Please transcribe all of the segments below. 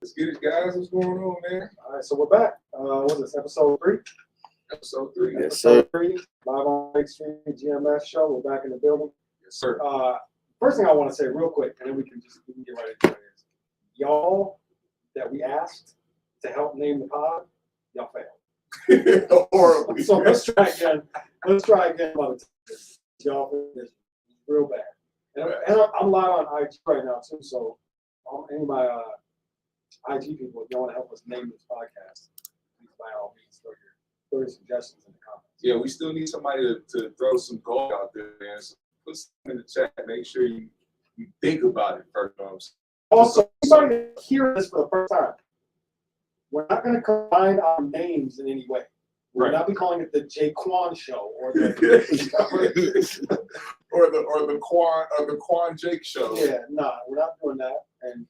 Let's get it, guys. What's going on, man? All right, so we're back. What is this, episode 3? Episode 3. Yes, sir. Episode 3, live on Lake Street GMS show. We're back in the building. Yes, sir. First thing I want to say real quick, and then we can get right into it, is y'all that we asked to help name the pod, y'all failed. Horribly. So let's try again. Let's try again about it. Y'all did real bad. And I'm live on IG right now too, so any of my IG people, if you want to help us name this podcast, please by all means throw your suggestions in the comments. Yeah, we still need somebody to throw some gold out there, man. So put something in the chat. Make sure you think about it first. Also, somebody to hear this for the first time. We're not going to combine our names in any way. We'll not be calling it the Jaquan Show or the or the Quan Jake Show. Yeah, nah, we're not doing that. And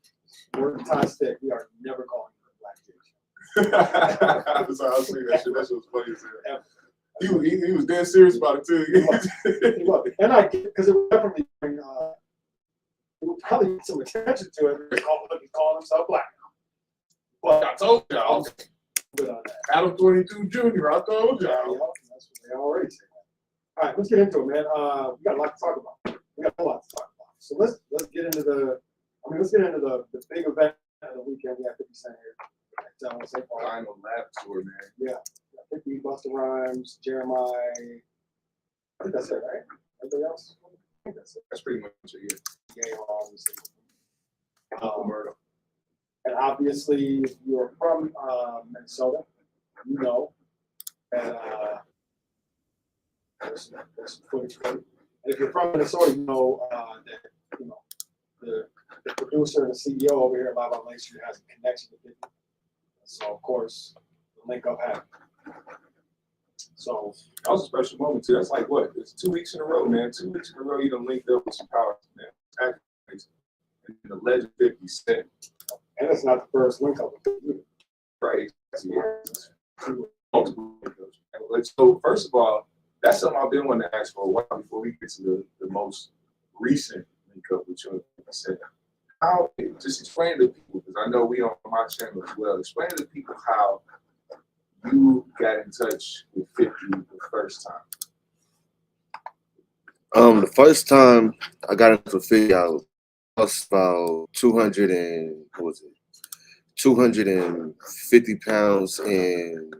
we're Ty Stick. We are never calling it the Black Jake Show. That's how I see that shit. That shit was funny as hell. He was dead serious about it too. He was. And I get because it would definitely bring it would probably get some attention to it. He calling himself black. But I told y'all. good on that. Adam 22 Jr. I told y'all. That's what they already say. All right, let's get into it, man. We got a lot to talk about. We got a lot to talk about. So let's get into the big event of the weekend. We have 50 Cent here at St. Paul. Final lap tour, man. Yeah. 50, Busta Rhymes, Jeremiah. I think that's it, right? Anything else? I think that's it. That's pretty much it. Yeah, obviously. Murder. And obviously, if you're from Minnesota, you know that there's some footage for you. And if you're from Minnesota, you know that the producer and the CEO over here at Live on Lake Street has a connection to 50. So of course, the link up happened. So That was a special moment too. That's like what? It's 2 weeks in a row, man. 2 weeks in a row, you done linked up with some power, man. And the legend 50 Cent. and it's not the first link up with 50. Right. Multiple linkups. So first of all, that's something I've been wanting to ask for a while before we get to the most recent link up with you and 50 Cent. How, just explain to people, because I know we on my channel as well, explain to people how you got in touch with 50 the first time. The first time I got into 50, I lost about 250 pounds in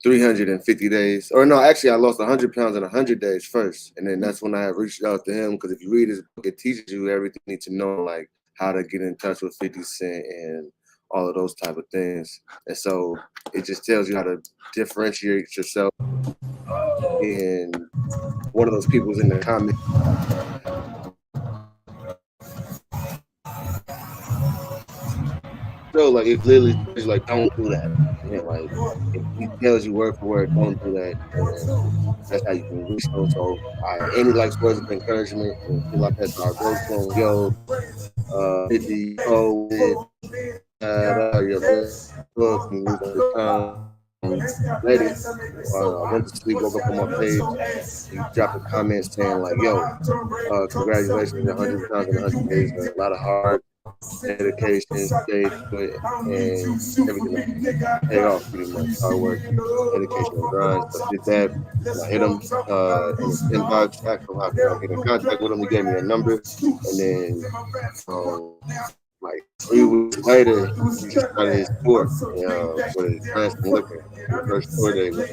350 days. Or no, actually I lost 100 pounds in 100 days first. And then that's when I reached out to him, because if you read his book, it teaches you everything you need to know, like how to get in touch with 50 Cent and all of those type of things. And so it just tells you how to differentiate yourself. And one of those people was in the comments. So like it literally is like, don't do that. You know, like if he tells you word for word, don't do that. And that's how you can reach them. So any like words of encouragement and feel like that's our go from yo 50 your best book and lose the time. Lady, went to sleep, woke up on my page, he dropped a comment saying like, yo, congratulations, 100 pounds in 100 days, man. A lot of hard dedication, stayed put, and everything paid off pretty much. Hard work, dedication, and grind. So I did that. I hit him in his inbox, asked him how can I get in contact with him. He gave me a number, and then like 3 weeks later, he just started his tour for his Transfer Liquor. The first tour day was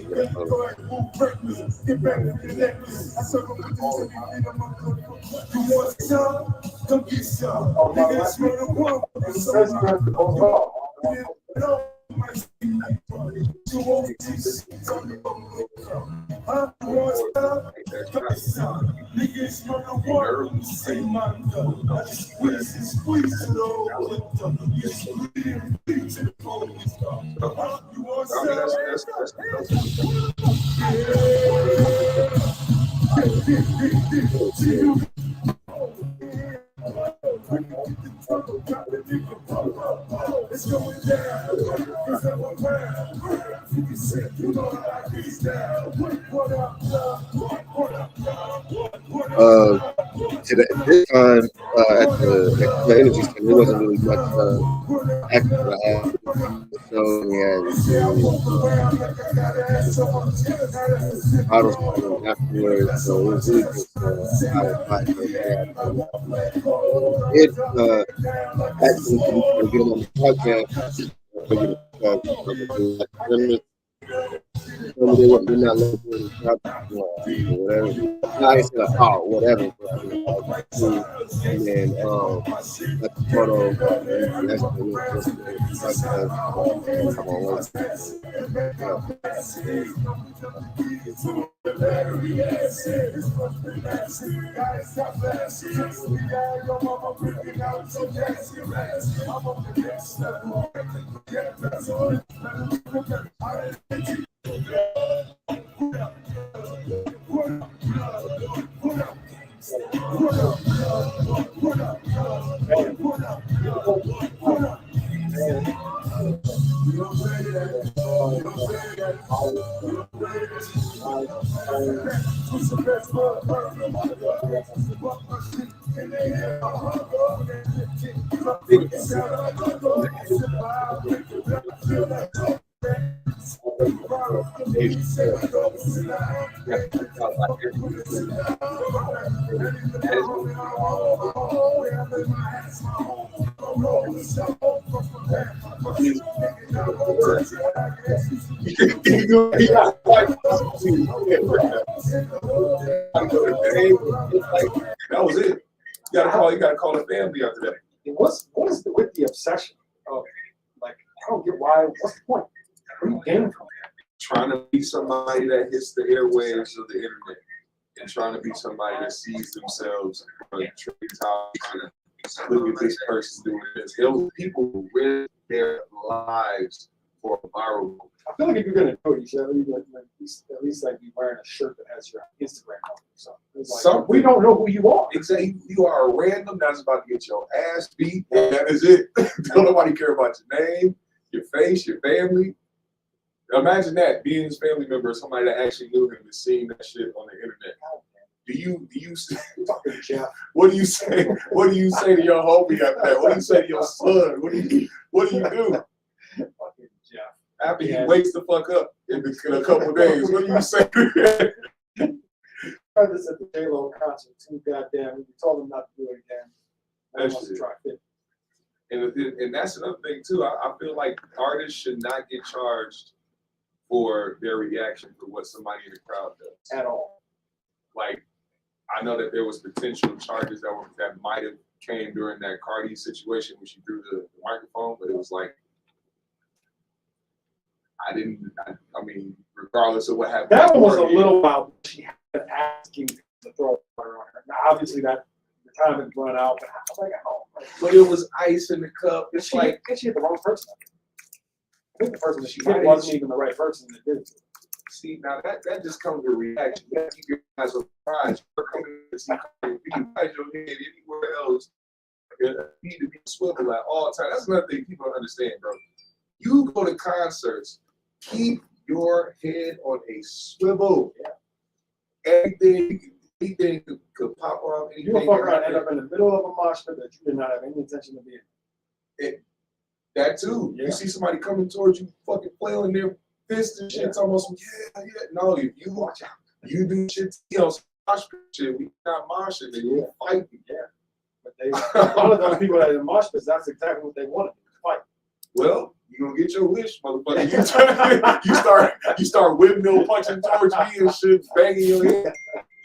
this time at the Energy Center, there wasn't really much action that I had. So we had bottles coming afterwards. So it was really just our podcast. It actually to get on the podcast. They're not looking for the shop or whatever. No, I said whatever. And then got the photo. That's That was it. You gotta call the family after that. What is with the obsession of, like, I don't get why, what's the point? Where are you getting from? Trying to be somebody that hits the airwaves of the internet, and trying to be somebody that sees themselves on trade topics and look at this person doing this. Those people who risk their lives for a viral. I feel like if you're gonna do it, you should at least like be wearing a shirt that has your Instagram on. So it's like, we don't know who you are. Exactly, you are a random that's about to get your ass beat, and that is it. Don't nobody care about your name, your face, your family. Imagine that being his family member, somebody that actually knew him, and seeing that shit on the internet. Do you Fucking Jeff. What do you say? What do you say to your homie after that? What do you say to your son? What do you do? Fucking Jeff. After he wakes the fuck up in a couple of days, what do you say? I this at the J-Lo concert too. Goddamn, we told him not to do it again. That's wants to it. try it. And that's another thing too. I feel like artists should not get charged for their reaction for what somebody in the crowd does At all. Like, I know that there was potential charges that might have came during that Cardi situation when she threw the microphone, but it was like, I mean, regardless of what happened. That one was a little wild. She had asking to throw water on her. Now, obviously, that the time had run out, but I was like, oh. But it was ice in the cup. It's She like, hit the wrong person. I think the person that she Right. hit wasn't even the right person that did it. see, now that just comes with reaction. You keep your eyes on the prize. You're coming to see Cardi B. You guys your head anywhere else. You need to be swivel at all times. That's another thing people don't understand, bro. You go to concerts, keep your head on a swivel. Anything could pop off. You gonna fuck around and end up in the middle of a mosh pit that you did not have any intention of being in. That too. Yeah. You see somebody coming towards you, fucking flailing their fists and shit. It's almost yeah. No, if you watch out, you do shit. Mosh pit shit. We not moshing. They will fight you. Yeah. But they, a lot of those people that are in mosh pits, that's exactly what they wanted to fight. Well, you gonna get your wish, motherfucker. You start windmill punching towards me and shit, banging your head.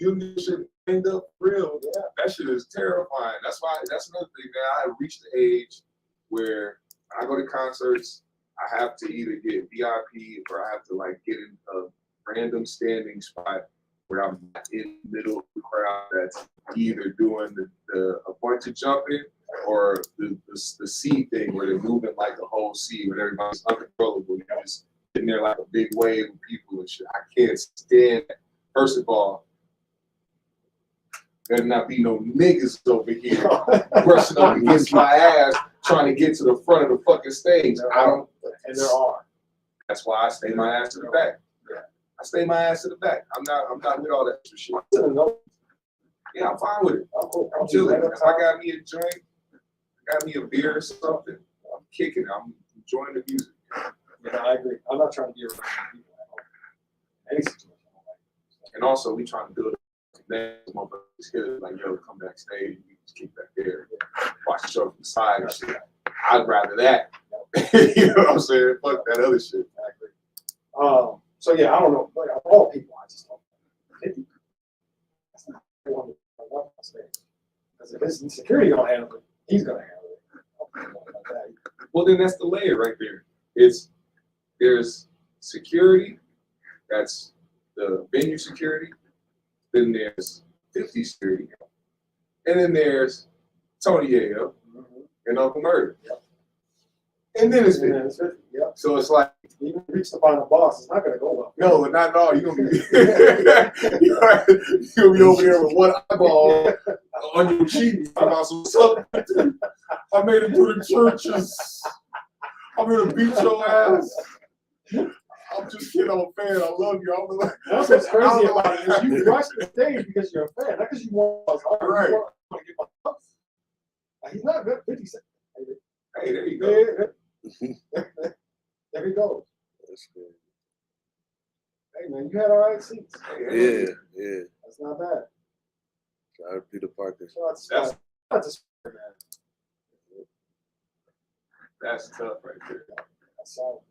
You should end up real. Yeah. That shit is terrifying. That's another thing, man. I have reached the age where I go to concerts, I have to either get VIP or I have to like get in a random standing spot where I'm not in the middle of the crowd that's either doing a bunch of jumping or the C thing where they're moving like a whole C when everybody's uncontrollable. You're just sitting there like a big wave of people and shit. I can't stand that. First of all, there not be no niggas over here rushing up against my ass trying to get to the front of the fucking stage. And there are. That's why I stay my ass to the back. I stay my ass to the back. I'm not with all that extra shit. Yeah, I'm fine with it. I'm cool. I'm chilling. If I got me a joint, got me a beer or something, I'm kicking. I'm enjoying the music. Yeah, I agree. I'm not trying to be around people at all. Any situation. And also, we trying to build a connection. Motherfuckers here, like, yo, come backstage, you just kick back there, watch the show from the side and shit. I'd rather that. You know what I'm saying? Fuck that other shit. I agree. So yeah, I don't know. But of all people, I just don't. 50. That's not one to run up on stage. Because if his security gonna handle it, he's gonna handle it. I don't know about that. Well, then that's the layer right there. There's security, that's the venue security. Then there's 50 security, and then there's Tony Yayo and Uncle Murder. Yep. And then it's 50. And then it's 50. Yep. So it's like, Even reach the final boss, it's not gonna go well. no, not at all. You're gonna be you're gonna be over there with one eyeball on your cheek. Talking about some stuff. I made it through the churches. I'm gonna beat your ass. I'm just kidding. I'm a fan. I love you. I'm like, That's what's crazy about it is you rush the stage because you're a fan, not because you want us hard. Right. You want to get my ups. He's not good. 50 Cent. hey, there you go. There he goes. That's good. Hey man, you had all right seats. Yeah, yeah. That's not bad. Shout out to Peter Parker. Shout out to Scott. Shout out to Scott, man. That's tough right there. That's solid.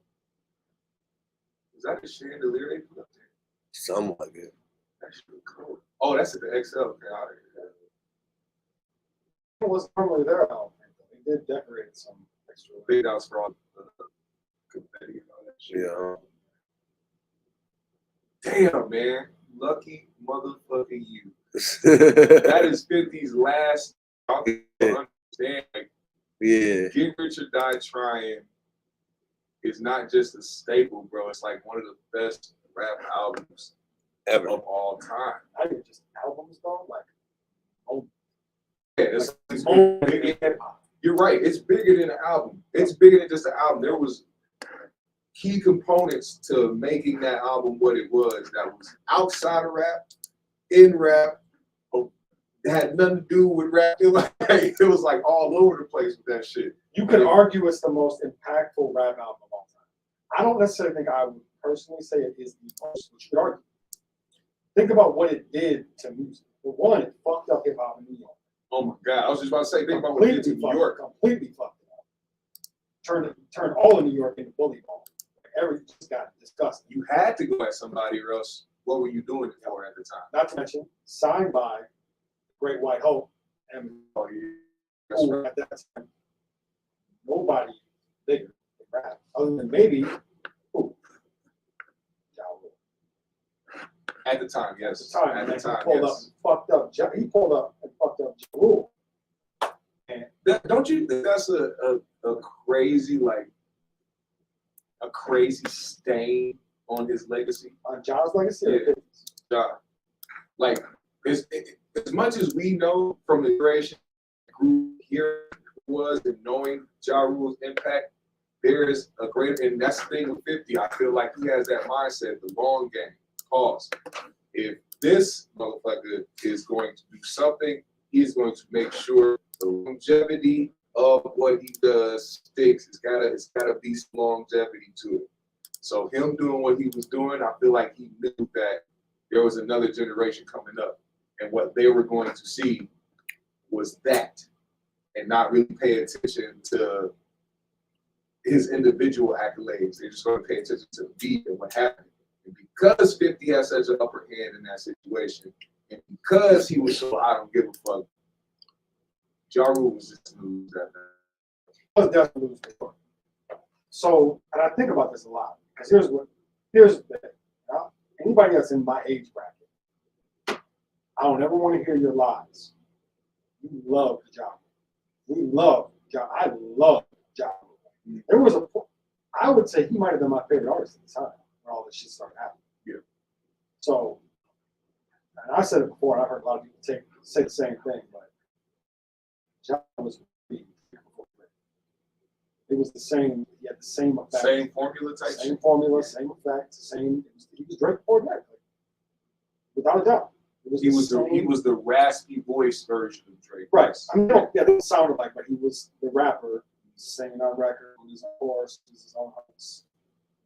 Is that a chandelier they put up there? Something like that. That's really cool. Oh, that's at the XL. It wasn't normally there, I don't think. They did decorate some extra. Big house for all the confetti and all that shit. Yeah. Damn, man. Lucky motherfucking you. That is 50's last. I don't understand. Like, Yeah. Get Rich or Die Trying is not just a staple, bro. It's like one of the best rap albums Ever. of all time. Not even just albums though, like Yeah, it's bigger than, you're right. It's bigger than an album. It's bigger than just an album. There was key components to making that album what it was. That was outside of rap, in rap. It had nothing to do with rap. It was like all over the place with that shit. you could argue it's the most impactful rap album of all time. I don't necessarily think I would personally say it is the most, but you could argue. Think about what it did to music. For one, it fucked up hip hop in New York. Oh my God. I was just about to say, think about what it did to New York. Completely fucked it up. Turned all of New York into bully ball. Everything just got disgusting. You had to go at somebody or else what were you doing it for at the time? Not to mention, signed by Great White Hope and That's right. at that time, nobody bigger than rap, other than maybe who? Ja Rule. At the time, At yes. the time, At the and time, he pulled up yes. and fucked up. He pulled up and fucked up Ja Rule. Don't you think that's a crazy, like, a crazy stain on his legacy? On Ja's legacy? Yeah. Ja. Like, as much as we know from the generation group here was and knowing Ja Rule's impact, there is a greater, and that's the thing with 50. I feel like he has that mindset, the long game. Pause. If this motherfucker is going to do something, he's going to make sure the longevity of what he does sticks. It's gotta be some longevity to it. So him doing what he was doing, I feel like he knew that there was another generation coming up, and what they were going to see was that, and not really pay attention to his individual accolades. They're just going to pay attention to the beat and what happened. And because 50 has such an upper hand in that situation, and because he was so I don't give a fuck, Ja Rule was just lose that night. Was definitely lose for sure. So, and I think about this a lot because here's the thing. Anybody that's in my age bracket, I don't ever want to hear your lies. You love Ja. We love Ja. I love Ja. There was a point, I would say he might have been my favorite artist at the time when all this shit started happening. Yeah. So, and I said it before, and I've heard a lot of people say the same thing, but Ja was really before. It was the same. He had the same effect. Same formula type Same shit. formula, same effect, same. He was Drake before Drake, without a doubt. He was the raspy voice version of Drake. Right. I mean, yeah, they sounded like, but he was the rapper singing on record with his own chorus, with his own hooks,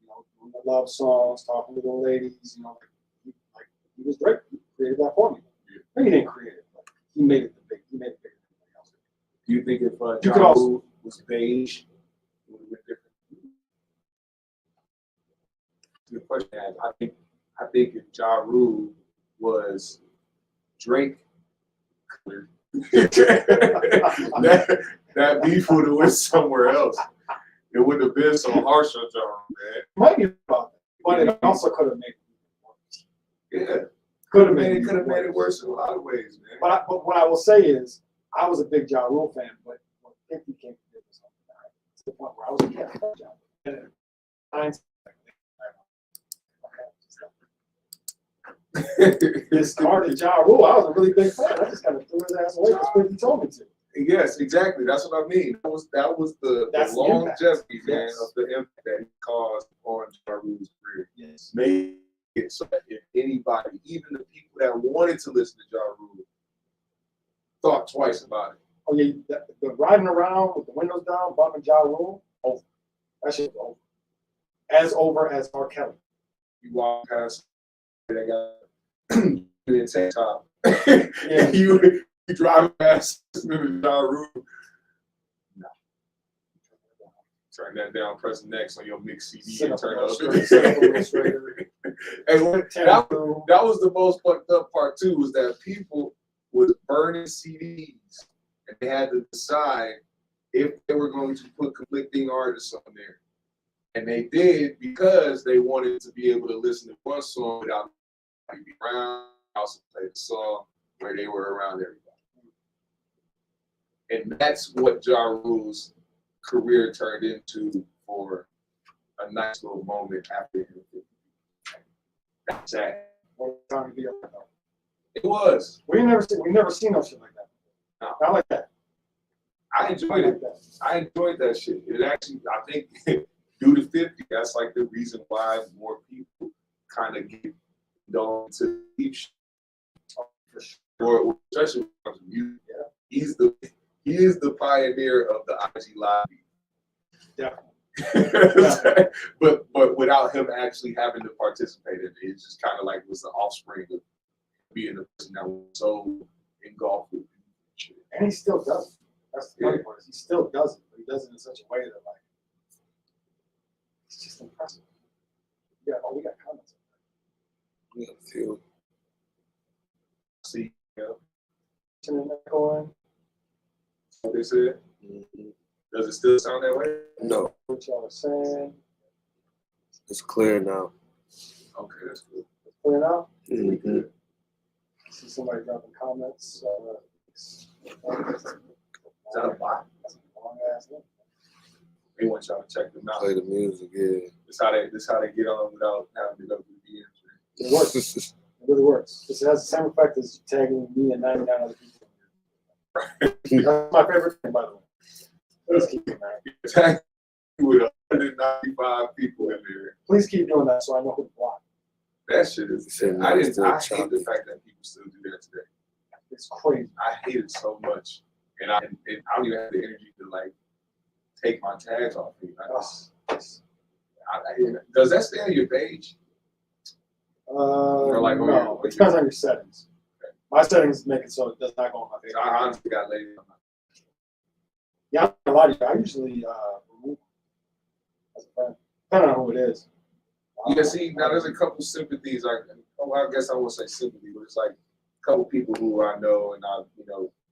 you know, doing the love songs, talking to the ladies, you know, like he was Drake. He created that formula. Yeah. He didn't create it, but he made it bigger than anybody else. Do you think if Ja Rule was beige, it would have been different? Good question. I think if Ja Rule was Drake, that beef would have went somewhere else. It wouldn't have been so harsh on Ja Rule, man. Might be about that, but it also could have made it worse. Yeah, Could have made it worse in a lot of ways, man. But what I will say is, I was a big Ja Rule fan, but when 50 came to do something, to the point where I was a fan of Ja Rule. Discarded Ja Rule. I was a really big fan. I just kind of threw his ass away because 50 told me to. Yes, exactly. That's what I mean. That was the longevity, man, of the impact that he caused on Ja Rule's career. Yes. Made it so that if anybody, even the people that wanted to listen to Ja Rule, thought twice about it. Oh yeah, the riding around with the windows down, bumping Ja Rule, over. That shit was over. As over as R. Kelly. You walk past that guy in tank top. Yeah. you drive past Ja Rule. No. Turn that down, press next on your mix CD and turn it up. And that was the most fucked up part too, was that people was burning CDs and they had to decide if they were going to put conflicting artists on there. And they did because they wanted to be able to listen to one song without being around, also play the song where they were around everybody. And that's what Ja Rule's career turned into for a nice little moment after him. That's sad. It was. We never seen no shit like that. No. Not like that. I enjoyed it. I enjoyed that shit. It actually, I think, due to 50, that's like the reason why more people kind of get indulged to deep shit. Or especially when it comes to music. Yeah. He is the pioneer of the IG Live. Definitely. but without him actually having to participate in it, it just kind of like was the offspring of being the person that was so engulfed with it. And he still does it. That's the funny part. He still does it, but he does it in such a way that like it's just impressive. Yeah, we got comments. Yeah, I feel. See, Going. What they said? Mm-hmm. Does it still sound that way? No. What y'all are saying. It's clear now. Okay, that's good. It's clear now. Mm-hmm. See somebody dropping comments. Is that a bot? That's a long ass one. They want y'all to check them out. Play the music, yeah. This how they get on without having to go through the DMs. It works. It really works. It has the same effect as tagging me and 99 other people. That's my favorite thing, by the way. Please keep doing that. Tag with 195 people in there. Please keep doing that so I know who to block. That shit is. I hate the fact that people still do that today. It's crazy. I hate it so much, and I don't even have the energy to like take my tags off me. Does that stay on your page? Or No, it depends on your settings. Okay. My settings make it so it does not go on my page. I honestly got lazy on my page. Yeah, a lot of you. I usually remove as a friend, depending on who it is. Yeah, see, now there's a couple sympathies. I guess I won't say sympathy, but it's like a couple people who I know and I,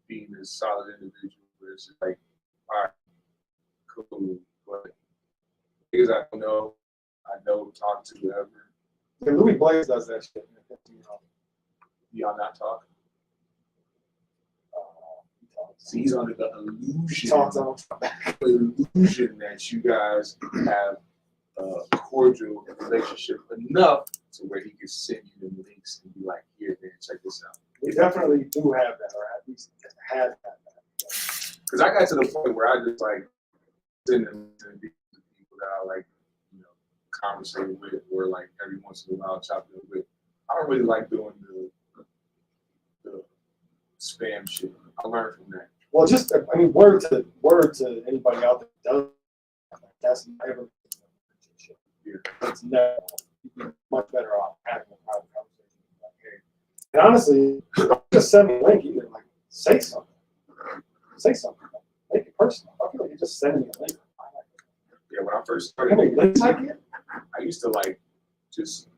being a solid individual, but it's just like, all right, cool. But because I know, talk to whoever. Yeah, Louis Blaze does that shit. Y'all not talk. See, he's under the illusion that you guys have a cordial relationship enough to where he can send you the links and be like, here, man, check this out. We definitely do have that, or at least had that. Because I got to the point where I just like send them to people that I like, conversating with, or like every once in a while chopping it with. I don't really like doing spam shit. I learned from that. Well, just I mean, word to anybody out there that does that's never shit. Yeah. It's never. You'd be much better off having a private conversation. Like, hey. And honestly, just send me a link. Either like say something. Say something. Make it personal. I feel like you're just sending me a link. Yeah, when I first How many started, links I get? I used to like just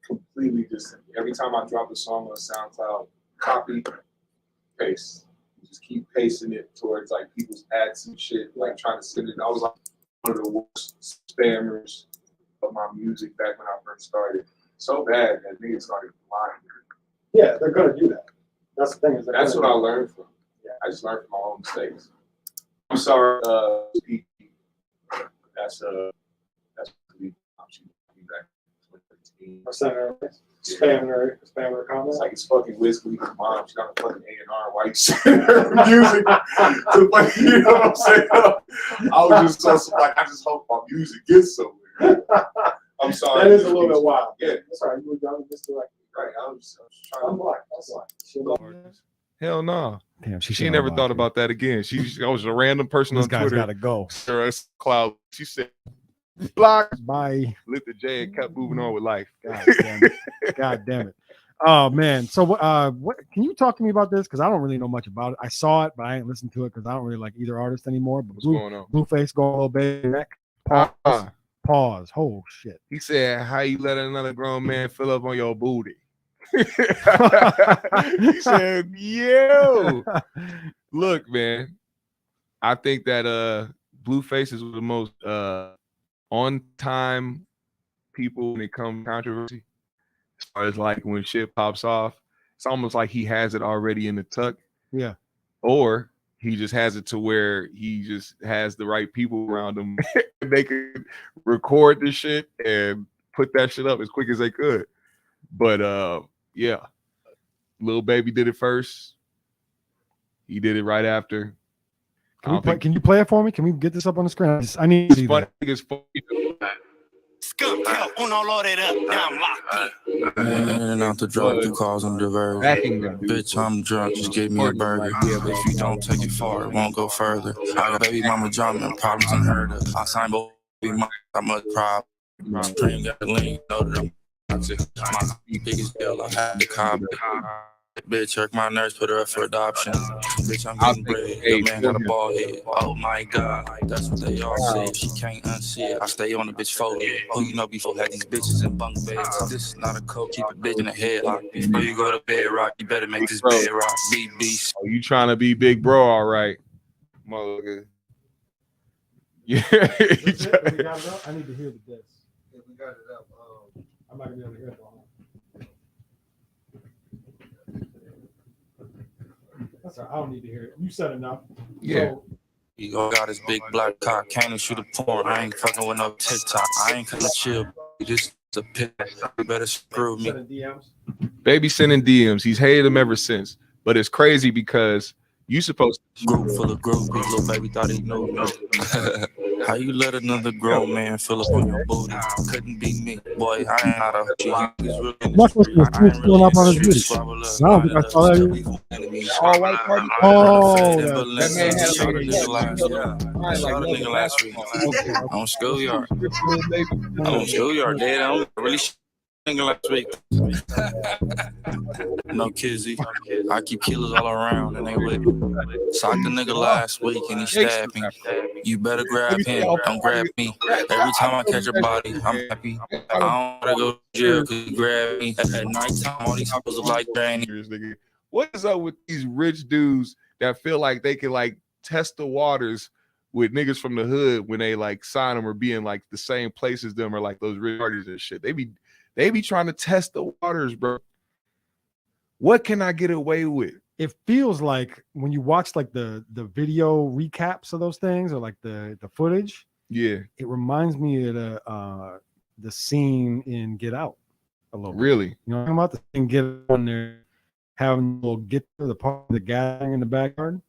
completely just every time I drop a song on SoundCloud, copy, paste. Just keep pasting it towards like people's ads and shit, like trying to send it. I was like one of the worst spammers of my music back when I first started. So bad that niggas started lying. Yeah, they're gonna do that. That's the thing. Is That's what I learned from. Yeah. I just learned from my own mistakes. I'm sorry, Pete. That's me back. 2013. Spamming her comments. It's like it's fucking Wiz Khalifa's mom. She got a fucking A&R white shit music. To fucking, you know what I'm saying? I was just so like, I just hope my music gets somewhere. I'm sorry. That is a little bit wild. Yeah. That's all right. You were young and misdirected. Right. I was trying I'm to. black. That's why. Hell no. Damn, She never thought about that again. I was a random person This on guy's Twitter. got to go. Cloud. She said, block. Bye. Lit the J and kept moving on with life. God damn it. God damn it. Oh man. So what can you talk to me about this? Because I don't really know much about it. I saw it, but I ain't listened to it because I don't really like either artist anymore. But What's going on? Blueface going a little bit neck. Pause. Pause. Oh shit. He said, how you let another grown man fill up on your booty? He said, yo. Look, man. I think that Blueface is the most on-time people when it comes to controversy. As far as like when shit pops off, it's almost like he has it already in the tuck. Yeah. Or he just has it to where he just has the right people around him. They could record this shit and put that shit up as quick as they could. But yeah, Lil Baby did it first. He did it right after. Can you play it for me? Can we get this up on the screen? I need to see that. It's funny. Skunk help, uno loaded up, now I'm locked in. In and out the drop, you causing diversion. Backing them. Bitch, I'm drunk, just give me a burger. If you don't take it far, it won't go further. I got baby mama jumping, problems unheard of. I signed both baby mama, I'm a problem. Stream got the link, know that I'm my biggest deal, I had the cop. Bitch, hurt my nurse, put her up for adoption. Bitch, I'm getting bread. Your man got a bald head. Oh my God, that's what they all say. She can't unsee it. I stay on the bitch folded. Who you know before had these bitches in bunk beds. This is not a coat, keep a bitch in the headlock. Before you go to bed rock, you better make this bed rock. BB. Oh, you trying to be big bro, all right. Motherfucker. Yeah. I need to hear the disc. Yeah, we got it up. I'm not gonna be able to hear it. That's all right. I don't need to hear it. You said enough. Yeah. So, He got his big black cock. Can't shoot a porn. I ain't fucking with no TikTok. I ain't gonna chill. This is a pit. You better screw me. sending DMs. Baby sending DMs. He's hated him ever since. But it's crazy because you supposed Group full of groupies, little baby thought he knew me. How you let another grown man fill up on your booty? Couldn't be me, boy. I ain't out of G. Must listen to Snoop filling up on his booty. I don't think I saw that. all white party. Oh, that man had Shot a a nigga last week. On schoolyard. On schoolyard, dad. I don't really nigga last week. No kizzy. I keep killers all around and they with me. Socked the nigga last week and he stabbed me. You better grab him. Don't grab me. Every time I catch a body, I'm happy. I don't wanna go to jail because you grab me. At nighttime, all these hoes look like granny. What is up with these rich dudes that feel like they can like test the waters with niggas from the hood when they like sign them or be in like the same place as them or like those rich parties and shit? They be trying to test the waters, bro. What can I get away with? it feels like when you watch like the video recaps of those things or like the footage, Yeah. it reminds me of the scene in Get Out a little bit. Really? You know what I'm talking about? The thing Get Out when they're having a little get to the part of the gathering in the backyard.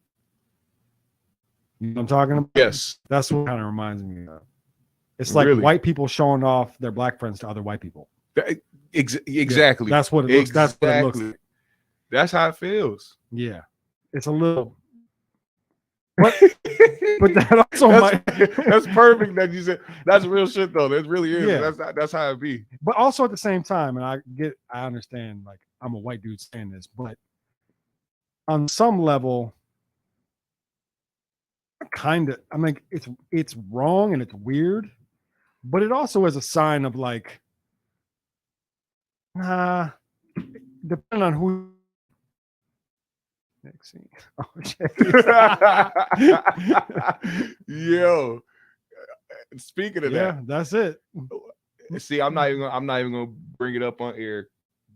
You know what I'm talking about? Yes. That's what kind of reminds me of. It's like Really? white people showing off their black friends to other white people. Exactly. That's what it looks. That's what it looks like. That's how it feels. Yeah. it's a little. But that also might. That's perfect that you said. That's real shit though. That really is. Yeah. That's how it be. But also at the same time, and I understand, like I'm a white dude saying this, but on some level, I mean, it's wrong and it's weird, but it also is a sign of like, depending on who. Next scene. Yo, speaking of Yeah, that's it. that, see, I'm not even gonna bring it up on air,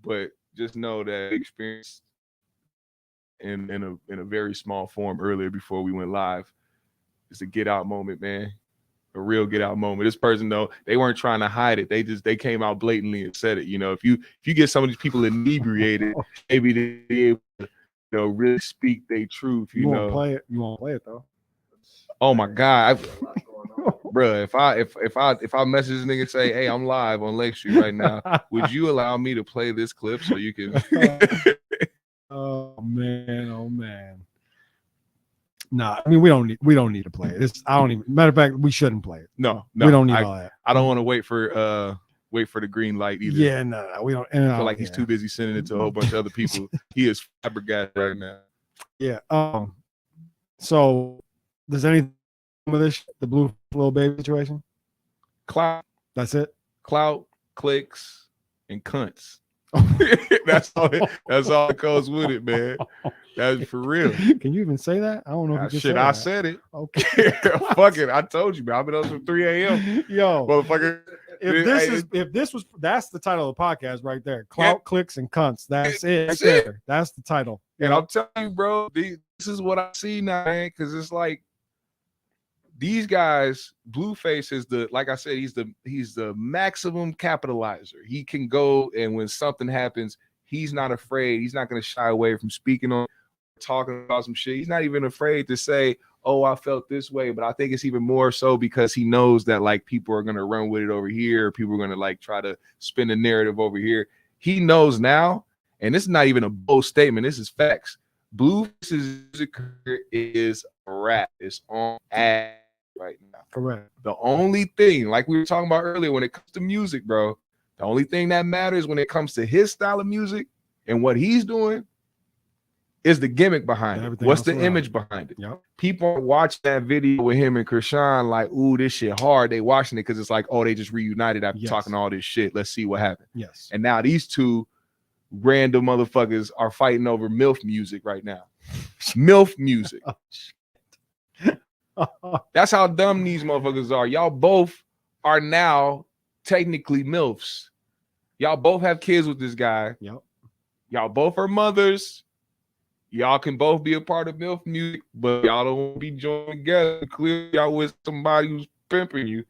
but just know that experience in a very small form earlier before we went live. It's a get out moment, man. A real get out moment. This person though, they weren't trying to hide it. They came out blatantly and said it. You know, if you get some of these people inebriated, maybe they be able to, really speak their truth. You know, Play it. You won't play it though. Oh my God, bro! If I message this nigga and say, "Hey, I'm live on Lake Street right now," would you allow me to play this clip so you can? Oh man. Nah, I mean we don't need to play it. I don't even. Matter of fact, we shouldn't play it. No, we don't need all that. I don't want to wait for the green light either. Yeah, no, we don't. I feel like he's too busy sending it to a whole bunch of other people. He is flabbergasted right now. Yeah. So, does anything with this the blue little baby situation? Clout. That's it. Clout, clicks, and cunts. That's all that goes with it, man. That's for real. Can you even say that? I don't know. If you Shit, I said it. Okay. Fuck it. I told you, man. I've been up from 3 a.m. Yo, motherfucker. That's the title of the podcast right there. Clout, clicks, and cunts. That's it. That's right it. there. That's the title. And I'm telling you, bro, this is what I see now, man. Because it's like these guys, Blueface is like I said, he's the maximum capitalizer. He can go, and when something happens, he's not afraid. He's not going to shy away from speaking on, talking about some shit. He's not even afraid to say, "Oh, I felt this way." But I think it's even more so because he knows that like people are going to run with it over here. People are going to like try to spin the narrative over here. He knows now, and this is not even a bold statement. This is facts. Blueface's music career is a wrap. It's on ass right now. Correct. The only thing, like we were talking about earlier, when it comes to music, bro, the only thing that matters when it comes to his style of music and what he's doing is the gimmick behind it. What's the image behind it? Yep. People watch that video with him and Krishan like, ooh, this shit hard. They watching it because it's like, oh, they just reunited after talking all this shit. Let's see what happened. Yes. And now these two random motherfuckers are fighting over MILF music right now. MILF music. That's how dumb these motherfuckers are. Y'all both are now technically MILFs. Y'all both have kids with this guy. Yep. Y'all both are mothers. Y'all can both be a part of MILF music, but y'all don't want to be joined together. Clearly, y'all with somebody who's pimping you.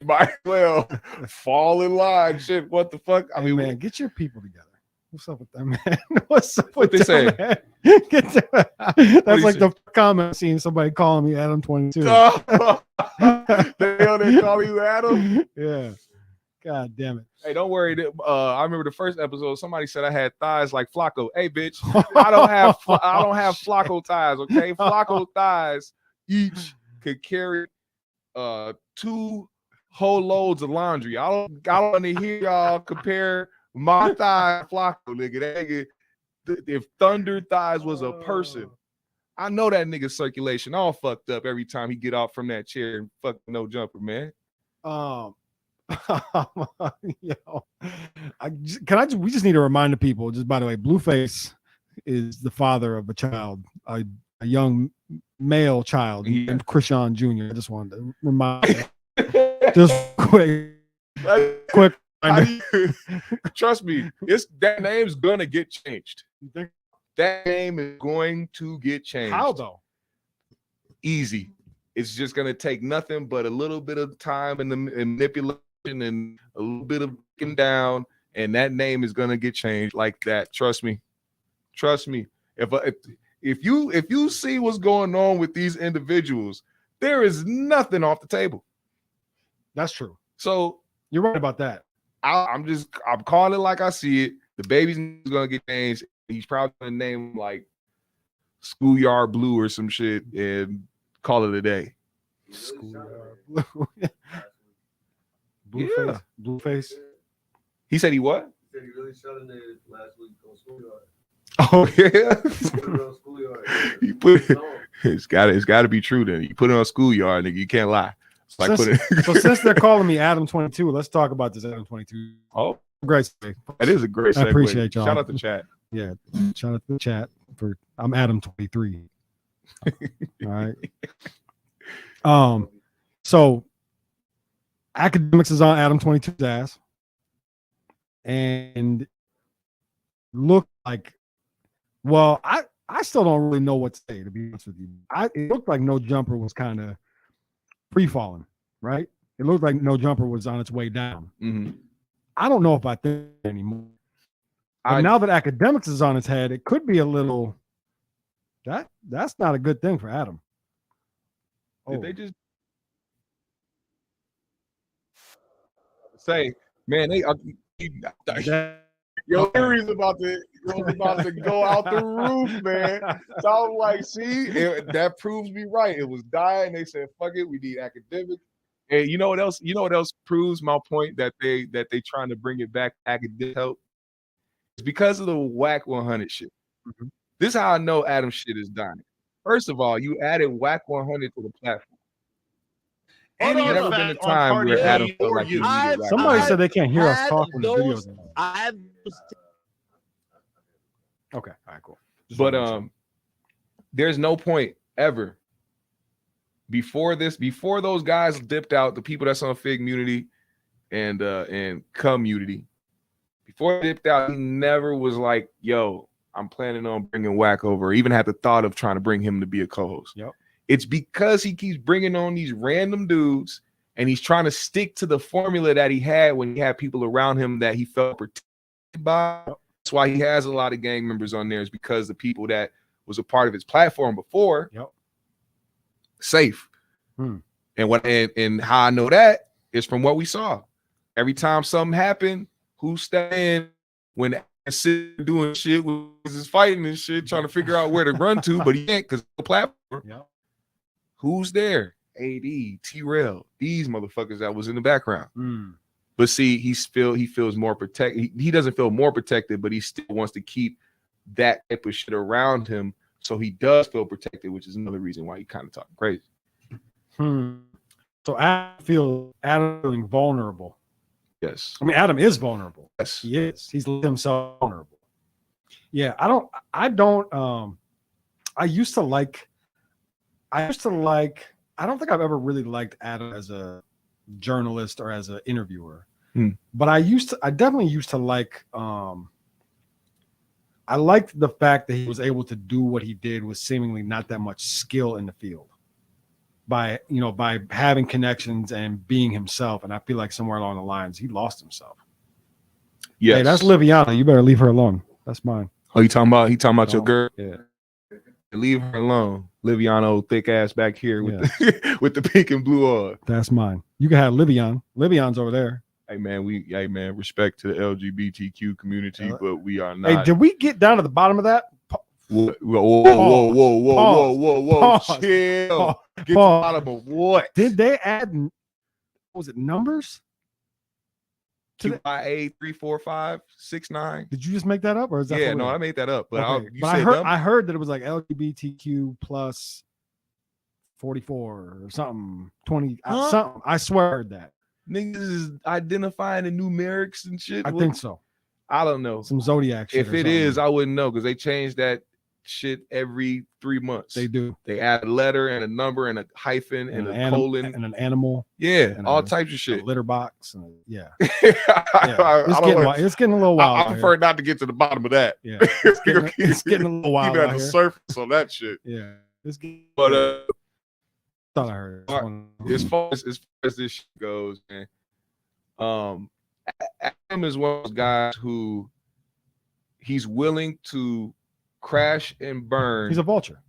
Might as well fall in line. Shit, what the fuck? I mean, man, get your people together. What's up with that, man? What's up What with they that, say? That's like the comment seeing somebody calling me Adam 22. They on there calling you Adam? Yeah. God damn it. Hey, don't worry. I remember the first episode. Somebody said I had thighs like Flacco. Hey, bitch, I don't have Flacco thighs. Okay, Flacco thighs each could carry 2 whole loads of laundry. I don't want to hear y'all compare my thigh to Flacco, nigga. That nigga, if Thunder Thighs was a person, I know that nigga circulation all fucked up every time he get off from that chair and fuck no jumper, man. Yo, we just need to remind the people, just by the way, Blueface is the father of a child, a young male child named Krishan Jr. I just wanted to remind you. Just quick. Trust me, that name's gonna get changed. That name is going to get changed. How though? Easy. It's just gonna take nothing but a little bit of time and manipulation and a little bit of breaking down, and that name is gonna get changed like that. Trust me. If you see what's going on with these individuals, there is nothing off the table. That's true. So you're right about that. I'm calling it like I see it. The baby's gonna get changed. He's probably gonna name like Schoolyard Blue or some shit and call it a day. Blueface. Blueface. He said he what? He said he really shot in there last week on Schoolyard. Oh yeah. Put it on Schoolyard. He put it's gotta be true then. You put it on Schoolyard, nigga. You can't lie. It's like So since they're calling me Adam 22, let's talk about this Adam 22. Oh, Great. that is a great segue. I appreciate y'all. Shout out to chat. Yeah. Shout out to the chat for I'm Adam 23. All right. So Academics is on Adam 22's ass. And look like, well, I still don't really know what to say, to be honest with you. It looked like No Jumper was kind of free-falling, right? It looked like No Jumper was on its way down. Mm-hmm. I don't know if I think anymore. But now that Academics is on its head, it could be a little, that's not a good thing for Adam. Did they just say, man, your theory's about to go out the roof, man. So I was like, see, that proves me right. It was dying. They said, fuck it, we need Academics. And you know what else? You know what else proves my point that they trying to bring it back academic help? It's because of the Whack 100 shit. Mm-hmm. This is how I know Adam shit is dying. First of all, you added Whack 100 to the platform. Ain't never been a time where Adam felt like he needed somebody said they can't hear us talking in the videos. Okay, all right, cool. But there's no point ever before those guys dipped out, the people that's on Fig Community and Community, before they dipped out, he never was like, yo, I'm planning on bringing Whack over, or even had the thought of trying to bring him to be a co-host. Yep. It's because he keeps bringing on these random dudes and he's trying to stick to the formula that he had when he had people around him that he felt protected by. That's why he has a lot of gang members on there, is because the people that was a part of his platform before, safe. And and how I know that is from what we saw. Every time something happened, who stepped in when doing shit was just fighting and shit, trying to figure out where to run to, but he can't because the platform. Who's there? AD, T-Rail, these motherfuckers that was in the background. But see, he feels more protected. He doesn't feel more protected, but he still wants to keep that type of shit around him, so he does feel protected, which is another reason why he kind of talking crazy. So Adam feeling vulnerable. Yes. I mean, Adam is vulnerable. Yes. He is. He's himself vulnerable. Yeah. I used to like, I don't think I've ever really liked Adam as a journalist or as an interviewer, but I definitely used to like, I liked the fact that he was able to do what he did with seemingly not that much skill in the field by having connections and being himself. And I feel like somewhere along the lines, he lost himself. Yes. Hey, that's Liviana. You better leave her alone. That's mine. Oh, he talking about your girl? Yeah. Leave her alone. Liviano, thick ass back here with the pink and blue on. That's mine. You can have Livian. Livian's over there. Hey man, respect to the LGBTQ community, but we are not. Hey, did we get down to the bottom of that? Whoa. Pause. Chill. Pause. Get to the bottom of what? Did they add? Was it numbers? QIA 34569. Did you just make that up, or is that? Yeah, no, I made that up. But okay. I heard that it was like LGBTQ plus 44 or something, 20 something. I swear I heard that. Niggas is identifying the numerics and shit. I think so. I don't know. Some zodiac shit. If it is, I wouldn't know, because they change that shit every 3 months. They do. They add a letter and a number and a hyphen and a colon and an animal. Yeah, and all types of shit. A litter box. And It's getting a little wild. I prefer not to get to the bottom of that. Yeah, it's getting a little wild. Keep it at the surface on that shit. Yeah, but thought I heard. As far as this shit goes, man, Adam is one of those guys who he's willing to crash and burn. He's a vulture.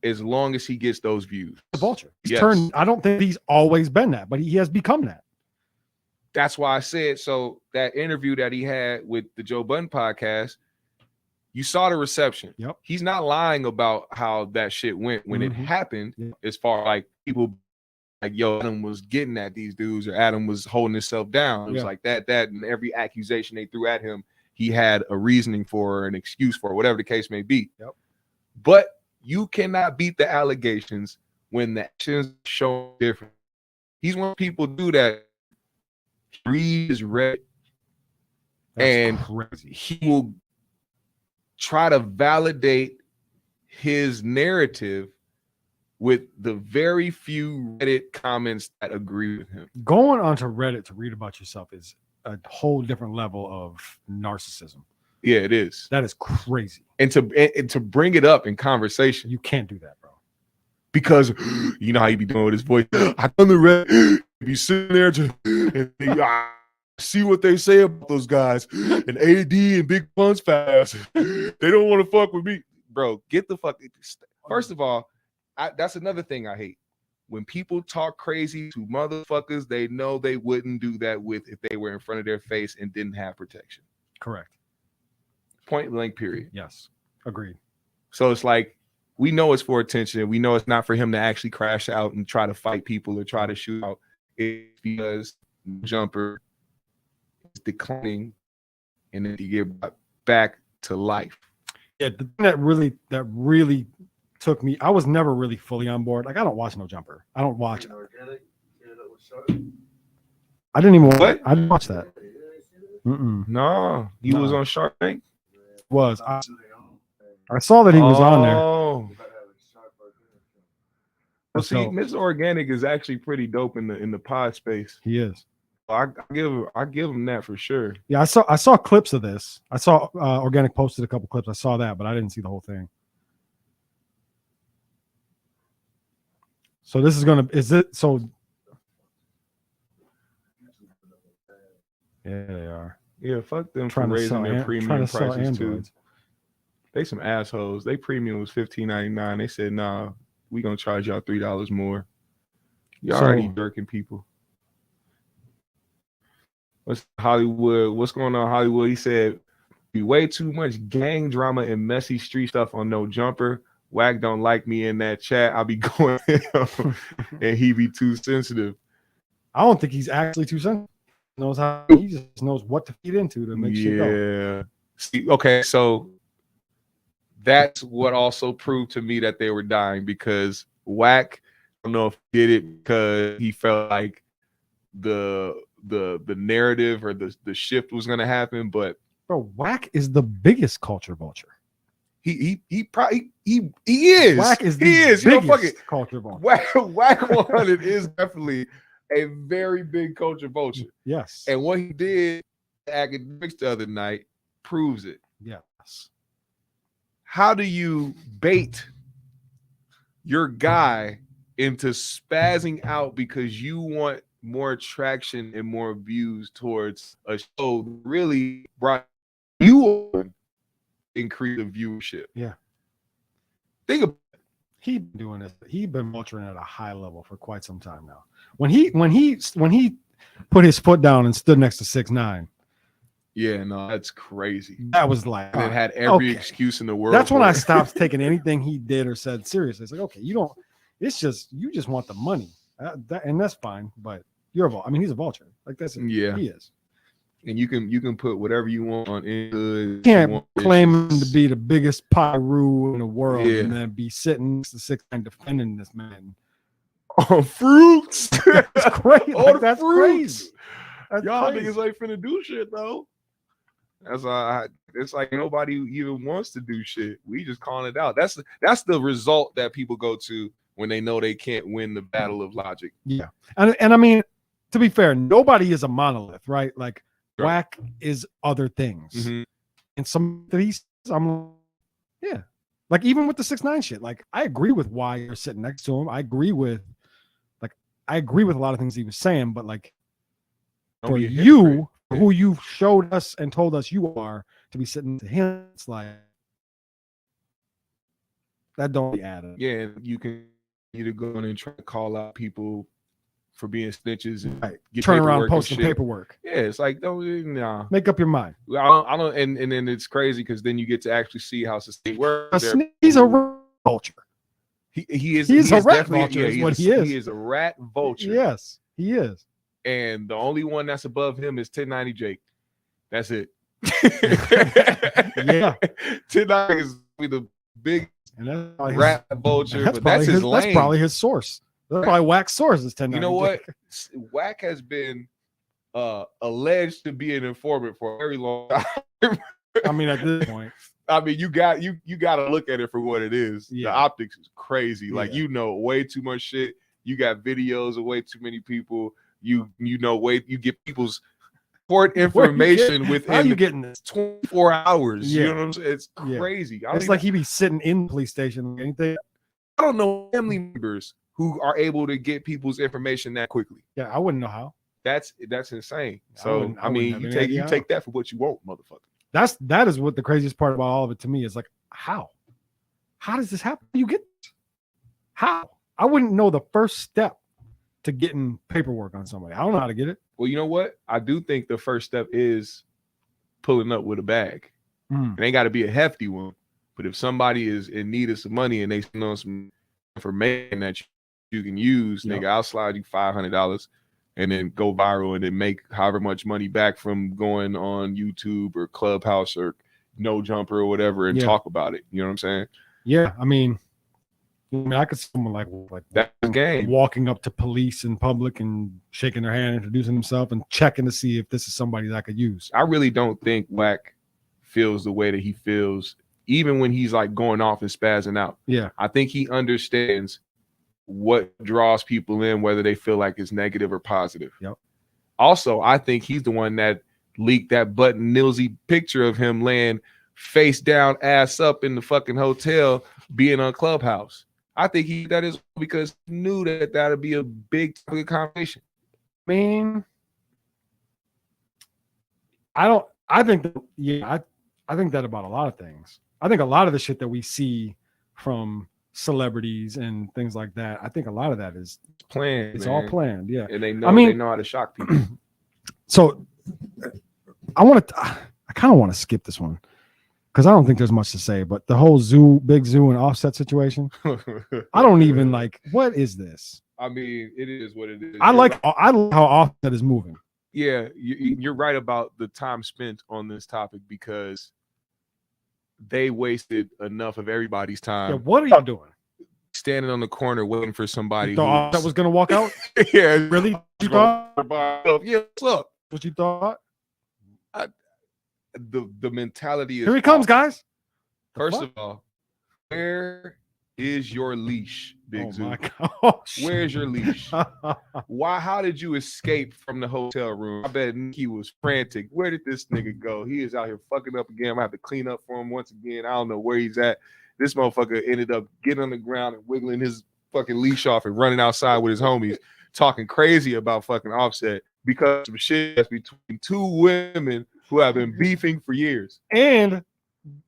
As long as he gets those views. A vulture. I don't think he's always been that, but he has become that. That's why I said, so that interview that he had with the Joe Budden podcast, You saw the reception. Yep. He's not lying about how that shit went when it Mhm. happened. Yep. As far like people like, yo, Adam was getting at these dudes, or Adam was holding himself down. It was Yeah. like that, and every accusation they threw at him, he had a reasoning for, an excuse for, whatever the case may be. Yep. But you cannot beat the allegations when the actions show different. He's one of the people do that. Read his Reddit, and crazy. he will try to validate his narrative with the very few Reddit comments that agree with him. Going onto Reddit to read about yourself is a whole different level of narcissism. Yeah, it is. That is crazy. And to bring it up in conversation, You can't do that, bro. because you know how you be doing with his voice. I come to Reddit, be sitting there and I see what they say about those guys and AD and Big Punch Fast. They don't want to fuck with me, bro. Get the fuck. First of all, that's another thing I hate. When people talk crazy to motherfuckers, they know they wouldn't do that with if they were in front of their face and didn't have protection. Correct. Point blank, period. Yes. Agreed. So it's like, we know it's for attention. We know it's not for him to actually crash out and try to fight people or try to shoot out. It's because Jumper is declining and then he get brought back to life. Yeah, the thing that really took me, I was never really fully on board. Like, I don't watch No Jumper. I don't watch. Organic, with Shark. I didn't even What? I didn't watch that. You ain't seen it? Mm-mm. No, he was No. on Shark Tank. I saw that he was on there. Oh, You gotta have a Shark Organic show. well, That's see, dope. Mr. Organic is actually pretty dope in the pod space. He is. I give him that for sure. Yeah, I saw clips of this. I saw Organic posted a couple clips. I saw that, but I didn't see the whole thing. So this is gonna yeah, they are Yeah, fuck them trying for to sell raising their premium trying to sell prices too. Androids. They some assholes. They premium was $15.99. They said, nah, we gonna charge y'all $3 more. Y'all So- already jerking people. What's Hollywood? What's going on, Hollywood? He said, be way too much gang drama and messy street stuff on No Jumper. Wack don't like me in that chat. I'll be going and he be too sensitive. I don't think he's actually too sensitive. He just knows what to feed into to make shit go. Yeah. See, okay, so that's what also proved to me that they were dying, because Wack, I don't know if he did it because he felt like the narrative or the shift was gonna happen, but Bro, Wack is the biggest culture vulture. he is. Wack is the he is. You know, fuck it. biggest culture vulture. Wack 100 is definitely a very big culture vulture. Yes. And what he did at academics the other night proves it. Yes. How do you bait your guy into spazzing out because you want more attraction and more views towards a show that really brought you on, increase the viewership? Yeah. Think about He been doing this. He been vulturing at a high level for quite some time now. When he put his foot down and stood next to 6ix9ine, yeah, no, that's crazy. that was like, And it had every okay. excuse in the world. That's when for I it. stopped taking anything he did or said seriously. It's like, okay, you just want the money, and that's fine. But you're a vulture. I mean, he's a vulture. Like that's Yeah. he is. And you can put whatever you want on any good. You can't claim him to be the biggest pyro in the world Yeah. and then be sitting next to 6ix9ine defending this man. on fruits. That's crazy. All Like, the that's fruits. crazy. That's Y'all crazy. niggas ain't finna do shit though. That's it's like nobody even wants to do shit. We just calling it out. That's the result that people go to when they know they can't win the battle of logic. Yeah. And I mean, to be fair, nobody is a monolith, right? Like Right. Wack is other things. Mhm. And some of these, yeah. Like even with the 6ix9ine shit, like I agree with why you're sitting next to him. I agree with a lot of things he was saying, but like Don't for be a hypocrite. you, who you showed us and told us you are, to be sitting to him, it's like that don't be added. Yeah, you can either go in and try to call out people for being snitches and Right. get Turn around, paperwork and post some shit. paperwork. Yeah, it's like don't nah. Make up your mind. I don't, and then it's crazy because then you get to actually see how society works. He's a rat vulture. He is He's a rat definitely vulture. yeah, Is he's what a, he is. He is a rat vulture. Yes, he is. And the only one that's above him is 1090 Jake. That's it. Yeah. 1090 is the big And that's probably rat vulture, that's but that's his lane. That's probably his source. That's probably Wack's source is 10. You know what? Wack has been alleged to be an informant for a very long time. I mean, at this point, I mean, you got to look at it for what it is. Yeah. The optics is crazy. Like Yeah. you know way too much shit. You got videos of way too many people. You get people's court information how within you getting this? 24 hours. Yeah. You know what I'm saying? It's Yeah. crazy. It's like he be sitting in the police station. Anything? I don't know family members who are able to get people's information that quickly. Yeah, I wouldn't know how. That's insane. I So wouldn't- I I mean, wouldn't you have any idea take that for what you want, motherfucker. That is what the craziest part about all of it to me is like, how does this happen? You get how? I wouldn't know the first step to getting paperwork on somebody. I don't know how to get it. Well, you know what? I do think the first step is pulling up with a bag. Mm. It ain't got to be a hefty one, but if somebody is in need of some money and they send on some information that you can use, Yep. nigga, I'll slide you $500 and then go viral and then make however much money back from going on YouTube or Clubhouse or No Jumper or whatever and Yeah. talk about it. You know what I'm saying? Yeah, I mean, I could see someone like That's the game. walking up to police in public and shaking their hand, introducing himself, and checking to see if this is somebody that I could use. I really don't think Wack feels the way that he feels, even when he's like going off and spazzing out. Yeah, I think he understands what draws people in, whether they feel like it's negative or positive. Yep. Also, I think he's the one that leaked that Budden Nilsey picture of him laying face down, ass up in the fucking hotel, being on Clubhouse. I think that is because he knew that that'd be a big topic of conversation. I mean, I think that about a lot of things. I think a lot of the shit that we see from celebrities and things like that, I think a lot of that is Planned. it's man. all planned. Yeah. And they know they know how to shock people. So I kind of want to skip this one because I don't think there's much to say, but the whole big zoo and Offset situation, I don't even like, what is this? I mean, it is what it is. I like how Offset is moving. Yeah, you're right about the time spent on this topic because they wasted enough of every's time. Yeah, what are y'all doing? Standing on the corner waiting for somebody You thought that was going to walk out? yeah, Really? You thought? yeah, what's up? What you thought? The mentality is Here he comes, off. guys. First fuck? of all, where is your leash, Big Oh Zoo? my gosh. Where's your leash? Why? How did you escape from the hotel room? I bet Nikki was frantic. Where did this nigga go? He is out here fucking up again. I'm gonna have to clean up for him once again. I don't know where he's at. This motherfucker ended up getting on the ground and wiggling his fucking leash off and running outside with his homies, talking crazy about fucking Offset because of some shit that's between two women who have been beefing for years. And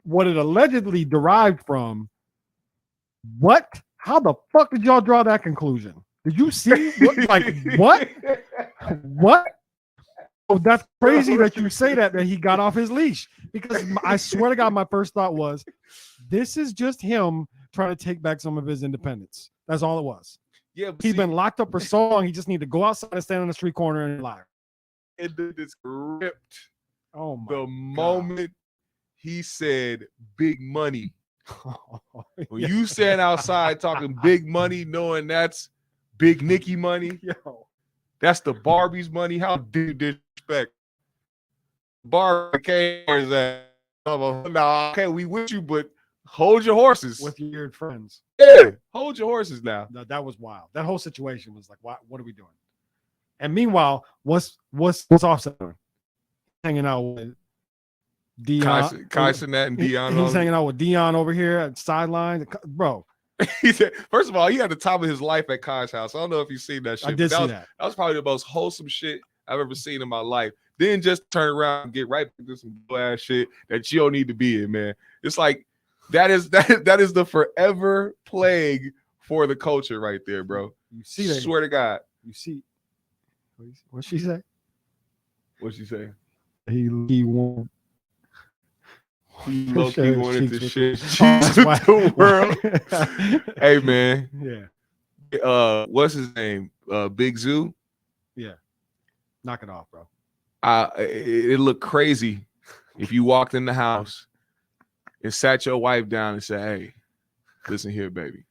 what it allegedly derived from, what? How the fuck did y'all draw that conclusion? Did you see? What? What? Oh, that's crazy that you say that he got off his leash. Because I swear to God, my first thought was, this is just him trying to take back some of his independence. That's all it was. Yeah, but He's see, been locked up for so long, he just need to go outside and stand on the street corner and lie. it just ripped Oh my the God. moment he said big money. When Yeah. you stand outside talking big money, knowing that's Big Nicky money, Yo. that's the Barbie's money. How do you disrespect Barbie? Where's that? Nah, okay, we with you, but hold your horses. With your weird friends. Yeah, hold your horses now. That was wild. That whole situation was like, what are we doing? And meanwhile, what's Offset doing? Hanging out with Dion. Kai Cenat and Dion. He's hanging out with Dion over here at sideline. Bro, He said, first of all, he had the time of his life at Kai's house. I don't know if you've seen that shit. I did but see that was probably the most wholesome shit I've ever seen in my life. Then just turn around and get right back to some ass shit that you don't need to be in, man. It's like that is the forever plague for the culture right there, bro. You see that? Swear to God. You see, What'd she say? What'd she say? He won't. He low-key Share wanted to cheeks share with- cheeks Oh, that's with why- the world. Hey man, Yeah. what's his name? Big Zoo. Knock it off, bro. It looked crazy if you walked in the house and sat your wife down and said, "Hey, listen here, baby.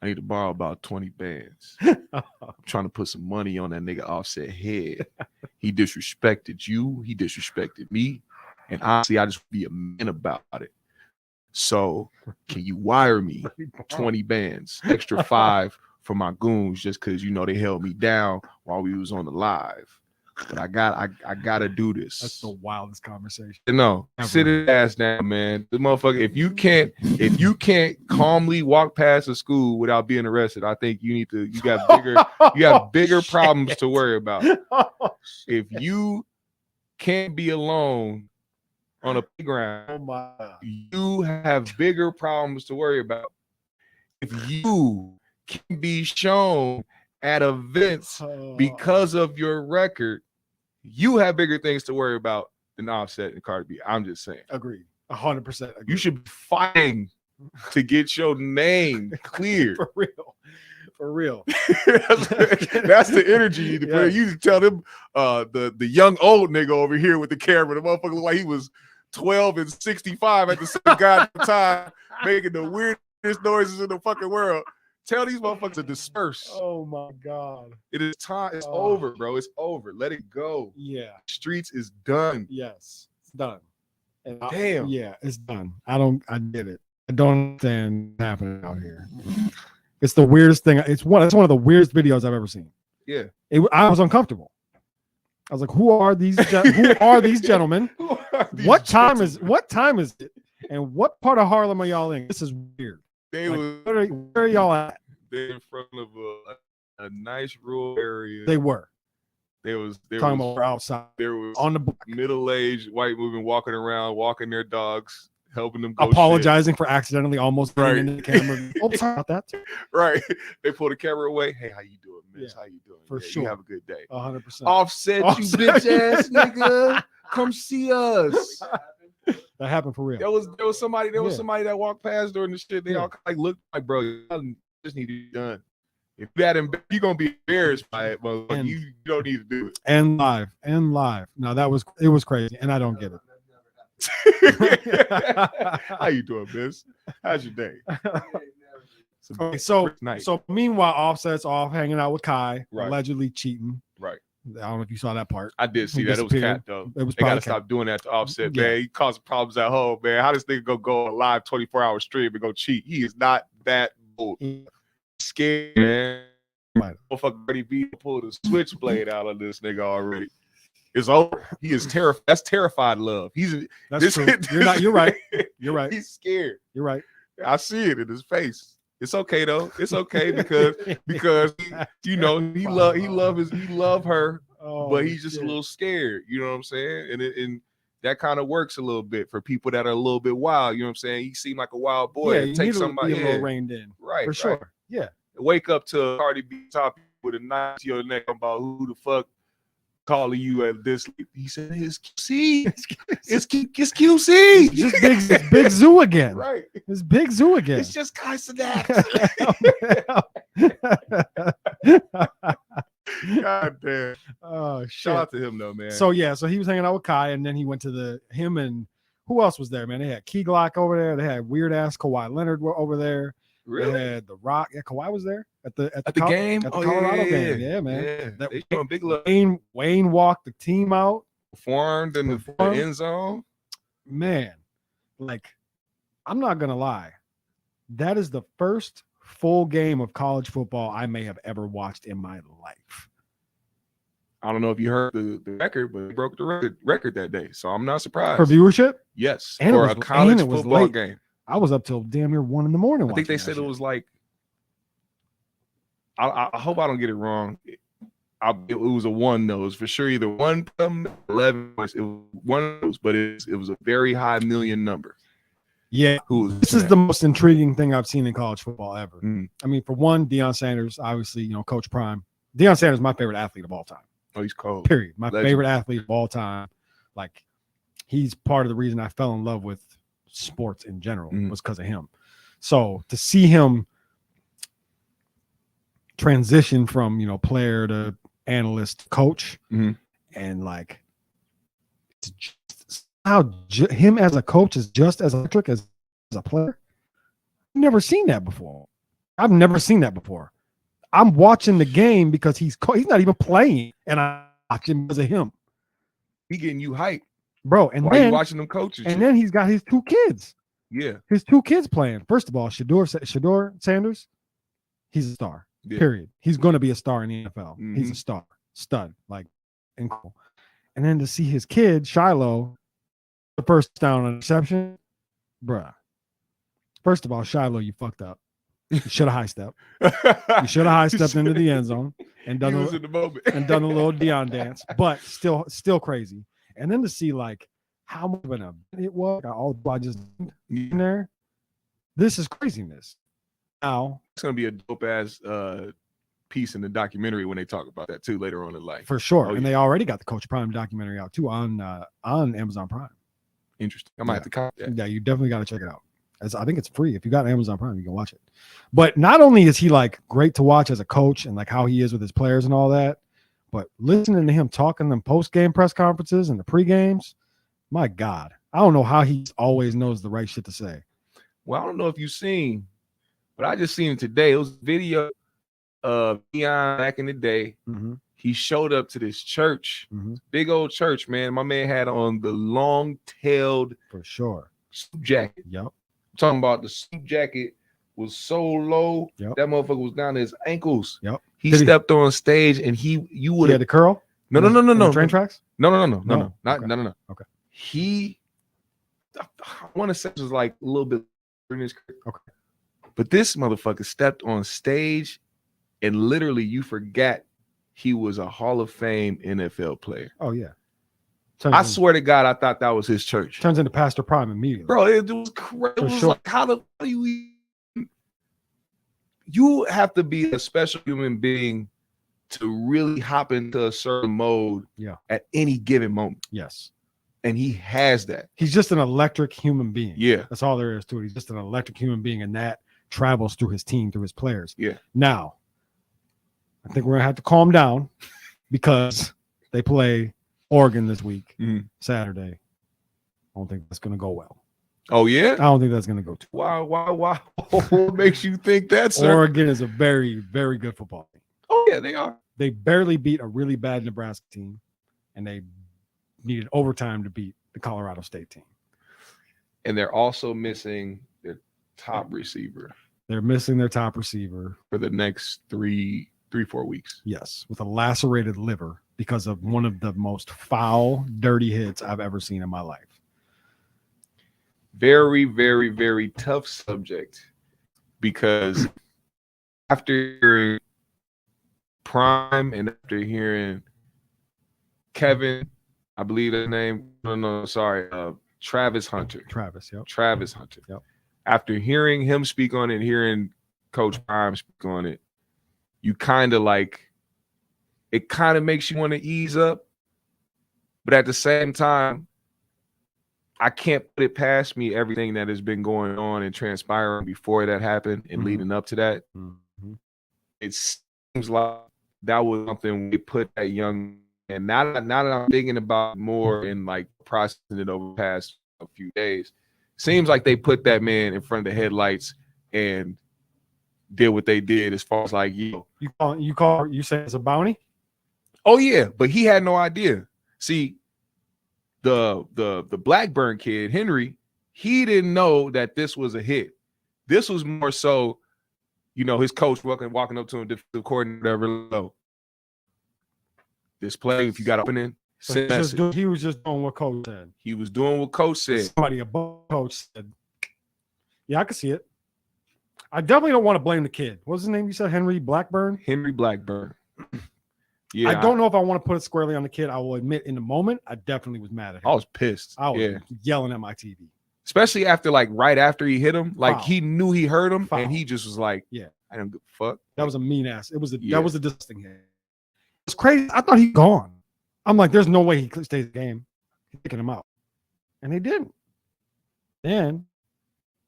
I need to borrow about 20 bands. I'm trying to put some money on that nigga Offset head. He disrespected you. He disrespected me. And honestly, I just be a man about it. So can you wire me 20 bands, extra 5 for my goons, just because you know they held me down while we was on the live. But I gotta do this." That's the wildest conversation. No, Ever. sit his ass down, man. The motherfucker, if you can't calmly walk past a school without being arrested, I think you got bigger problems to worry about. If you can't be alone on a playground, Oh my. you have bigger problems to worry about. If you can be shown at events because of your record, you have bigger things to worry about than Offset and Cardi B. I'm just saying. Agreed. 100%. You should be fighting to get your name cleared. For real. For real. That's the energy you need to put in. You need to tell them the young old nigga over here with the camera, the motherfucker look like he was 12 and 65 at the same goddamn time, making the weirdest noises in the fucking world. Tell these motherfuckers to disperse. Oh my God. It is time. It's over, bro. It's over. Let it go. Yeah. Streets is done. Yes. It's done. And Damn. yeah, it's done. I get it. I don't understand what's happening out here. It's the weirdest thing. It's one of the weirdest videos I've ever seen. Yeah. I was uncomfortable. I was like, who are these gentlemen? What time is it? And what part of Harlem are y'all in? This is weird. They Like, were where are y'all at? they're in front of a nice rural area. They were There was talking about outside there was on the block, middle-aged white women walking around, walking their dogs, helping them go apologizing for accidentally almost Right. getting into the camera. Oh, sorry about that. shit. Right. They pull the camera away. Hey, how you doing, miss? Yeah, How you doing? for Yeah, sure. You have a good day. 100%. Offset, you Offset. bitch ass nigga. Come see us. That happened for real. There was somebody Yeah. somebody that walked past during the shit. They Yeah. all like looked like, bro, you just need to be done. If you're gonna be embarrassed by it, motherfucker, And- you don't need to do it. And live. No, it was crazy, and I don't get it. How you doing, miss? How's your day? It's a Okay, so night. meanwhile, Offset's off hanging out with Kai, Right. allegedly cheating. Right. I don't know if you saw that part. I did see He that. It was disappeared. cat though. It was They gotta probably stop doing that to Offset, Yeah. man. He causing problems at home, man. How this nigga go on a live 24-hour stream and go cheat? He is not that bold. Cat. Scared, man. Right. Motherfucker Brady B pulled a switchblade out of this nigga already. It's over. He is terrified. That's terrified love. That's This- true. You're right. You're right. He's scared. You're right. I see it in his face. It's okay though. It's okay because you know he love her, Oh, but he's just shit. a little scared. You know what I'm saying? And that kind of works a little bit for people that are a little bit wild. You know what I'm saying? He seemed like a wild boy. Yeah, It you takes need to somebody be a little reined in. right For right. sure. Yeah. Wake up to Cardi B top with a knife to your neck about who the fuck calling you at this. He said it's QC. It's QC. It's Big Zoo again. Right. It's Big Zoo again. It's just Kaisadak. God damn. Oh shit. Shout out to him though, man. So yeah, so he was hanging out with Kai, and then he went to him and who else was there, man? They had Key Glock over there. They had weird ass Kawhi Leonard over there. really They had The Rock. Yeah, Kawhi was there at the game? At the Oh, Colorado yeah, game. Yeah, man. Yeah. That- They showing big love. Wayne walked the team out. Performed in the Performed. end zone. Man, like, I'm not gonna lie. That is the first full game of college football I may have ever watched in my life. I don't know if you heard the record, but they broke the record that day. So I'm not surprised. For viewership, Yes, And it for was- a college and it was football late. game. I was up till damn near 1 a.m. I think they said it was like. I hope I don't get it wrong. It was a one nose for sure. Either 1.11 was it was one nose, but it was a very high million number. Yeah. Who was This is the most intriguing thing I've seen in college football ever. Mm. I mean, for one, Deion Sanders, obviously, Coach Prime, Deion Sanders is my favorite athlete of all time. Oh, he's cold. Period. My Legend. favorite athlete of all time. Like, he's part of the reason I fell in love with sports in general was because of him. So to see him transition from, player to analyst to coach, and like, it's just how him as a coach is just as electric as a player. I've never seen that before. I'm watching the game because he's not even playing, and I'm watching because of him. He getting you hype, bro. And why then you watching them coaches? and then he's got his 2 kids. Yeah, His 2 kids playing. First of all, Shador Sanders, he's a star. Yeah. Period. He's going to be a star in the NFL. He's Mhm. a star, stud, like, incredible. And then to see his kid Shiloh, the first down on interception, bruh. First of all, Shiloh, you fucked up. You should have high stepped. You should have high stepped into the end zone and done He was in the moment. a little Deion dance, but still crazy. And then to see like how much of an event it was, all I just in there. This is craziness. Now, It's gonna be a dope ass piece in the documentary when they talk about that too later on in life. for sure, Oh, and yeah. they already got the Coach Prime documentary out too on Amazon Prime. Interesting. I might have to copy that. Yeah, you definitely got to check it out. I think it's free. If you got Amazon Prime, you can watch it. But not only is he like great to watch as a coach and like how he is with his players and all that, but listening to him talking them post-game press conferences and the pre-games, my God, I don't know how he always knows the right shit to say. Well, I don't know if you've seen, but I just seen it today. It was a video of Deion back in the day. He showed up to this church, big old church, man. My man had on the long-tailed For sure. suit jacket. Yep. I'm talking about the suit jacket was so low, Yep. that motherfucker was down to his ankles. Yep. He Did he- stepped on stage and you would He had have the curl? no. The train tracks? No. No? Not Okay. no. Okay. I want to say it was like a little bit in his career. Okay. But this motherfucker stepped on stage and literally you forgot he was a Hall of Fame NFL player. Oh, yeah. I swear to God, I thought that was his church. Turns into Pastor Prime immediately. Bro, it was crazy. It For was sure. like, how do you even... You have to be a special human being to really hop into a certain mode at any given moment. Yes. And he has that. He's just an electric human being. Yeah. That's all there is to it. He's just an electric human being, and that travels through his team, through his players. Yeah. Now, I think we're going to have to calm down because they play Oregon this week, Saturday. I don't think that's going to go well. Oh, yeah? I don't think that's going to go too Why? What makes you think that, sir? Oregon is a very, very good football team. Oh, yeah, they are. They barely beat a really bad Nebraska team, and they needed overtime to beat the Colorado State team. And they're also missing their top receiver They're missing their top receiver. for the next 3-4 weeks. Yes, with a lacerated liver because of one of the most foul, dirty hits I've ever seen in my life. Very, very, very tough subject because after hearing Prime and after hearing Kevin, I believe his name, Travis Hunter. Travis, yep. Travis Hunter. Yep. After hearing him speak on it and hearing Coach Prime speak on it, you kind of like, it kind of makes you want to ease up. But at the same time, I can't put it past me everything that has been going on and transpiring before that happened and leading up to that. It seems like that was something we put that young, and now that I'm thinking about it more and like processing it over the past a few days, seems like they put that man in front of the headlights and did what they did as far as like, you say it's a bounty? Oh yeah, but he had no idea. See, the Blackburn kid, Henry, he didn't know that this was a hit. This was more so, his coach walking up to him, defensive coordinator, whatever. This play, if you got opening, send message. He was just doing what Coach said. He was doing what Coach said. Somebody above Coach said, yeah, I can see it. I definitely don't want to blame the kid. What's his name? You said Henry Blackburn? Henry Blackburn. Yeah, I don't know if I want to put it squarely on the kid. I will admit, in the moment, I definitely was mad at him. I was pissed. I was yelling at my TV. Especially after, right after he hit him, Foul. he knew he hurt him, Foul. and he just was like, Yeah. I don't give a fuck. That was a mean ass. That was a disgusting hit. It's crazy. I thought he'd gone. I'm like, there's no way he could stay in the game. He's picking him out. And they didn't. Then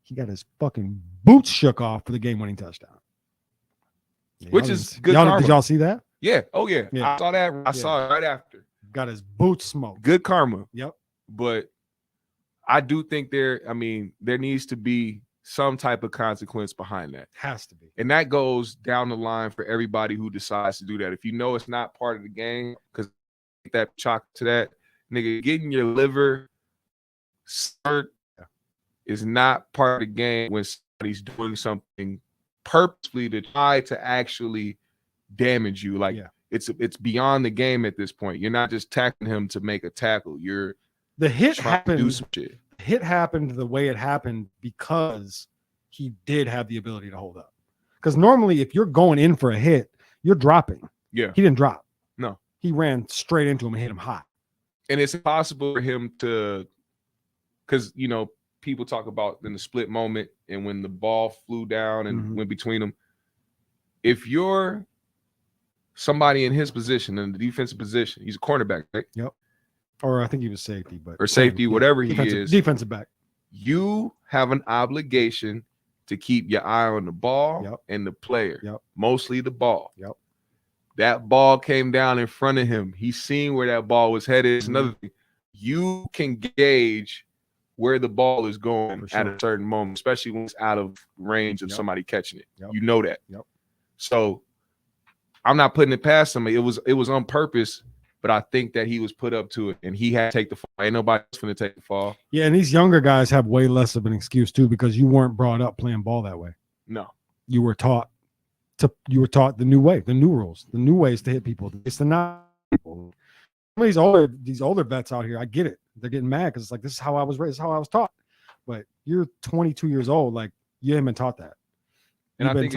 he got his fucking boots shook off for the game-winning touchdown. Yeah, Which y'all is didn't- good y'all, karma. Did y'all see that? Yeah. Oh yeah. Yeah. I saw that. I saw it right after. Got his boots smoked. Good karma. Yep. But I do think there needs to be some type of consequence behind that. Has to be. And that goes down the line for everybody who decides to do that. If you know it's not part of the game, because that chalk to that, nigga, getting your liver stirred is not part of the game when somebody's doing something purposely to try to actually damage you. Like it's beyond the game at this point. You're not just tackling him to make a tackle. You're The hit trying to do happened. some shit. The hit happened the way it happened because he did have the ability to hold up. Because normally, if you're going in for a hit, you're dropping. Yeah. He didn't drop. No. He ran straight into him and hit him hot. And it's impossible for him to, because people talk about in the split moment and when the ball flew down and went between them. If you're somebody in his position, in the defensive position, he's a cornerback, right? Yep. Or I think he was safety, but Or safety, whatever he is. Defensive back. You have an obligation to keep your eye on the ball and the player. Yep. Mostly the ball. Yep. That ball came down in front of him. He's seen where that ball was headed. It's another thing. You can gauge where the ball is going at a certain moment, especially when it's out of range of somebody catching it. You know that. Yep. So I'm not putting it past him. It was on purpose, but I think that he was put up to it and he had to take the fall. Ain't nobody else going to take the fall. Yeah, and these younger guys have way less of an excuse too because you weren't brought up playing ball that way. No. You were taught the new way, the new rules, the new ways to hit people. It's to not people. Some of these older vets out here, I get it. They're getting mad because it's like this is how I was raised, this is how I was taught. But you're 22 years old, like you haven't been taught that. And You've I been think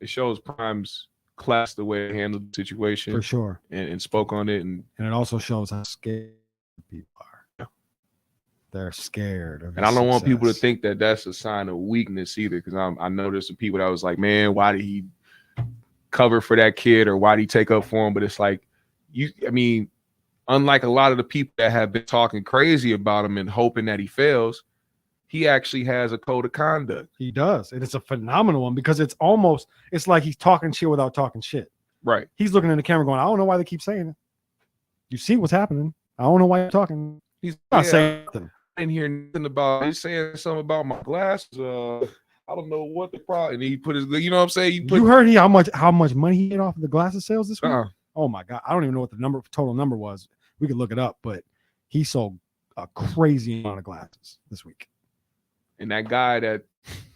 it shows Prime's class the way he handled the situation for sure, and spoke on it, and it also shows how scared people are. They're scared of and I don't want people to think that that's a sign of weakness either, because I know there's some people that was like, man, why did he cover for that kid or why did he take up for him? But it's like unlike a lot of the people that have been talking crazy about him and hoping that he fails, he actually has a code of conduct. He does, and it's a phenomenal one because it's like he's talking shit without talking shit. Right. He's looking in the camera going, I don't know why they keep saying it. You see what's happening. I don't know why you're talking. He's not saying nothing. I didn't hear nothing about. He's saying something about my glasses. I don't know what the problem. And he put his, you know what I'm saying? You heard how much money he made off of the glasses sales this week? Uh-uh. Oh my god, I don't even know what the total number was. We could look it up, but he sold a crazy amount of glasses this week. And that guy that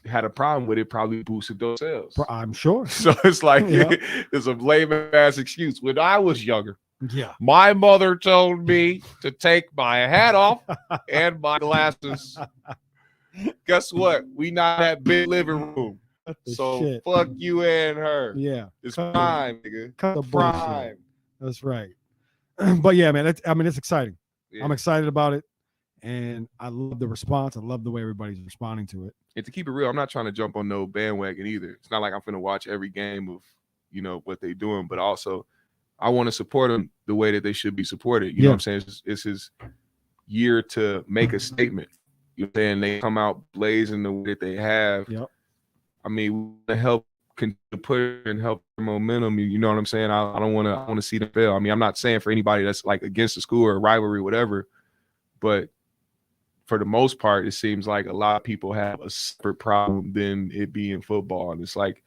had a problem with it probably boosted those sales. I'm sure. So it's like Yeah. it's a lame ass excuse. When I was younger, Yeah. my mother told me to take my hat off and my glasses. Guess what? We not that big living room. So shit. fuck you and her. Yeah. It's prime, nigga. Cut the Prime. bullshit. That's right. But yeah, man, it's exciting. Yeah. I'm excited about it. And I love the response. I love the way everybody's responding to it. And to keep it real, I'm not trying to jump on no bandwagon either. It's not like I'm finna watch every game of, what they doing, but also I want to support them the way that they should be supported. You know what I'm saying? It's his year to make a statement. You know what I'm saying? They come out blazing the way that they have. Yep. I mean, we want to help continue to put and help their momentum. You know what I'm saying? I don't want to see them fail. I mean, I'm not saying for anybody that's like against the school or a rivalry, whatever, but for the most part, it seems like a lot of people have a separate problem than it being football. And it's like,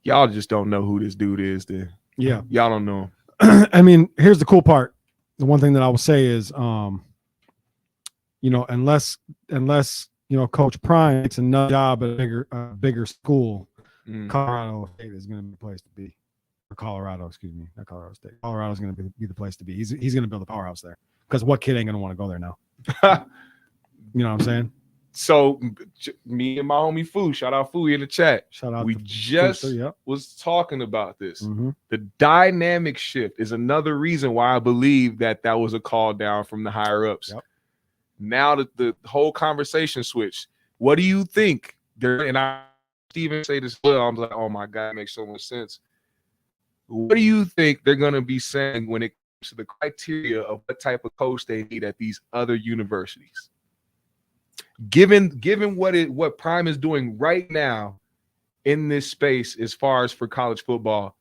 y'all just don't know who this dude is. Then Yeah. Y'all don't know. I mean, here's the cool part. The one thing that I will say is, unless Coach Prime gets another job at a bigger school, Colorado State is going to be the place to be. Or Colorado, excuse me, not Colorado State. Colorado is going to be the place to be. He's going to build a powerhouse there because what kid ain't going to want to go there now? You know what I'm saying? So me and my homie Fu, shout out Fu in the chat. Shout out. We to just Booster, yep. was talking about this. Mm-hmm. The dynamic shift is another reason why I believe that was a call down from the higher ups. Yep. Now that the whole conversation switched, what do you think? And I even say this well. I'm like, oh my God, it makes so much sense. What do you think they're going to be saying when it comes to the criteria of what type of coach they need at these other universities? Given what Prime is doing right now in this space as far as for college football,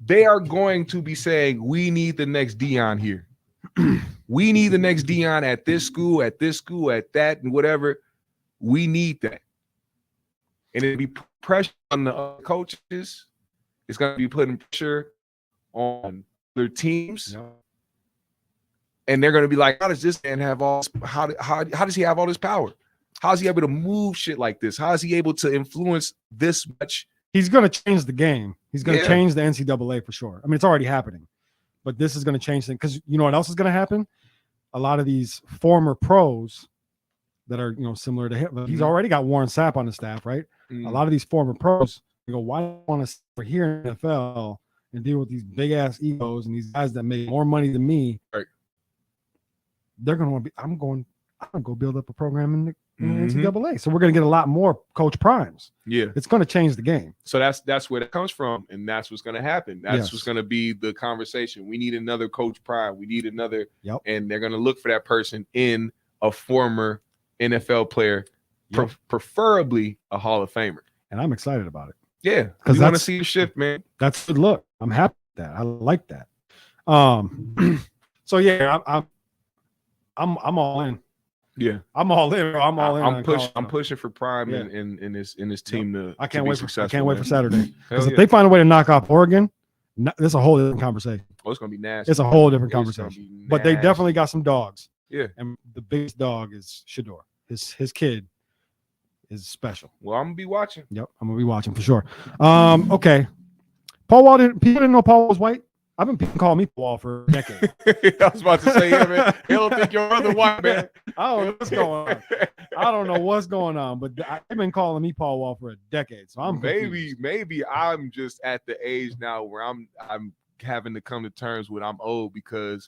they are going to be saying, we need the next Dion here. We need the next Dion at this school, at that, and whatever. We need that. And it'll be pressure on the other coaches. It's going to be putting pressure on their teams. Yeah. And they're going to be like, how does this man have all how does he have all this power? How is he able to move shit like this? How is he able to influence this much? He's going to change the game. He's going to Yeah. change the NCAA for sure. I mean, it's already happening, but this is going to change things because you know what else is going to happen? A lot of these former pros that are, similar to him. He's already got Warren Sapp on the staff, right? A lot of these former pros go, why do I want to sit here in the NFL and deal with these big ass egos and these guys that make more money than me? Right. They're going to want to be, I'm going to go build up a program in the NCAA. So we're going to get a lot more Coach Primes. Yeah. It's going to change the game. So that's where it comes from, and that's what's going to happen. That's Yes. what's going to be the conversation. We need another Coach Prime. We need another, Yep. and they're going to look for that person in a former NFL player, Yep. preferably a Hall of Famer. And I'm excited about it. Yeah, 'Cause we want to that's- see a shift, man. That's good look. I'm happy with that. I like that. So yeah, I'm all in. Yeah, I'm all in. Bro. I'm all in. I'm on pushing. I'm Colorado. pushing for Prime Yeah. in this team to. I to can't be wait for. I successful, can't wait for man. Saturday Hell because if yeah. they find a way to knock off Oregon, that's a whole different conversation. Oh, it's gonna be nasty. It's a whole different It's gonna conversation. be But they nasty. definitely got some dogs. Yeah. And the biggest dog is Shador. His kid is special. Well, I'm gonna be watching. Yep, I'm gonna be watching for sure. Okay. Paul Wall people didn't know Paul was white. I've been people calling me Paul Wall for a decade. I was about to say, yeah, man. They don't think your brother white, man. I don't know what's going on. I don't know what's going on, but I've been calling me Paul Wall for a decade. So I'm confused. maybe I'm just at the age now where I'm having to come to terms with I'm old because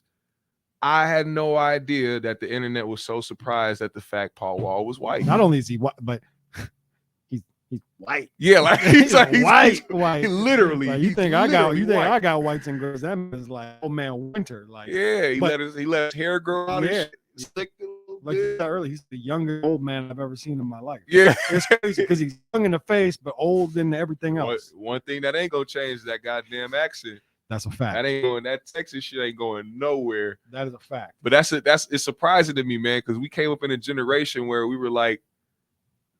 I had no idea that the internet was so surprised at the fact Paul Wall was white. Not only is he white, but he's white. Yeah, like he's white. He literally. Like, you he's think I literally got white. whites and girls? That is like old man Winter. Like Yeah, he but- let his hair grow out. Yeah. And slick a little like you bit. said earlier, he's the youngest old man I've ever seen in my life. Yeah. It's crazy because he's young in the face but old in everything else. One thing that ain't gonna change is that goddamn accent. That's a fact. That Texas shit ain't going nowhere. That is a fact. But it's surprising to me, man, because we came up in a generation where we were like,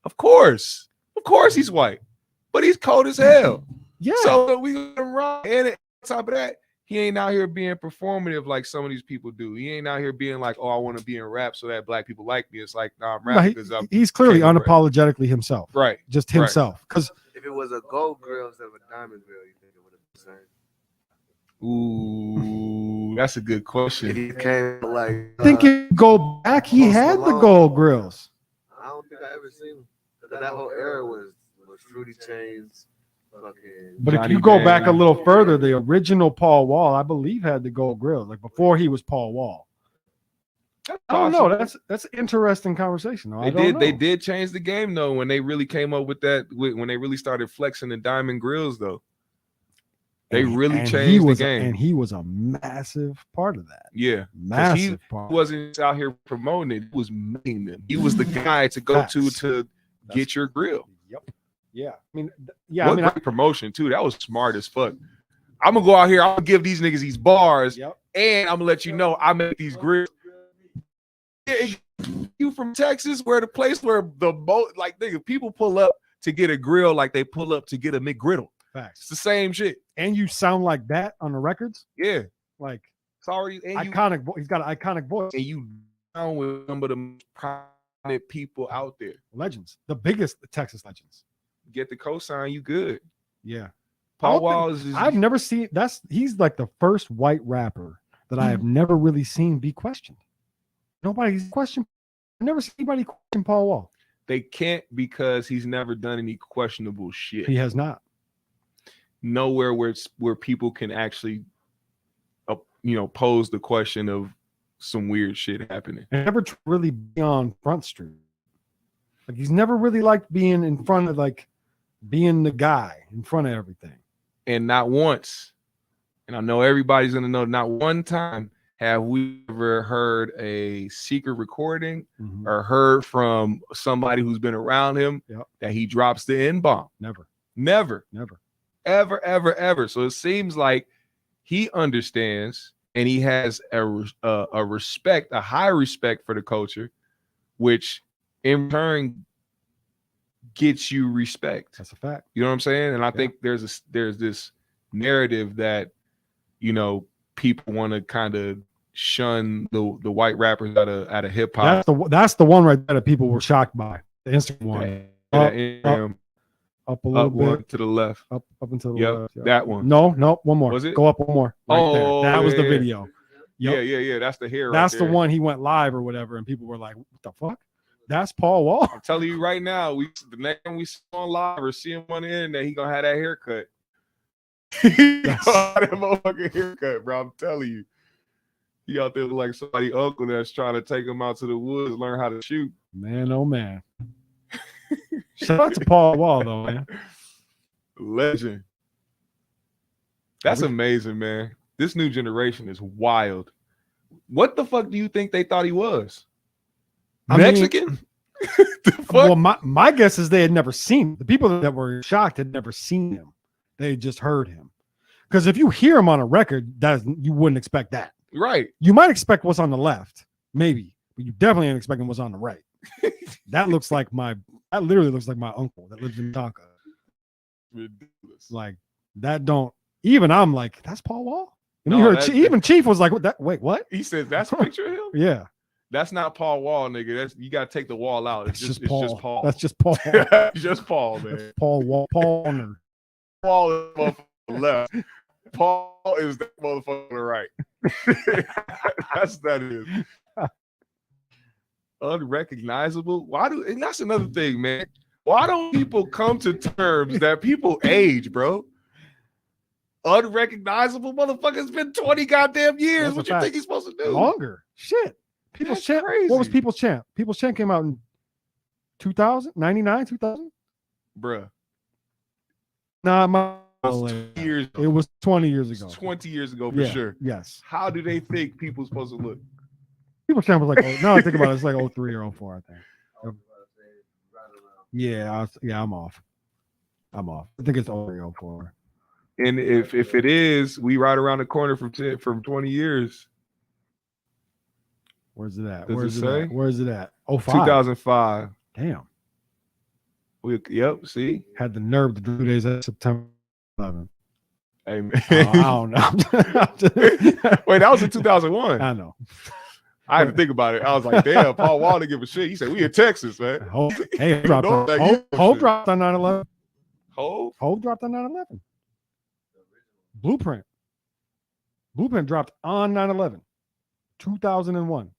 of course he's white, but he's cold as hell. Yeah. So we gonna run. And on top of that, he ain't out here being performative like some of these people do. He ain't out here being like, oh, I want to be in rap so that black people like me. It's like, nah, I'm No, rapping because I'm he's clearly can't rap. unapologetically himself. right. Just Right. himself. Because If it was a gold grill instead of a diamond grill, you think it would have been the same? Ooh, that's a good question. He came like. I think if you go back, he Post had the Malone. gold grills. I don't think I ever seen him. 'Cause that whole era was Fruity Chains, fucking. But if Johnny you go Bang. back a little further, the original Paul Wall, I believe, had the gold grills, like before he was Paul Wall. I don't know. That's an interesting conversation. Though. They did change the game though when they really came up with that. When they really started flexing the diamond grills though. They really changed the game. And he was a massive part of that. Yeah, Massive part. he wasn't out here promoting it. He was making them. He was the guy to go to get your grill. Yep. Yeah. I mean, yeah. What I mean, great promotion too. That was smart as fuck. I'm gonna go out here. I'm gonna give these niggas these bars, yep. and I'm gonna let you know I make these grills. Yeah, you from Texas, where the place where the boat, like nigga, people pull up to get a grill like they pull up to get a McGriddle. Facts. It's the same shit. And you sound like that on the records. Yeah, Like it's already and iconic. He's got an iconic voice. you, and you down with some of the most prominent people out there. Legends. The biggest Texas legends. Get the cosign, you good. Yeah. Paul I don't Wall is. I've never seen he's like the first white rapper that I have never really seen be questioned. Nobody's questioned. I've never seen anybody question Paul Wall. They can't because he's never done any questionable shit. He has not. Nowhere where people can actually, pose the question of some weird shit happening. Never really be on Front Street. Like he's never really liked being in front of being the guy in front of everything. And not once, and I know everybody's gonna know, not one time have we ever heard a secret recording Mhm. or heard from somebody who's been around him that he drops the N-bomb. Never. Ever, ever, ever. So it seems like he understands and he has a respect, a high respect for the culture, which in turn gets you respect. That's a fact. You know what I'm saying? And I think there's this narrative that, you know, people want to kind of shun the white rappers out of hip hop. That's the one right there that people were shocked by. The Instagram one. Up a little bit one to the left. Up until the left. Yep. That one. No, one more. Was it? Go up one more. Right there. That was the video. Yep. Yeah. That's the hair. That's right the there. one he went live or whatever, and people were like, "What the fuck? That's Paul Wall." I'm telling you right now, the next time we see him on live or see him on the internet, he gonna have that haircut. He gonna have that motherfucking haircut, bro. I'm telling you. He out there look like somebody uncle that's trying to take him out to the woods, learn how to shoot. Man, oh man. Shout out to Paul Wall though, man. Legend. That's amazing, man. This new generation is wild. What the fuck do you think they thought he was? Mexican? The fuck? Well, my guess is they had never seen him. The people that were shocked had never seen him. They had just heard him. Because if you hear him on a record, you wouldn't expect that. Right. You might expect what's on the left, maybe, but you definitely ain't expecting what's on the right. That literally looks like my uncle that lives in Tonka. Ridiculous. Like that don't even I'm like, that's Paul Wall? And No, even Chief was like, wait, what? He says that's a picture of him? Yeah. That's not Paul Wall, nigga. You gotta take the wall out. It's just Paul. That's just Paul. Just Paul, man. That's Paul Wall. Paul Warner. Paul is the motherfucker left. Paul is the motherfucker to the right. That is. Unrecognizable. And that's another thing, man. Why don't people come to terms that people age, bro? Unrecognizable motherfucker's been 20 goddamn years. That's what you think he's supposed to do? Longer. Shit. People's Champ. Crazy. What was People's Champ? People's Champ came out in 2000, 99, 2000? Bruh. Nah, years it was 20 years ago. 20 years ago for sure. Yes. How do they think people supposed to look? People's Champ was like, now I think about it, it's like 03 or 04, I think. Yeah, I'm off. I think it's 03 or 04. And if it is, we right around the corner from 20 years. Where's it at? Does it say? Where's it at? 05. 2005. Damn. Yep. See, had the nerve to do 2 days at September 11th. Hey, man. I don't know. Wait, that was in 2001. I know. I had to think about it. I was like, damn, Paul Wall didn't give a shit. He said, we in Texas, man. Hope dropped on 9/11. Hope dropped on 9/11. Blueprint dropped on 9/11. 2001.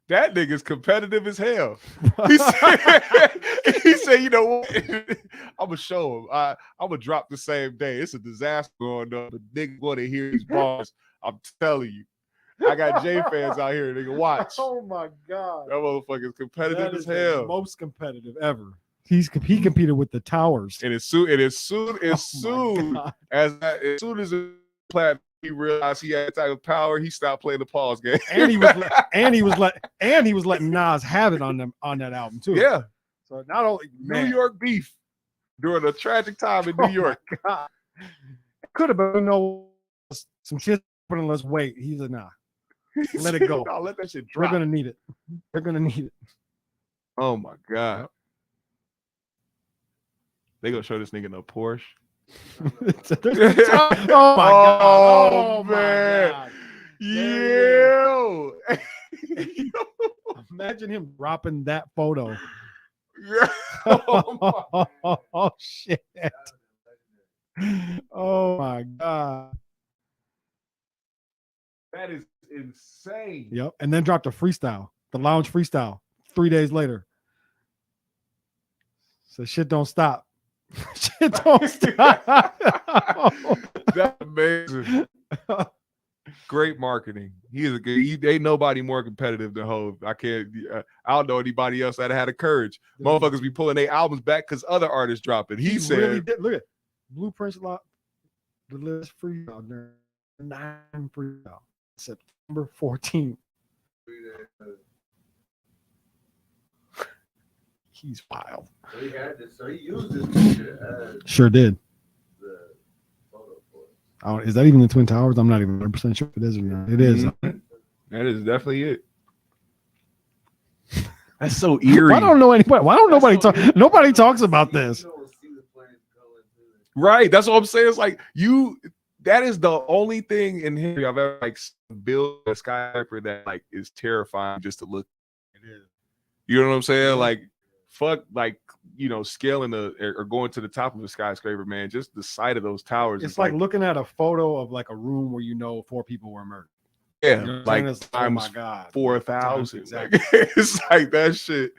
That nigga's competitive as hell. He said, you know what? I'm going to show him. I'm going to drop the same day. It's a disaster going on. The nigga want to hear these bars. I'm telling you. I got J fans out here. Nigga, watch. Oh, my God. That motherfucker's competitive as the hell. most competitive ever. He competed with the Towers. And as soon as the platinum, he realized he had type of power, he stopped playing the pause game. and he was letting Nas have it on that album too. Yeah. So not only New York beef during a tragic time in New York. God. Could have been some shit, but let's wait. He's a nah. Let it go. No, let that shit drop. They're gonna need it. They're gonna need it. Oh my God. They gonna show this nigga no Porsche. Oh my God. Oh man. God. Yo. Imagine him dropping that photo. Oh, oh shit. Oh my God. That is insane. Yep. And then dropped a freestyle, the lounge freestyle 3 days later. So shit don't stop. Shit don't stop. That's amazing. Great marketing. He is a good. Ain't nobody more competitive than Hov. I don't know anybody else that had the courage. Motherfuckers be pulling their albums back because other artists drop it. He said, really did. Look at Blueprint's lot. the list for you out there. 9 for you. September 14th. He's wild. So he had this. So he used this picture as Sure did. the photo for it. Oh, is that even the Twin Towers? I'm not even 100% sure if it is or not. It is. That is definitely it. That's so eerie. Why don't know anybody? Why don't nobody talk? Nobody talks about this. You don't see the planes going through it. Right. That's what I'm saying. It's like that is the only thing in history I've ever like built a skyscraper that like is terrifying just to look. It is. You know what I'm saying? Like, fuck, like, scaling or going to the top of a skyscraper, man. Just the sight of those towers. It's is like looking at a photo of like a room where 4 people were murdered. yeah, You know what I'm like saying? It's- oh my times God. 4,000. Exactly. Like, it's like that shit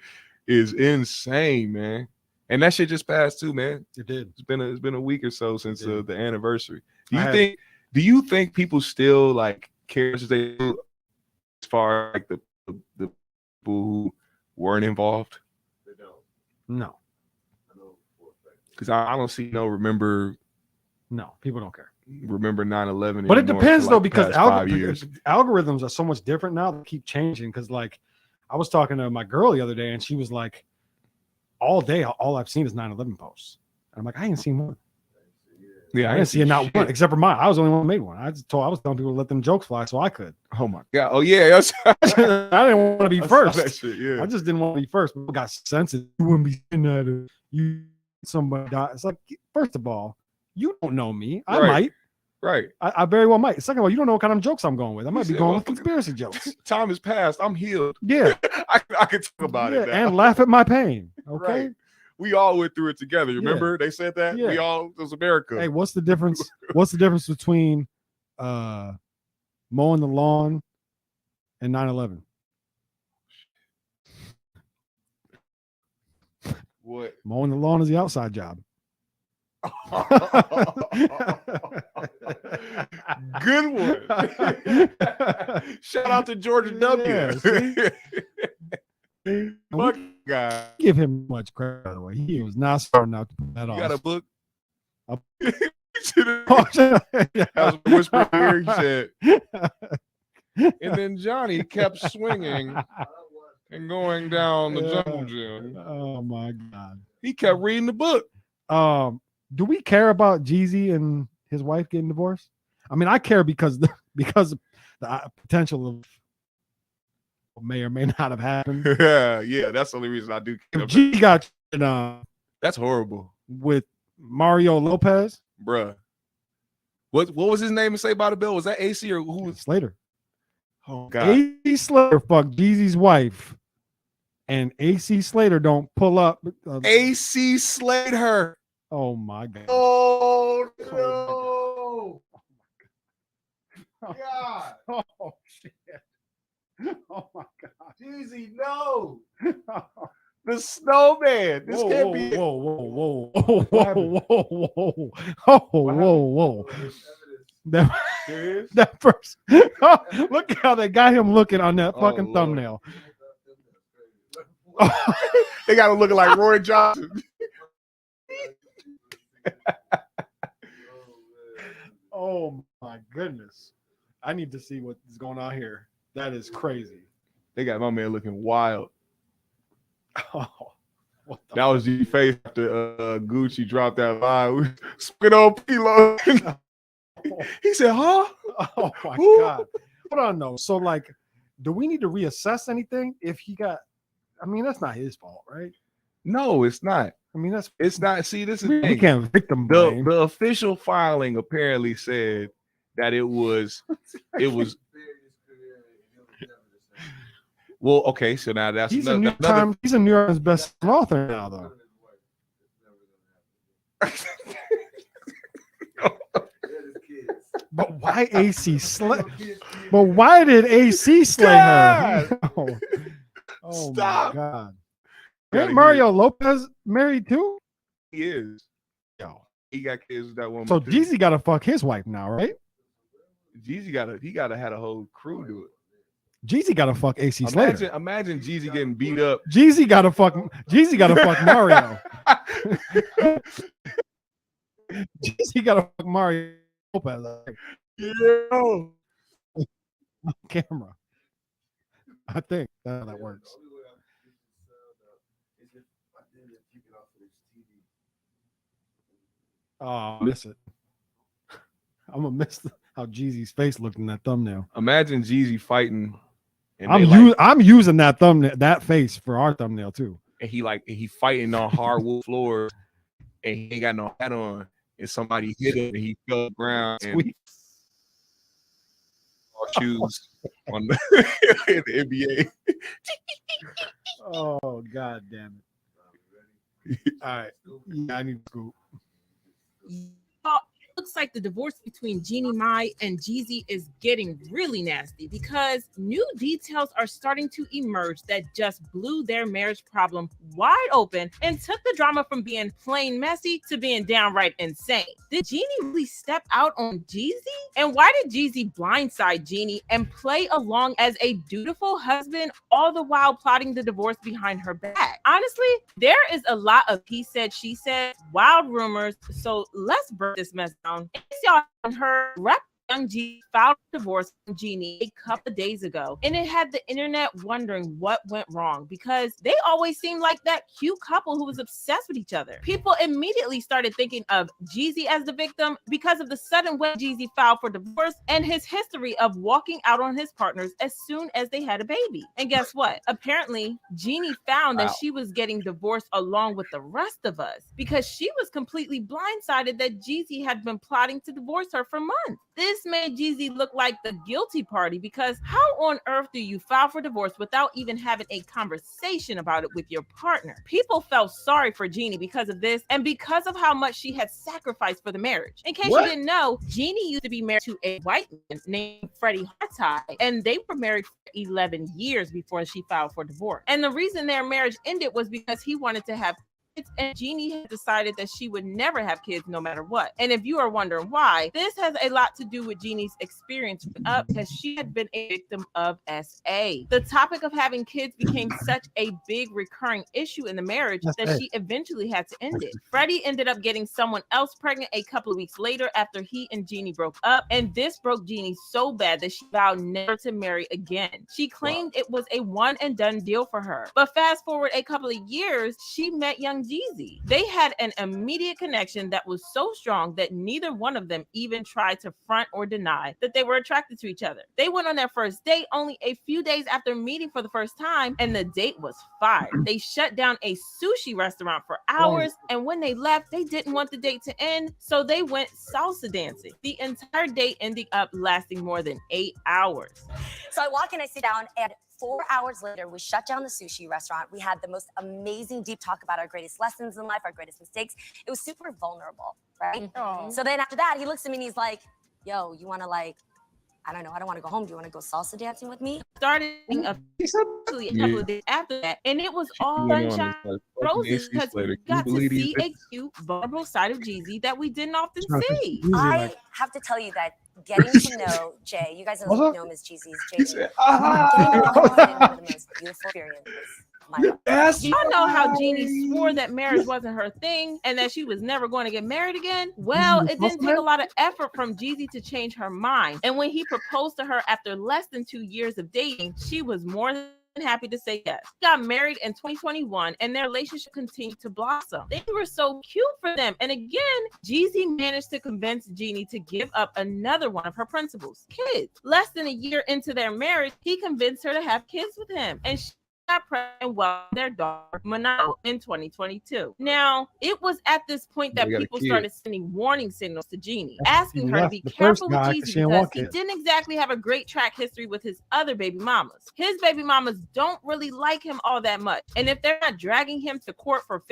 is insane, man. And that shit just passed too, man. It did. It's been a week or so since did. the anniversary. Do I you had- think people still like care as they do as far as like the people who weren't involved? They don't. No, I know for a fact. Because I don't see remember no, people don't care. 9/11. But it anymore depends for, though, like, the because past 5 years. algorithms are so much different now. They keep changing. Because like, I was talking to my girl the other day, and she was like, "All day, all I've seen is 9/11 posts." And I'm like, "I ain't seen one. Yeah, I didn't see it not shit. one, except for mine. I was the only one who made one. I was telling people to let them jokes fly, so I could. Oh my god! Oh yeah, that's, I didn't want to be I saw that first. shit, yeah. I just didn't want to be first. People got sensitive. You wouldn't be saying that if you somebody died. It's like, first of all, you don't know me. I Right. might. Right. I very well might. Second of all, you don't know what kind of jokes I'm going with. I might be said, going well, with conspiracy jokes. Time has passed. I'm healed. Yeah. I can talk about it now. And laugh at my pain. Okay. Right. We all went through it together. Remember they said that? Yeah. We all, it was America. Hey, what's the difference? What's the difference between mowing the lawn and 9/11? What? Mowing the lawn is the outside job. Good one. Shout out to Georgia W. Yeah, Fuck guy. Give him much credit, by the way. He was not starting out to put that You off. got a book? Up. I was whispering here. He said, and then Johnny kept swinging and going down the jungle gym. Oh my God. He kept reading the book. Do we care about Jeezy and his wife getting divorced? I mean, I care because the potential of what may or may not have happened. Yeah, that's the only reason I do care. If Jeezy got That's horrible, with Mario Lopez, bruh. What was his name and say by the bill? Was that AC or who was? Slater. Oh God. AC Slater fucked Jeezy's wife, and AC Slater don't pull up. AC slayed her. Oh my God. Oh no. God. Oh shit. Oh my God. Jeezy, no. The snowman. This Whoa, can't whoa, be. whoa, whoa, whoa, whoa, whoa, whoa, whoa, oh, whoa, whoa. That first. Look how they got him looking on that fucking Lord. thumbnail. They got him looking like Roy Johnson. Oh my goodness. I need to see what is going on here. That is crazy. They got my man looking wild. Oh, what the That was G face after Gucci dropped that line. Spit on P-Lo. He said, huh? Oh my Ooh. God. Hold on though. So like, do we need to reassess anything if he got, I mean, that's not his fault, right? No, it's not. I mean, that's, It's not. See, this is the we thing. can't victim blame. The official filing apparently said that it was well, okay, so now that's He's another, he's a New York's best author now though. But why AC slay? But why did AC slay her? Oh Stop. my God. Gotta Ain't Mario Lopez married too? He is. Yo. He got kids with that woman. So too. Jeezy gotta fuck his wife now, right? Jeezy he gotta had a whole crew do it. Jeezy gotta fuck AC Slater. Imagine Jeezy getting beat up. Jeezy gotta fuck Mario. Jeezy gotta fuck Mario. Lopez like, Yeah. on camera. I think that's how that works. Oh, I miss it. I'm gonna miss how Jeezy's face looked in that thumbnail. Imagine Jeezy fighting, and I'm using that thumbnail, that face for our thumbnail too. and he fighting on hardwood floors, and he ain't got no hat on, and somebody hit him, and he fell to the ground and Squeak. shoes on the, in the NBA. Oh god damn it! All right, yeah, I need to scoop. Looks like the divorce between Jeannie Mai and Jeezy is getting really nasty because new details are starting to emerge that just blew their marriage problem wide open and took the drama from being plain messy to being downright insane. Did Jeannie really step out on Jeezy? And why did Jeezy blindside Jeannie and play along as a dutiful husband, all the while plotting the divorce behind her back? Honestly, there is a lot of he said, she said, wild rumors, so let's break this mess down. Y'all heard rap young G filed a divorce from Jeannie a couple of days ago, and it had the internet wondering what went wrong because they always seemed like that cute couple who was obsessed with each other. People immediately started thinking of Jeezy as the victim because of the sudden way Jeezy filed for divorce and his history of walking out on his partners as soon as they had a baby. And guess what? Apparently, Jeannie found that she was getting divorced along with the rest of us because she was completely blindsided that Jeezy had been plotting to divorce her for months. This made Jeezy look like the guilty party because how on earth do you file for divorce without even having a conversation about it with your partner? People felt sorry for Jeannie because of this and because of how much she had sacrificed for the marriage. In case you didn't know, Jeannie used to be married to a white man named Freddie Hartide, and they were married for 11 years before she filed for divorce. And the reason their marriage ended was because he wanted to have kids, and Jeannie had decided that she would never have kids no matter what. And if you are wondering why, this has a lot to do with Jeannie's experience up because she had been a victim of SA. The topic of having kids became such a big recurring issue in the marriage that she eventually had to end it. Freddie ended up getting someone else pregnant a couple of weeks later after he and Jeannie broke up, and this broke Jeannie so bad that she vowed never to marry again. She claimed it was a one and done deal for her. But fast forward a couple of years, she met young Jeezy. They had an immediate connection that was so strong that neither one of them even tried to front or deny that they were attracted to each other. They went on their first date only a few days after meeting for the first time, and the date was fire. They shut down a sushi restaurant for hours, and when they left, they didn't want the date to end, so they went salsa dancing. The entire date ended up lasting more than 8 hours. So I walk in, I sit down, and 4 hours later, we shut down the sushi restaurant. We had the most amazing deep talk about our greatest lessons in life, our greatest mistakes. It was super vulnerable, right? So then after that, he looks at me and he's like, yo, you want to I don't know, I don't want to go home. Do you want to go salsa dancing with me? Starting officially a couple of days after that, and it was all sunshine roses because we got to see a cute, vulnerable side of Jeezy that we didn't often see. I have to tell you that getting to know Jay, you guys know him as Jeezy's Jay. Getting to know him has been one of the most beautiful experiences. Y'all know how Jeannie swore that marriage wasn't her thing and that she was never going to get married again? Well, it didn't take a lot of effort from Jeezy to change her mind. And when he proposed to her after less than 2 years of dating, she was more than happy to say yes. They got married in 2021 and their relationship continued to blossom. They were so cute for them. And again, Jeezy managed to convince Jeannie to give up another one of her principles, kids. Less than a year into their marriage, he convinced her to have kids with him. And she got pregnant while their daughter Manal in 2022. Now, it was at this point that people started sending warning signals to Jeannie, asking her to be careful with Jeezy because he didn't exactly have a great track history with his other baby mamas. His baby mamas don't really like him all that much, and if they're not dragging him to court for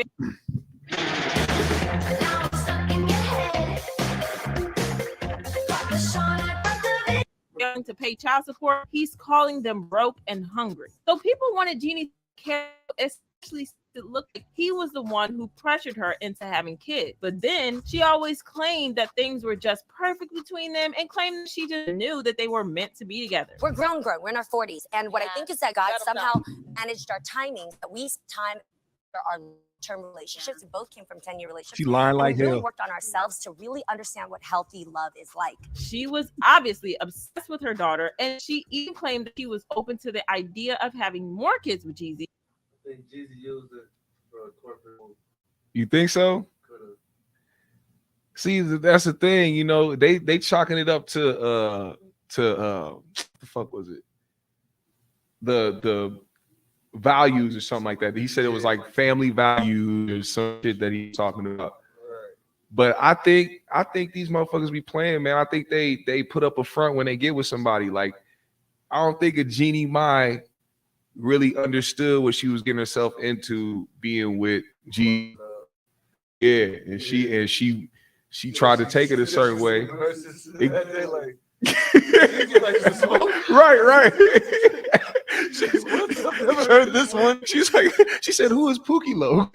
to pay child support, he's calling them broke and hungry. So people wanted Jeannie to care, especially to look like he was the one who pressured her into having kids. But then she always claimed that things were just perfect between them and claimed that she just knew that they were meant to be together. We're grown. We're in our 40s. And what I think is that God somehow managed our timing, that we time our term relationships. We both came from 10-year relationships. She lying And like we really hell. worked on ourselves to really understand what healthy love is like. She was obviously obsessed with her daughter, and she even claimed that she was open to the idea of having more kids with Jeezy. I think Jeezy used it for a corporate move. You think so? See, that's the thing, you know, they chalking it up to what the fuck was it? The values or something like that. He said it was like family values or some shit that he's talking about. But I think these motherfuckers be playing, man. I think they put up a front when they get with somebody. Like, I don't think a Jeannie Mai really understood what she was getting herself into being with G. Yeah, and she tried to take it a certain way. Right. This one, she's like, she said, "Who is Pookie Low?"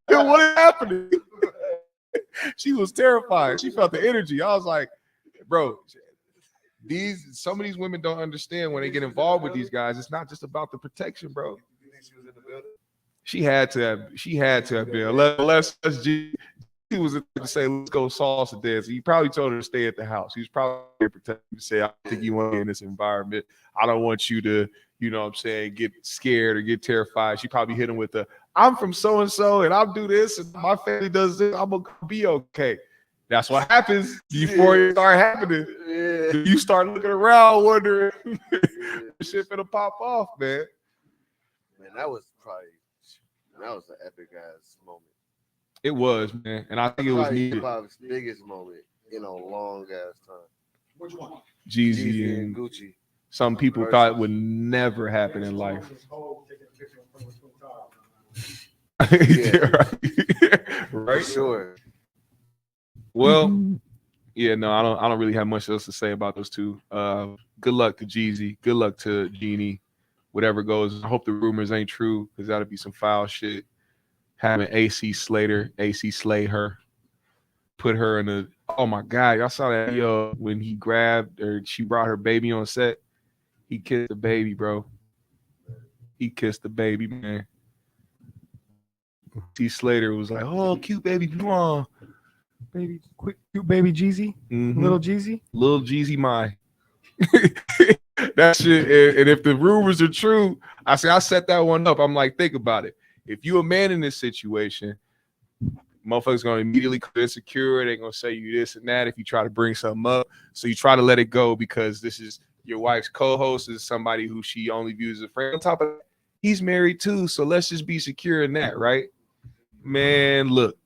What is happening? She was terrified. She felt the energy. I was like, bro, some of these women don't understand when they get involved with these guys. It's not just about the protection, bro. She had to have been, unless G was to say, let's go salsa dance. He probably told her to stay at the house. He was probably protecting to say, I think you want to be in this environment. I don't want you to, you know what I'm saying, get scared or get terrified. She probably hit him with I'm from so-and-so and I'll do this and my family does this. I'm going to be okay. That's what happens before it start happening. You start looking around wondering, shit finna pop off, man. Man, that was an epic ass moment. It was, man, and I think it was needed. Hip-hop's biggest moment in a long ass time. Which one? Jeezy and Gucci. Some people thought it would never happen in life. Right? Sure. Well, yeah, no, I don't really have much else to say about those two. Good luck to Jeezy. Good luck to Jeannie. Whatever goes. I hope the rumors ain't true, because that'll be some foul shit. Having AC slay her, put her in a. Oh my God, y'all saw that when he grabbed or she brought her baby on set. He kissed the baby, bro. He kissed the baby, man. T. Slater was like, "Oh, cute baby, come on, Baby, quick, cute baby Jeezy, little Jeezy Mai." That shit. And if the rumors are true, I set that one up. I'm like, think about it. If you a man in this situation, motherfuckers gonna immediately get insecure. They're gonna say you this and that if you try to bring something up. So you try to let it go because this is your wife's co-host, is somebody who she only views as a friend. On top of that, he's married too, so let's just be secure in that, right? Man, look,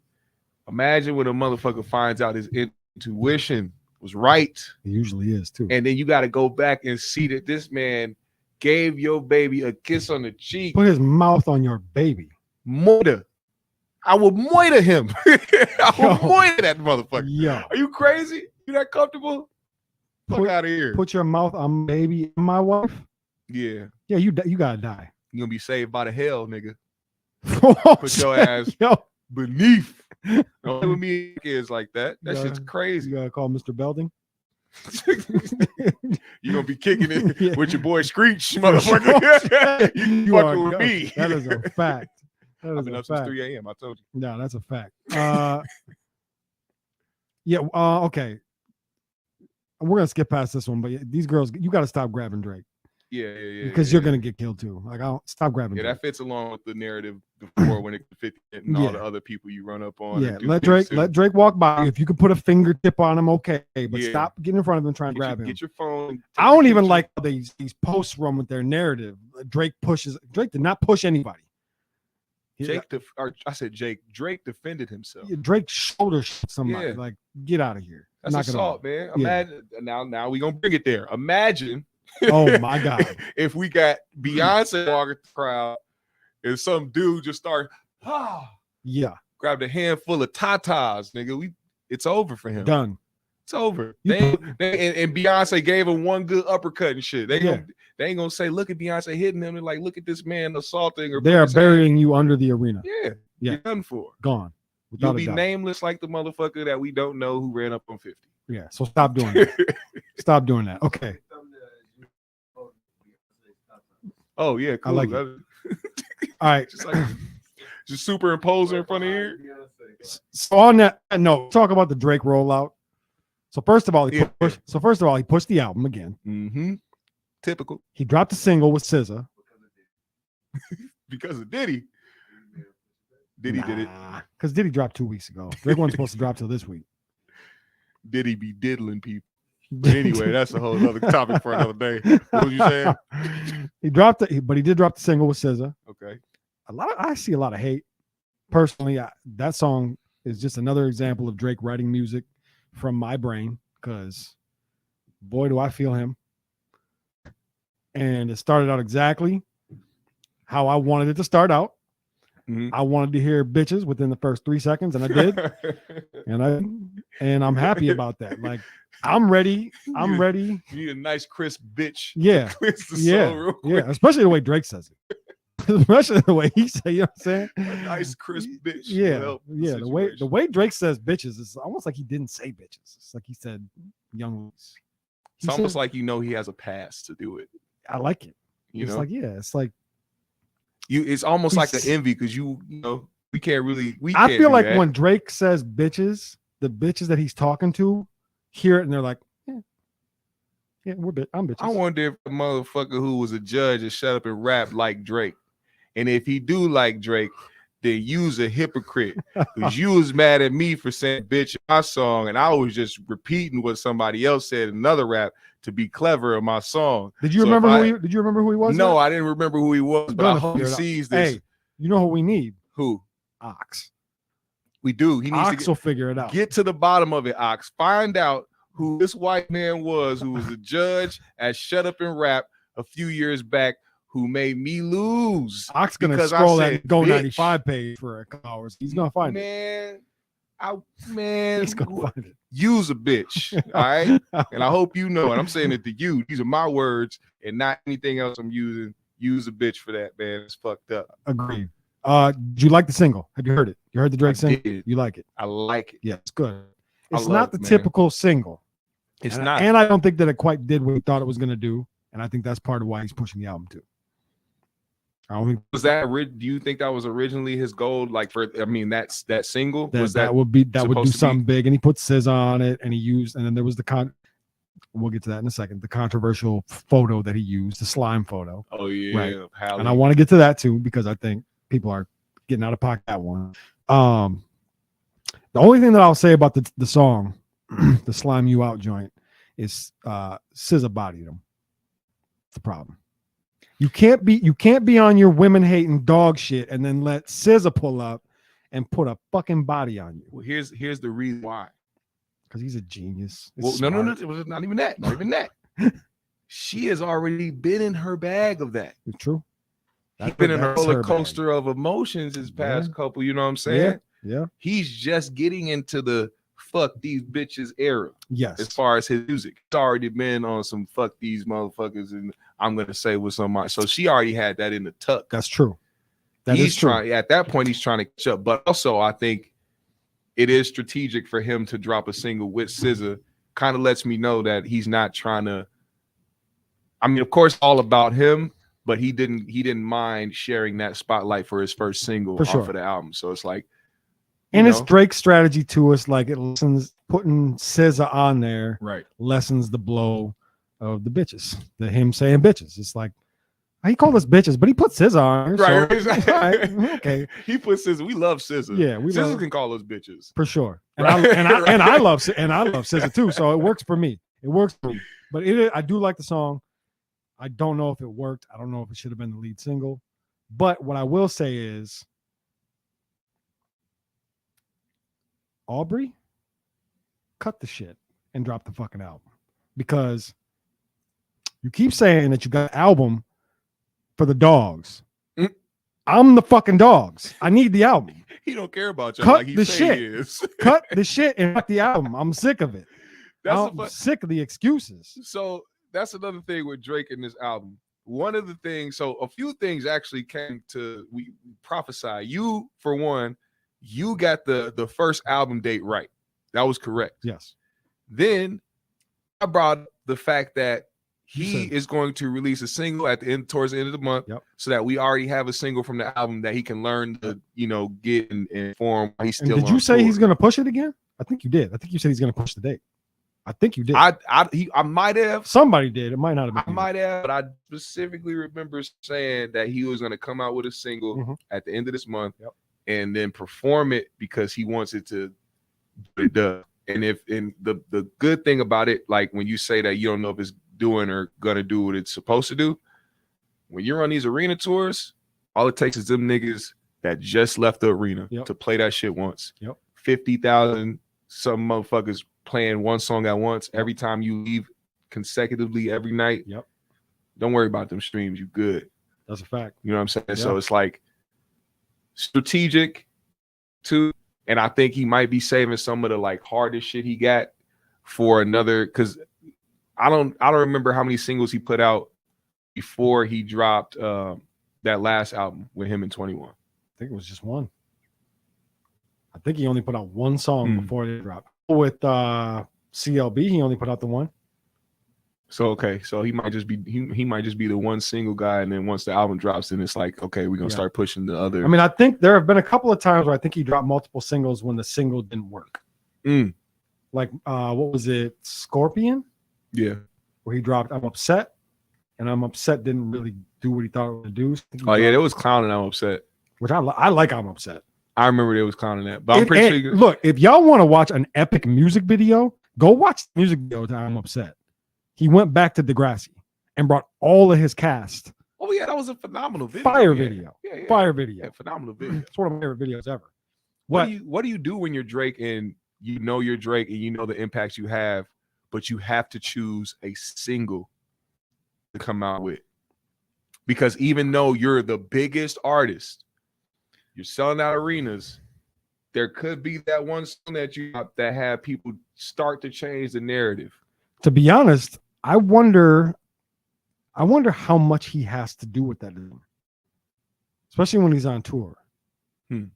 imagine when a motherfucker finds out his intuition was right. It usually is too. And then you got to go back and see that this man gave your baby a kiss on the cheek. Put his mouth on your baby. Moita. I will moita him. I will moita that motherfucker. Yeah. Are you crazy? You that comfortable? Fuck out of here. Put your mouth on baby and my wife. Yeah. Yeah, you gotta die. You're gonna be saved by the hell, nigga. Put your ass beneath. Don't play with me kids like that. That shit's crazy. You gotta call Mr. Belding. You're gonna be kicking it with your boy Screech, motherfucker. you fucking with me. That is a fact. That I've is been a up since fact. 3 a.m. I told you. No, that's a fact. Okay. We're gonna skip past this one, but these girls, you gotta stop grabbing Drake. Yeah. Because you're gonna get killed too. Like, I'll stop grabbing Drake. That fits along with the narrative before when it fits and all the other people you run up on. Yeah, let Drake walk by. If you can put a fingertip on him, okay. But Yeah. stop getting in front of him trying to grab him. Get your phone. I don't even like how these posts run with their narrative. Drake did not push anybody. Drake defended himself. Drake shoulder shot somebody. Yeah. Like, get out of here. That's Knock it assault, off. man. Yeah. Imagine now we gonna bring it there. Imagine. Oh my God. If we got Beyonce walking the crowd and some dude just start Yeah. grabbed a handful of tatas, nigga. It's over for him. Done. It's over. And Beyonce gave him one good uppercut and shit. They ain't gonna say, look at Beyonce hitting him. They're like, look at this man assaulting her. They are burying you under the arena. Yeah. You're done for. Gone. You'll Without a be doubt. nameless like the motherfucker that we don't know who ran up on 50. Yeah. So stop doing that. Stop doing that. Okay. Oh yeah, cool. I like it. All right. Just like Just superimpose her in front of here. So on that note, talk about the Drake rollout. So first of all, he pushed the album again. Mm-hmm. Typical. He dropped a single with SZA. Because of Diddy. Diddy did it. Because Diddy dropped 2 weeks ago. Drake wasn't supposed to drop till this week. Diddy be diddling people. But anyway, that's a whole other topic for another day. What was you saying? He dropped it, but he did drop the single with SZA. Okay. I see a lot of hate. Personally, that song is just another example of Drake writing music from my brain, because boy, do I feel him. And it started out exactly how I wanted it to start out. Mm-hmm. I wanted to hear bitches within the first 3 seconds, and I did. and I'm happy about that. Like, I'm ready. I'm ready. You need a nice crisp bitch. Yeah. Yeah. Especially the way Drake says it. Especially the way he said, you know what I'm saying? A nice crisp bitch. Yeah. Yeah. The way Drake says bitches is almost like he didn't say bitches. It's like he said young ladies. It's almost like he has a pass to do it. I like it. You know? Like, yeah, it's like it's almost like an envy, because you know we can't really. I feel like when Drake says bitches, the bitches that he's talking to hear it and they're like, yeah, I'm bitches. I wonder if the motherfucker who was a judge and shut up and rap like Drake, and if he do like Drake, then you's a hypocrite, because you was mad at me for saying bitch in my song, and I was just repeating what somebody else said in another rap to be clever in my song. Did you remember who he was? No, I didn't remember who he was, but I hope he sees this. Hey, you know who we need? Who? Ox. We do. He needs Ox will figure it out. Get to the bottom of it, Ox. Find out who this white man was who was a judge at Shut Up and Rap a few years back, who made me lose. Ox gonna scroll that Go 95 page for a couple hours. He's gonna find it. He's gonna find it. Use a bitch, all right? And I hope you know, and I'm saying it to you. These are my words and not anything else I'm using. Use a bitch for that, man. It's fucked up. Agreed. Did you like the single? Have you heard it? You heard the Drake single? You like it? I like it. Yeah, it's good. It's not the typical single. It's not. And I don't think that it quite did what he thought it was gonna do. And I think that's part of why he's pushing the album too. I don't think do you think that was originally his goal? Like that single that would do something big, and he put SZA on it, and then there was we'll get to that in a second. The controversial photo that he used, the slime photo. Oh yeah, right. And I want to get to that too, because I think people are getting out of pocket that one. The only thing that I'll say about the song, the Slime You Out joint, is SZA bodied him. That's the problem. You can't be on your women hating dog shit and then let SZA pull up and put a fucking body on you. Well, here's the reason why. Because he's a genius. Well, no, it was not even that. Not even that. She has already been in her bag of that. It's true. He's been in a roller coaster of emotions his past couple. You know what I'm saying? Yeah. He's just getting into the fuck these bitches era. Yes. As far as his music, it's already been on some fuck these motherfuckers, and I'm gonna say what's on my. So she already had that in the tuck. That's true. He's trying at that point. He's trying to catch up, but also I think it is strategic for him to drop a single with SZA. Kind of lets me know that he's not trying to. I mean, of course, all about him, but he didn't mind sharing that spotlight for his first single off of the album. So it's like. And it's Drake's strategy to us, like it lessens putting SZA on there, right? Lessens the blow of the bitches, him saying bitches. It's like he called us bitches, but he put SZA on, right? So, right, okay, he put SZA. We love SZA. Yeah, SZA can call us bitches for sure. And I love SZA too, so it works for me. It works for me. But I do like the song. I don't know if it worked. I don't know if it should have been the lead single. But what I will say is, Aubrey, cut the shit and drop the fucking album, because you keep saying that you got an album for the dogs. I'm the fucking dogs. I need the album. He don't care about you. Cut like he the say shit. He is. Cut the shit and cut the album. I'm sick of it. I'm sick of the excuses. So that's another thing with Drake in this album. One of the things, so a few things actually came to we prophesy. You, for one, you got the first album date right. That was correct. Yes. Then I brought up the fact that he is going to release a single towards the end of the month, so that we already have a single from the album that he can learn to, get and form. He's still. And did you say he's going to push it again? I think you did. I think you said he's going to push the date. I think you did. I might have. Somebody did. It might not have been. I might have, but I specifically remember saying that he was going to come out with a single at the end of this month, and then perform it because he wants it to get it done. And the good thing about it, like when you say that you don't know if it's doing or gonna do what it's supposed to do, when you're on these arena tours, all it takes is them niggas that just left the arena to play that shit once. 50,000 some motherfuckers playing one song at once every time you leave consecutively every night. Don't worry about them streams. You good. That's a fact. You know what I'm saying? So it's like strategic too. And I think he might be saving some of the like hardest shit he got for another, because I don't remember how many singles he put out before he dropped that last album with him in 21. I think it was just one. I think he only put out one song before they dropped. With CLB, he only put out the one. So okay, so he might just be he might just be the one single guy, and then once the album drops, then it's like, okay, we're gonna start pushing the other. I mean, I think there have been a couple of times where I think he dropped multiple singles when the single didn't work. Like what was it, Scorpion? Yeah, where he dropped I'm Upset, and I'm Upset didn't really do what he thought it would do. Oh yeah, it was clowning I'm Upset, which I like I'm Upset. I remember they was clowning that, but I'm pretty sure. Look, if y'all want to watch an epic music video, go watch the music video to I'm Upset. He went back to Degrassi and brought all of his cast. Oh yeah, that was a phenomenal video. Fire video. Yeah. Fire video. Yeah, phenomenal video. It's one of my favorite videos ever. What do you do when you're Drake and you know you're Drake and you know the impacts you have, but you have to choose a single to come out with? Because even though you're the biggest artist, you're selling out arenas, there could be that one song that you that have people start to change the narrative. To be honest, I wonder how much he has to do with that, especially when he's on tour.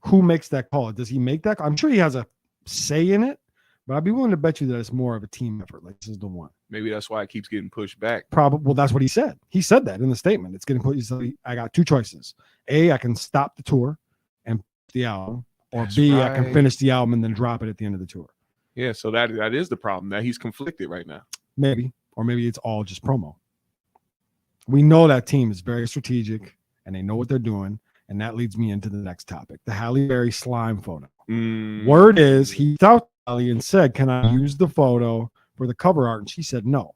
Who makes that call? Does he make that call? I'm sure he has a say in it, but I'd be willing to bet you that it's more of a team effort. Like, this is the one. Maybe that's why it keeps getting pushed back. Probably. Well, that's what he said. He said that in the statement. It's getting pushed. I got two choices. A, I can stop the tour and the album, or That's B, right. I can finish the album and then drop it at the end of the tour. Yeah, so that is the problem. That he's conflicted right now. Maybe. Or maybe it's all just promo. We know that team is very strategic and they know what they're doing. And that leads me into the next topic, the Halle Berry slime photo. Word is he talked to Halle and said, can I use the photo for the cover art? And she said no.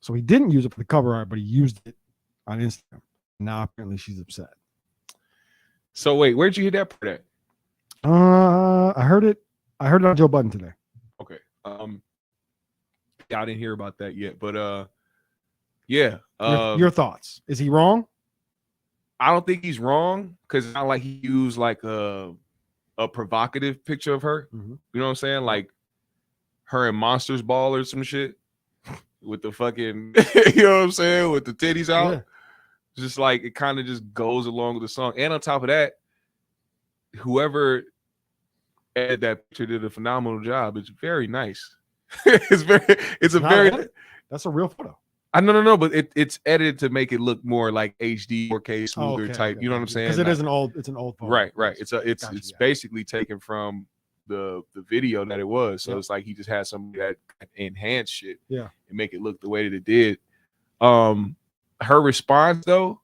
So he didn't use it for the cover art, but he used it on Instagram. Now apparently she's upset. So wait, where'd you hear that part at? I heard it on Joe Budden today. Okay. I didn't hear about that yet, but yeah. Your thoughts? Is he wrong? I don't think he's wrong, because it's not like he used like a provocative picture of her. You know what I'm saying? Like her in Monsters Ball or some shit with the fucking, you know what I'm saying, with the titties out. Yeah. Just like it kind of just goes along with the song. And on top of that, whoever edited that picture did a phenomenal job. It's very nice. That's a real photo. No, but it's edited to make it look more like HD 4K smoother type. You know what I'm saying? Because it's an old photo. Right. It's basically taken from the video that it was. So it's like he just had some that enhanced shit. Yeah. And make it look the way that it did. Her response though,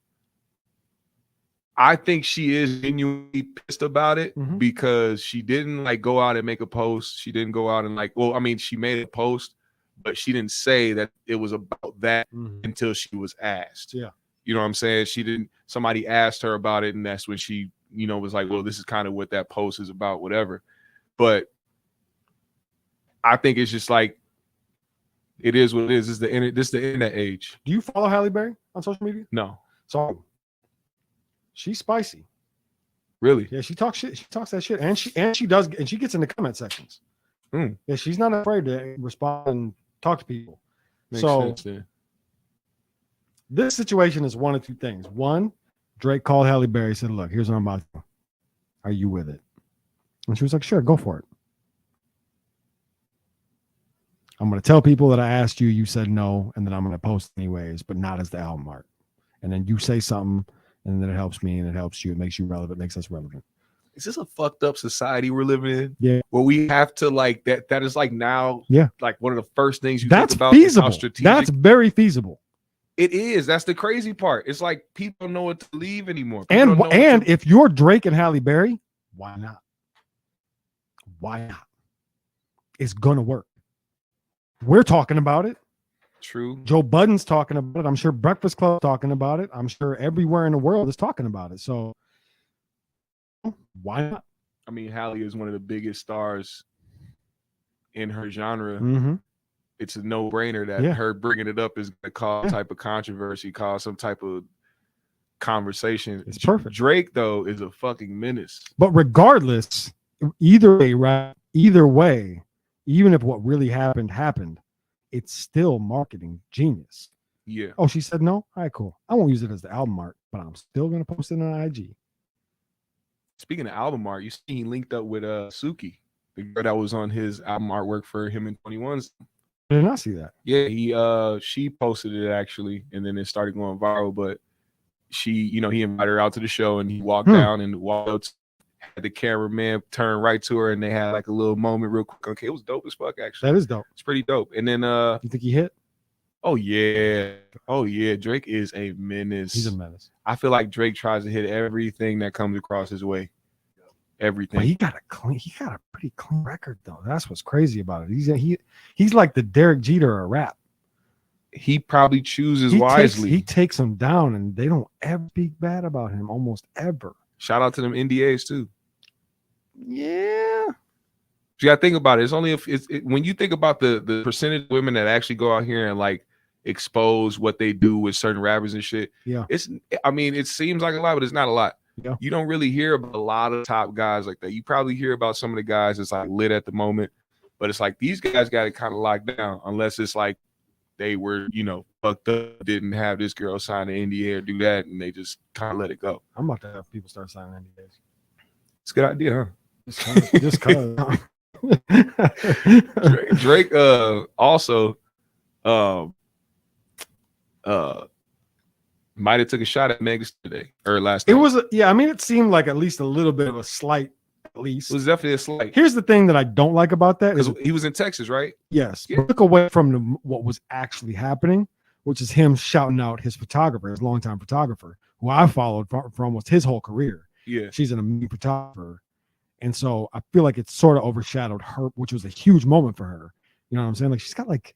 I think she is genuinely pissed about it because she didn't like go out and make a post. She didn't go out and she made a post, but she didn't say that it was about that until she was asked. Yeah. You know what I'm saying? Somebody asked her about it, and that's when she, was like, well, this is kind of what that post is about, whatever. But I think it's just like, it is what it is. This is the internet age. Do you follow Halle Berry on social media? No. So she's spicy. Really? Yeah, she talks shit. She talks that shit, and she gets in the comment sections. Yeah, she's not afraid to respond and talk to people. Makes sense, yeah. This situation is one of two things. One, Drake called Halle Berry, said, "Look, here's what I'm about to do. Are you with it?" And she was like, "Sure, go for it." I'm going to tell people that I asked you, you said no, and then I'm going to post anyways, but not as the album art. And then you say something, and then it helps me, and it helps you. It makes you relevant, makes us relevant. Is this a fucked up society we're living in? Yeah. Where we have to like that. That is like now. Yeah. Like one of the first things you That's think about is how feasible. strategic. That's very feasible. It is. That's the crazy part. It's like people don't know what to leave anymore. People And don't know what to- if you're Drake and Halle Berry, why not? Why not? It's gonna work. We're talking about it. True. Joe Budden's talking about it. I'm sure Breakfast Club talking about it. I'm sure everywhere in the world is talking about it. So why not? I mean, Halle is one of the biggest stars in her genre. Mm-hmm. It's a no-brainer that her bringing it up is going to cause type of controversy, cause some type of conversation. It's perfect. Drake, though, is a fucking menace. But regardless, either way, right? Either way, even if what really happened, it's still marketing genius. Yeah. Oh, she said no? All right, cool. I won't use it as the album art, but I'm still going to post it on IG. Speaking of album art, you see he linked up with Suki, the girl that was on his album artwork for him in 21's. I did not see that. Yeah, she posted it actually, and then it started going viral. But she, he invited her out to the show, and he walked down and walked up, had the cameraman turn right to her, and they had like a little moment real quick. Okay, it was dope as fuck actually. That is dope. It's pretty dope. And then you think he hit? Oh yeah, Drake is a menace. He's a menace. I feel like Drake tries to hit everything that comes across his way. Everything. But he got a pretty clean record though. That's what's crazy about it. He's like the Derek Jeter of rap. He probably chooses wisely. He takes them down, and they don't ever speak bad about him, almost ever. Shout out to them NDAs too. Yeah. You gotta think about it. It's only when you think about the percentage of women that actually go out here and like expose what they do with certain rappers and shit. Yeah. It seems like a lot, but it's not a lot. Yeah. You don't really hear about a lot of top guys like that. You probably hear about some of the guys that's like lit at the moment, but it's like these guys got it kind of locked down unless it's like they were, fucked up, didn't have this girl sign an NDA or do that, and they just kind of let it go. I'm about to have people start signing NDAs. It's a good idea, huh? Just cause. Drake also might have took a shot at Meg today or last night. It was it seemed like at least a little bit of a slight, at least. It was definitely a slight. Here's the thing that I don't like about that because he was in Texas, right? Yes. Yeah. Took away from what was actually happening, which is him shouting out his photographer, his longtime photographer, who I followed for almost his whole career. Yeah. She's an amazing photographer. And so I feel like it sort of overshadowed her, which was a huge moment for her. You know what I'm saying? Like she's got like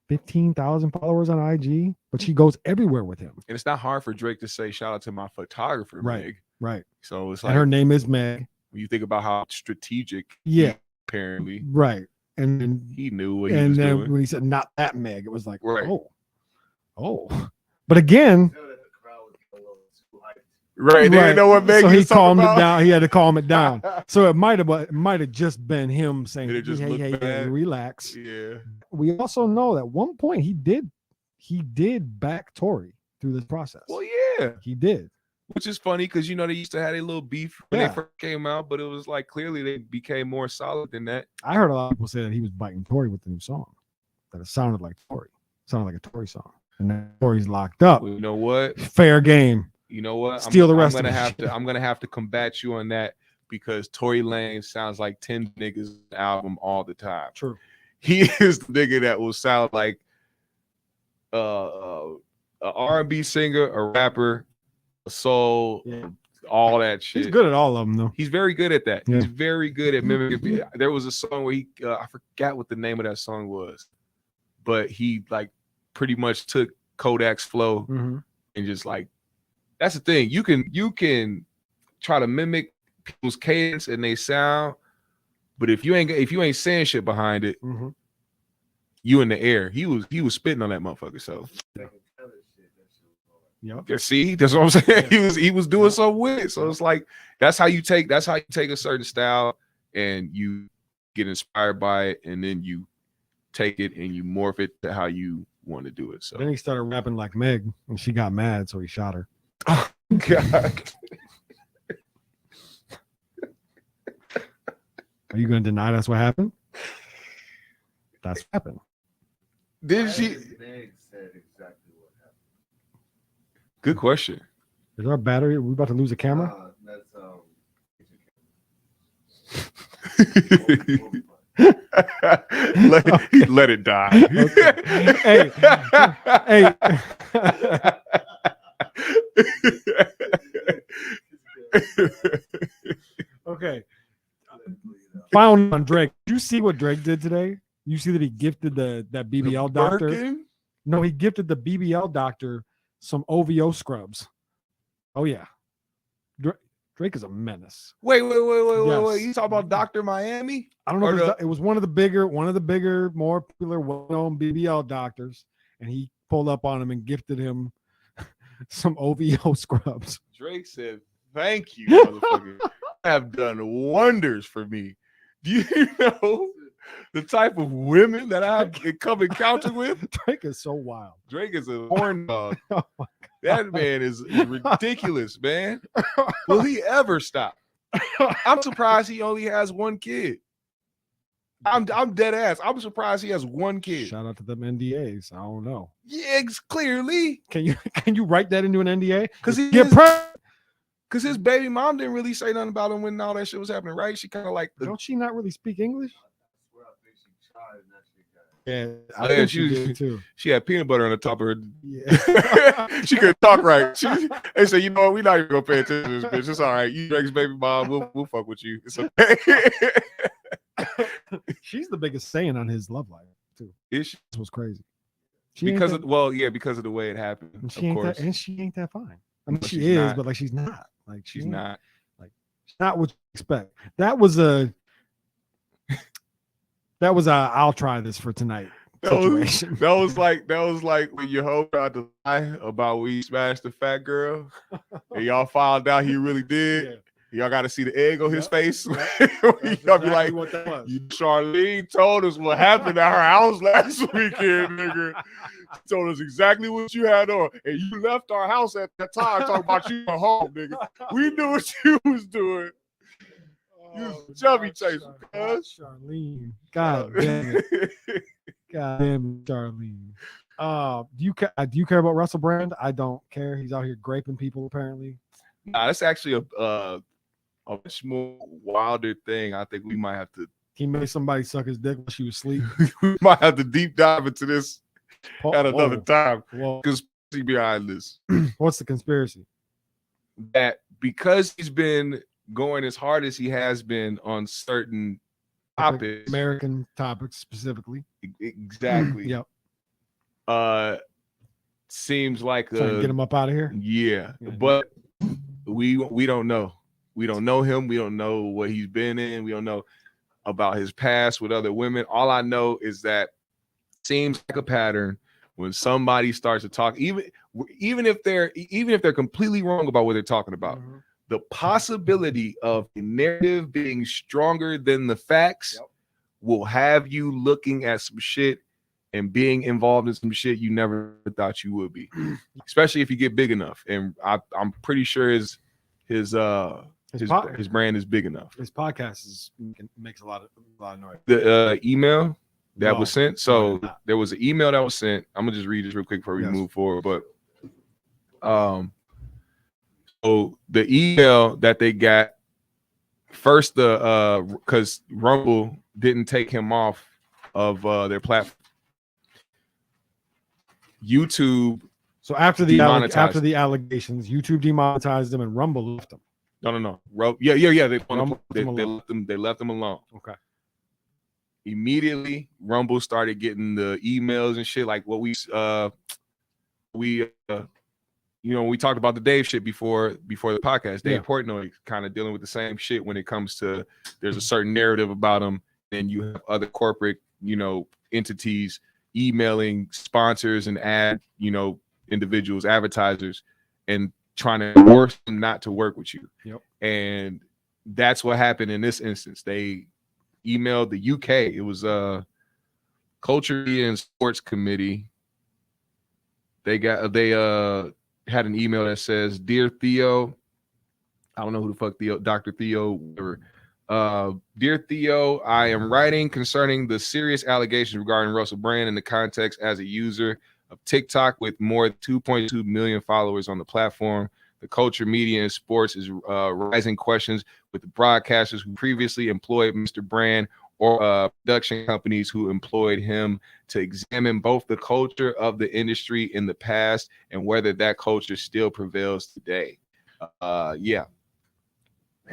15,000 followers on IG, but she goes everywhere with him. And it's not hard for Drake to say, shout out to my photographer, Meg. Right. So it's like, and her name is Meg. When you think about how strategic, apparently, right. And then he knew what he was doing. And then when he said not that Meg, it was like, right. oh. But again, right, they didn't know what Meg. So he calmed about. it down. He had to calm it down. So it might have just been him saying, "Hey, relax." Yeah. We also know that at one point he did back Tory through this process. Well, yeah, he did. Which is funny because they used to have a little beef when they first came out, but it was like clearly they became more solid than that. I heard a lot of people say that he was biting Tory with the new song, that it sounded like Tory, sounded like a Tory song, and then Tory's locked up. Well, you know what? Fair game. You know what? Steal the rest I'm of it. I'm gonna have to combat you on that because Tory Lanez sounds like 10 niggas in the album all the time. True. He is the nigga that will sound like a R&B singer, a rapper, a soul, all that shit. He's good at all of them, though. He's very good at that. Yeah. He's very good at mimicking. There was a song where he, I forgot what the name of that song was, but he like pretty much took Kodak's flow and just like, that's the thing. You can try to mimic people's cadence and they sound, but if you ain't saying shit behind it, you in the air. He was spitting on that motherfucker. So. Yeah. See, that's what I'm saying. He was doing something with it. So it's like that's how you take a certain style and you get inspired by it, and then you take it and you morph it to how you want to do it. So then he started rapping like Meg, and she got mad, so he shot her. Oh God. Are you gonna deny that's what happened? That's what happened. Did she? Meg said exactly what Good question. Is our battery? Are we about to lose a camera? happened. let it die. Hey, hey. Okay. Final on Drake. Did you see what Drake did today? You see that he gifted that BBL doctor? Birkin? No, he gifted the BBL doctor some OVO scrubs. Oh yeah. Drake is a menace. Wait. Yes. You talking about Dr. Miami? I don't know Or if it was one of the bigger, more popular, well-known BBL doctors, and he pulled up on him and gifted him some OVO scrubs. Drake said, "Thank you, motherfucker. You have done wonders for me. Do you know the type of women that I come in contact with?" Drake is so wild. Drake is a horn dog. Oh my That man is ridiculous, man. Will he ever stop? I'm surprised he only has one kid. I'm dead ass. I'm surprised he has one kid. Shout out to them NDAs. I don't know. Yeah, clearly. Can you write that into an NDA? Because his baby mom didn't really say nothing about him when all that shit was happening, right? She kind of like Don't she not really speak English? Yeah, I Yeah, think she she did too. She had peanut butter on the top of her. Yeah. She couldn't talk right. They said, "You know what? We're not even gonna pay attention to this bitch. It's all right. You Drake's baby mom. We'll fuck with you. It's okay." She's the biggest saying on his love life too. Is she? This was crazy. Because of the way it happened. and Of she ain't course, that, and she ain't that fine. I mean, No, she she's is, not. but like she's not. Like she's ain't- not. She's not what you expect. That was a I'll try this for tonight situation. That was like when your hoe tried to lie about when you smashed the fat girl, and y'all found out he really did. Yeah. Y'all got to see the egg on his face. That's Y'all be exactly like, what that was. Charlene told us what happened at her house last weekend, nigga. She told us exactly what you had on, and you left our house at that time talking about you were home, nigga. We knew what you was doing. You was a chubby chaser, cuz. Charlene. God damn it. God damn it, Charlene. Do you care about Russell Brand? I don't care. He's out here graping people apparently. Nah, that's actually a much more wilder thing. I think we might have to He made somebody suck his dick while she was asleep. we might have to deep dive into this at another Whoa. time. Whoa. Conspiracy behind this. What's the conspiracy? That because he's been going as hard as he has been on certain topics, American topics specifically. exactly. Yep. Seems like Trying to get him up out of here. Yeah, Yeah. but we don't know. We don't know him. We don't know what he's been in. We don't know about his past with other women. All I know is that seems like a pattern when somebody starts to talk, even if they're completely wrong about what they're talking about. Mm-hmm. The possibility of the narrative being stronger than the facts will have you looking at some shit and being involved in some shit you never thought you would be, especially if you get big enough. And I'm pretty sure his brand is big enough. His podcast makes a lot of noise. The email that was sent. no, So it's not. there was an email that was sent. I'm gonna just read this real quick before we Yes. move forward. But so the email that they got first, because Rumble didn't take him off of their platform. YouTube. So after the demonetized allegations, YouTube demonetized him and Rumble left him. No. Yeah. They Rumble left him they left him alone. Okay. Immediately, Rumble started getting the emails and shit like what we talked about the Dave shit before the podcast. Dave Portnoy kind of dealing with the same shit when it comes to there's a certain narrative about him, and you have other corporate entities emailing sponsors and individuals, advertisers, and trying to force them not to work with you. Yep. And that's what happened in this instance. They emailed the UK. It was Culture and Sports Committee. They had an email that says, "Dear Theo," I don't know who the fuck Theo, Dr. Theo, whatever. Dear Theo, I am writing concerning the serious allegations regarding Russell Brand in the context as a user of TikTok with more than 2.2 million followers on the platform. The culture, media, and sports is rising questions with the broadcasters who previously employed Mr. Brand or production companies who employed him to examine both the culture of the industry in the past and whether that culture still prevails today. Yeah.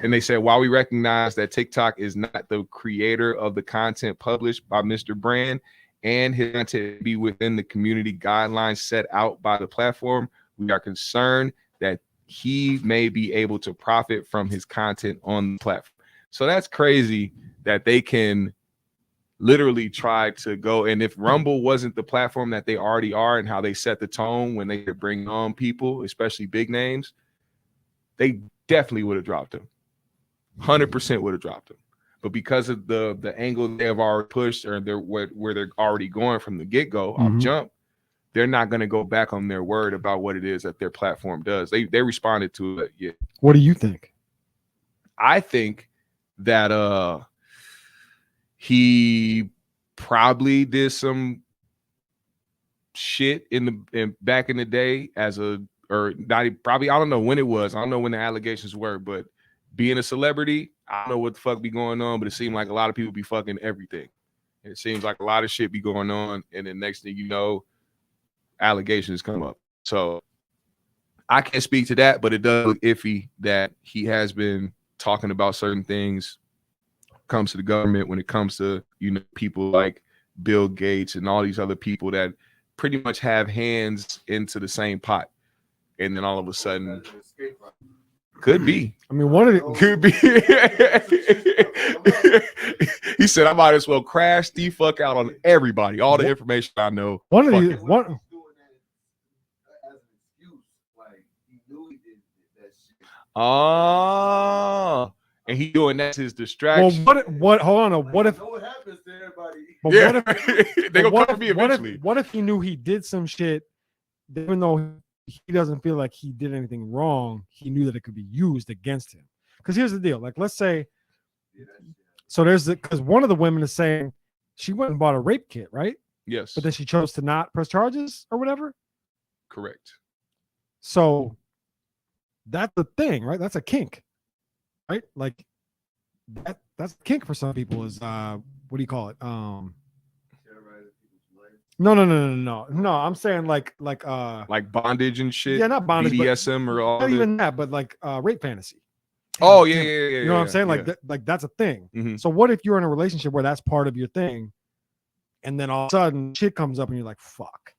And they said, while we recognize that TikTok is not the creator of the content published by Mr. Brand and his content be within the community guidelines set out by the platform, we are concerned that he may be able to profit from his content on the platform. So that's crazy that they can literally try to go. And if Rumble wasn't the platform that they already are and how they set the tone when they bring on people, especially big names, they definitely would have dropped him. 100% would have dropped him. But because of the angle they have already pushed or where they're already going from the get-go off jump, they're not going to go back on their word about what it is that their platform does. They responded to it. Yeah. What do you think? I think that he probably did some shit in back in the day I don't know when it was. I don't know when the allegations were, but being a celebrity, I don't know what the fuck be going on, but it seemed like a lot of people be fucking everything. And it seems like a lot of shit be going on, and the next thing you know, allegations come up. So I can't speak to that, but it does look iffy that he has been talking about certain things when it comes to the government, when it comes to, people like Bill Gates and all these other people that pretty much have hands into the same pot. And then all of a sudden, could be. I mean, one of the could be. He said, I might as well crash the fuck out on everybody. All the information I know. One of the one. Oh, and he doing that's his distraction. Well, what? Hold on. What if? What happens to everybody? But Yeah. what if They gonna cover me eventually. What if he knew he did some shit, even though he doesn't feel like he did anything wrong? He knew that it could be used against him. Because here's the deal. Like, let's say, so because one of the women is saying she went and bought a rape kit, right? Yes. But then she chose to not press charges or whatever. Correct. So that's the thing, right? That's a kink, right? Like that's a kink for some people is what do you call it? No. I'm saying like bondage and shit. Yeah, not bondage, BDSM or all not that. even that, but like rape fantasy. Oh yeah. You know what I'm saying? Like that's a thing. Mhm. So what if you're in a relationship where that's part of your thing, and then all of a sudden shit comes up and you're like, fuck.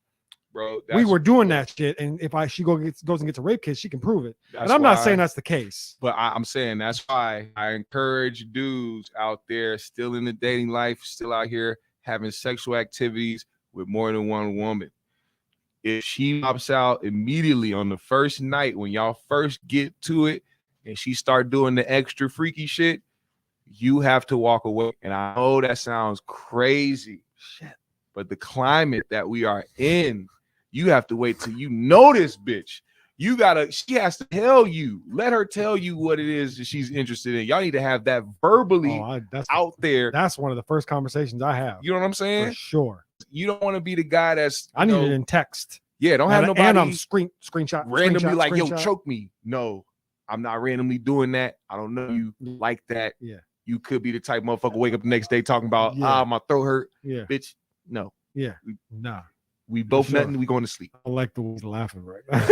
Bro, We were doing that shit, and if she goes and gets a rape kit, she can prove it. And I'm not saying that's the case. But I'm saying that's why I encourage dudes out there still in the dating life, still out here having sexual activities with more than one woman. If she pops out immediately on the first night when y'all first get to it and she start doing the extra freaky shit, you have to walk away. And I know that sounds crazy, shit, but the climate that we are in, you have to wait till you know this bitch. She has to tell you, let her tell you what it is that she's interested in. Y'all need to have that verbally out there. That's one of the first conversations I have. You know what I'm saying? For sure. You don't want to be the guy that's I need it in text. Yeah, don't have nobody and I'm screenshot randomly like, yo, screenshot. choke me. No, I'm not randomly doing that. I don't know you like that. Yeah. You could be the type motherfucker wake up the next day talking about my throat hurt. Yeah. Bitch, no. Yeah. Nah. We both nothing, we going to sleep. I like the way he's laughing right now.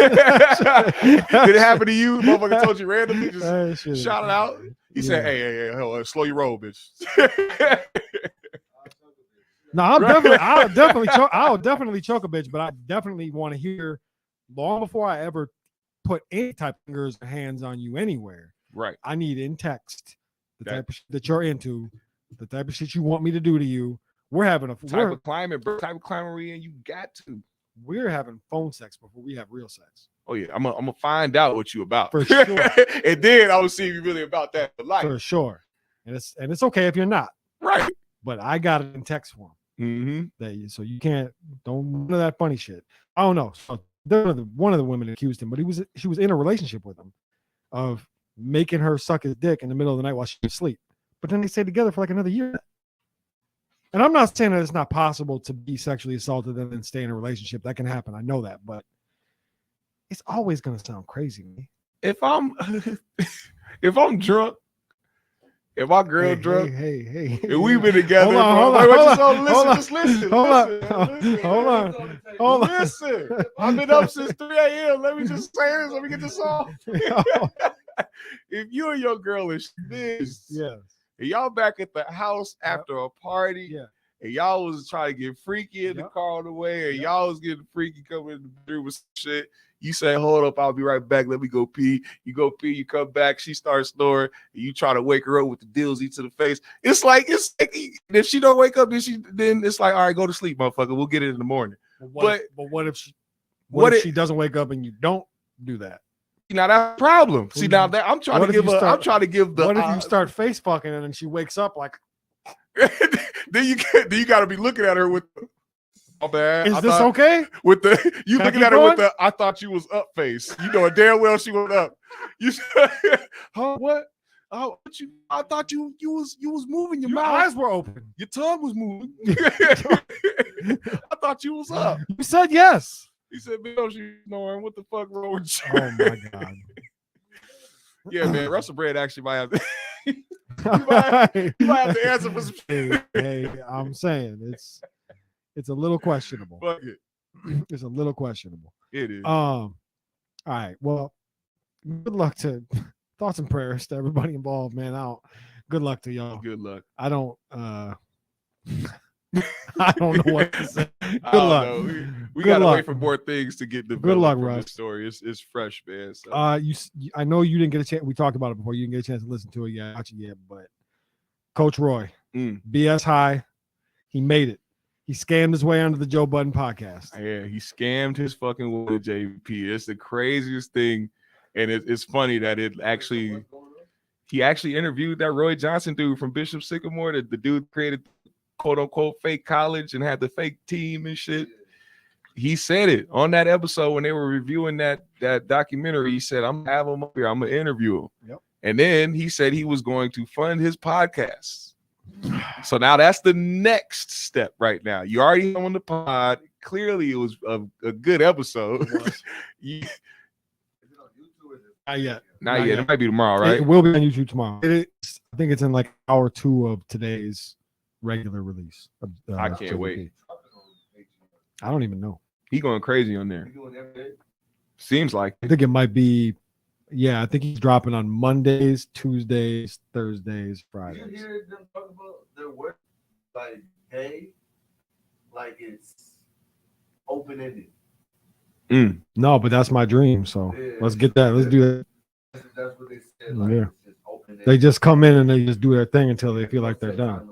Did it happen to you? Motherfucker told you randomly, just shout it out. He said, hey, slow your roll, bitch. No, I'll definitely choke a bitch, but I definitely want to hear long before I ever put any type of fingers or hands on you anywhere. Right. I need in text the type of shit that you're into, the type of shit you want me to do to you. We're having type of climate we're in. You got to. We're having phone sex before we have real sex. Oh yeah, I'm gonna find out what you about for sure, and then I will see if you really about that for life. For sure, and it's okay if you're not. Right. But I got it in text form. Mm-hmm. So you can't none of that funny shit. I don't know. So one of the women accused him, but she was in a relationship with him of making her suck his dick in the middle of the night while she was asleep. but then they stay together for like another year. And I'm not saying that it's not possible to be sexually assaulted and then stay in a relationship. That can happen. I know that, but it's always going to sound crazy to me. If I'm drunk, if my girl drunk, hey, and we've been together, hold on. Listen, I've been up since 3 a.m. Let me just say this. Let me get this off. If you and your girl is this, yes. And y'all back at the house after a party, and y'all was trying to get freaky in the car on the way, and y'all was getting freaky coming in the bedroom with some shit. You say, hold up, I'll be right back. Let me go pee. You go pee, you come back, she starts snoring, and you try to wake her up with the dilsy to the face. It's like if she don't wake up, then it's like, all right, go to sleep, motherfucker. We'll get it in the morning. But what if she doesn't wake up and you don't do that? Now that's a problem. See, now that I'm trying to give the. What if you start face fucking and then she wakes up like? then you got to be looking at her with. Oh man, is this okay? With the you looking at her with the I thought you was up face. You know damn well she was up. You said, huh? What? Oh, I thought you was moving your mouth. Eyes were open. Your tongue was moving. I thought you was up. You said yes. He said, "Bill, she's snoring. What the fuck wrong with you?" Oh my god. Yeah, man. Russell Brand actually might have to. you might have to answer for some shit. Hey, I'm saying it's a little questionable. Fuck it. It's a little questionable. It is. All right. Well, good luck to thoughts and prayers to everybody involved, man. Good luck to y'all. Good luck. I don't know what to say. Good luck. We gotta wait for more things to get developed. Good luck, from Russ. this story. It's fresh, man. So. I know you didn't get a chance. We talked about it before. You didn't get a chance to listen to it yet, but Coach Roy, BS High, he made it. He scammed his way onto the Joe Budden podcast. Yeah, he scammed his fucking way to JVP. It's the craziest thing, and it's funny that he actually interviewed that Roy Johnson dude from Bishop Sycamore. The dude created quote unquote fake college and had the fake team and shit. He said it on that episode when they were reviewing that documentary. He said, "I'm gonna have him up here. I'm gonna interview him." Yep. And then he said he was going to fund his podcast. So now that's the next step right now. You already on the pod. Clearly, it was a good episode. Not yet. Not yet. It might be tomorrow, right? It will be on YouTube tomorrow. I think it's in like hour 2 of today's regular release. I can't wait. I don't even know. He going crazy on there. Seems like. I think it might be. Yeah, I think he's dropping on Mondays, Tuesdays, Thursdays, Fridays. You hear them talk about their work like, hey, like it's open-ended. No, but that's my dream. So let's get that. Let's do that. That's what they said. Like, yeah. It's just open-ended. They just come in and they just do their thing until they feel like they're done.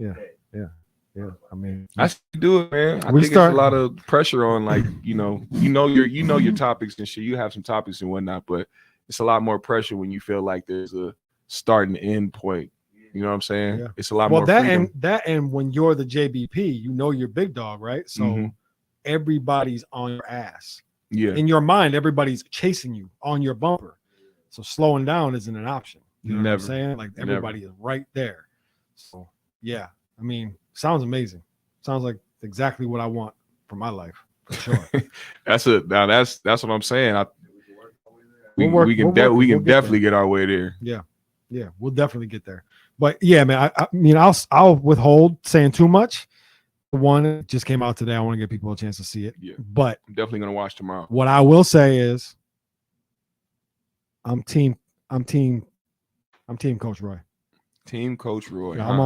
Yeah. I mean, I should do it, man. I think it's a lot of pressure on, like, you know your topics and shit. You have some topics and whatnot, but it's a lot more pressure when you feel like there's a start and end point. You know what I'm saying? Yeah. It's a lot more freedom. And when you're the JBP, you know you're big dog, right? So everybody's on your ass. Yeah. In your mind, everybody's chasing you on your bumper. So slowing down isn't an option. You know what I'm saying? Like everybody is right there. So yeah, I mean, sounds amazing. Sounds like exactly what I want for my life, for sure. That's what I'm saying. We can definitely get our way there. Yeah, we'll definitely get there. But yeah, man, I mean, I'll withhold saying too much. One, it just came out today. I want to give people a chance to see it. Yeah, but I'm definitely gonna watch tomorrow. What I will say is, I'm team Coach Roy. Team Coach Roy. Yeah, I'm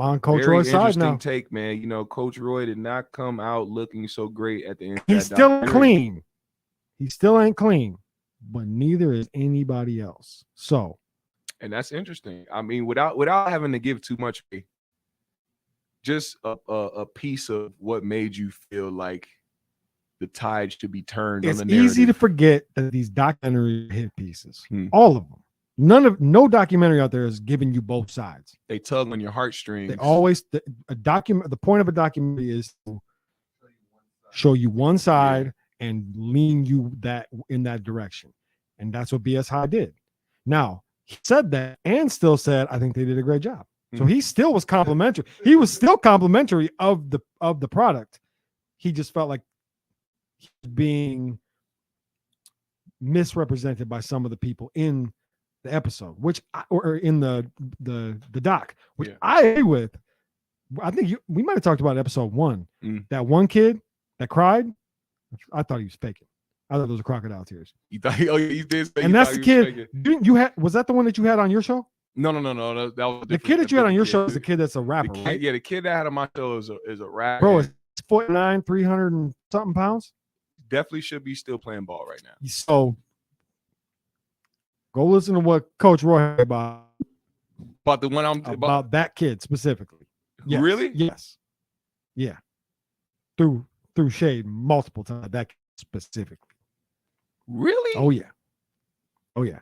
on Coach Roy's side now. Take, man. You know, Coach Roy did not come out looking so great at the end. He's still clean. He still ain't clean, but neither is anybody else. So, and that's interesting. I mean, without having to give too much, just a piece of what made you feel like the tide should be turned. It's on the narrative. Easy to forget that these documentary hit pieces, all of them. No documentary out there is giving you both sides. They tug on your heartstrings. They always the point of a documentary is to show you one side and lean you in that direction. And that's what BS High did. Now, he said that and still said, I think they did a great job. So Mhm. he still was complimentary. He was still complimentary of the product. He just felt like he was being misrepresented by some of the people in the episode, or in the doc, which Yeah. I agree with. I think we might have talked about episode 1. That one kid that cried, I thought he was faking. I thought those were crocodile tears. You thought you did say And that's the kid. Was that the one that you had on your show? No. That was The kid that you had on your show is the kid that's a rapper, the kid, right? Yeah, the kid that I had on my show is a rapper. Bro, it's 4'9", 300 and something pounds. Definitely should be still playing ball right now. So go listen to what Coach Roy had about the one I'm about that kid specifically. Yes. Really? Yes. Yeah. Through shade multiple times. That kid specifically. Really? Oh yeah. Oh yeah.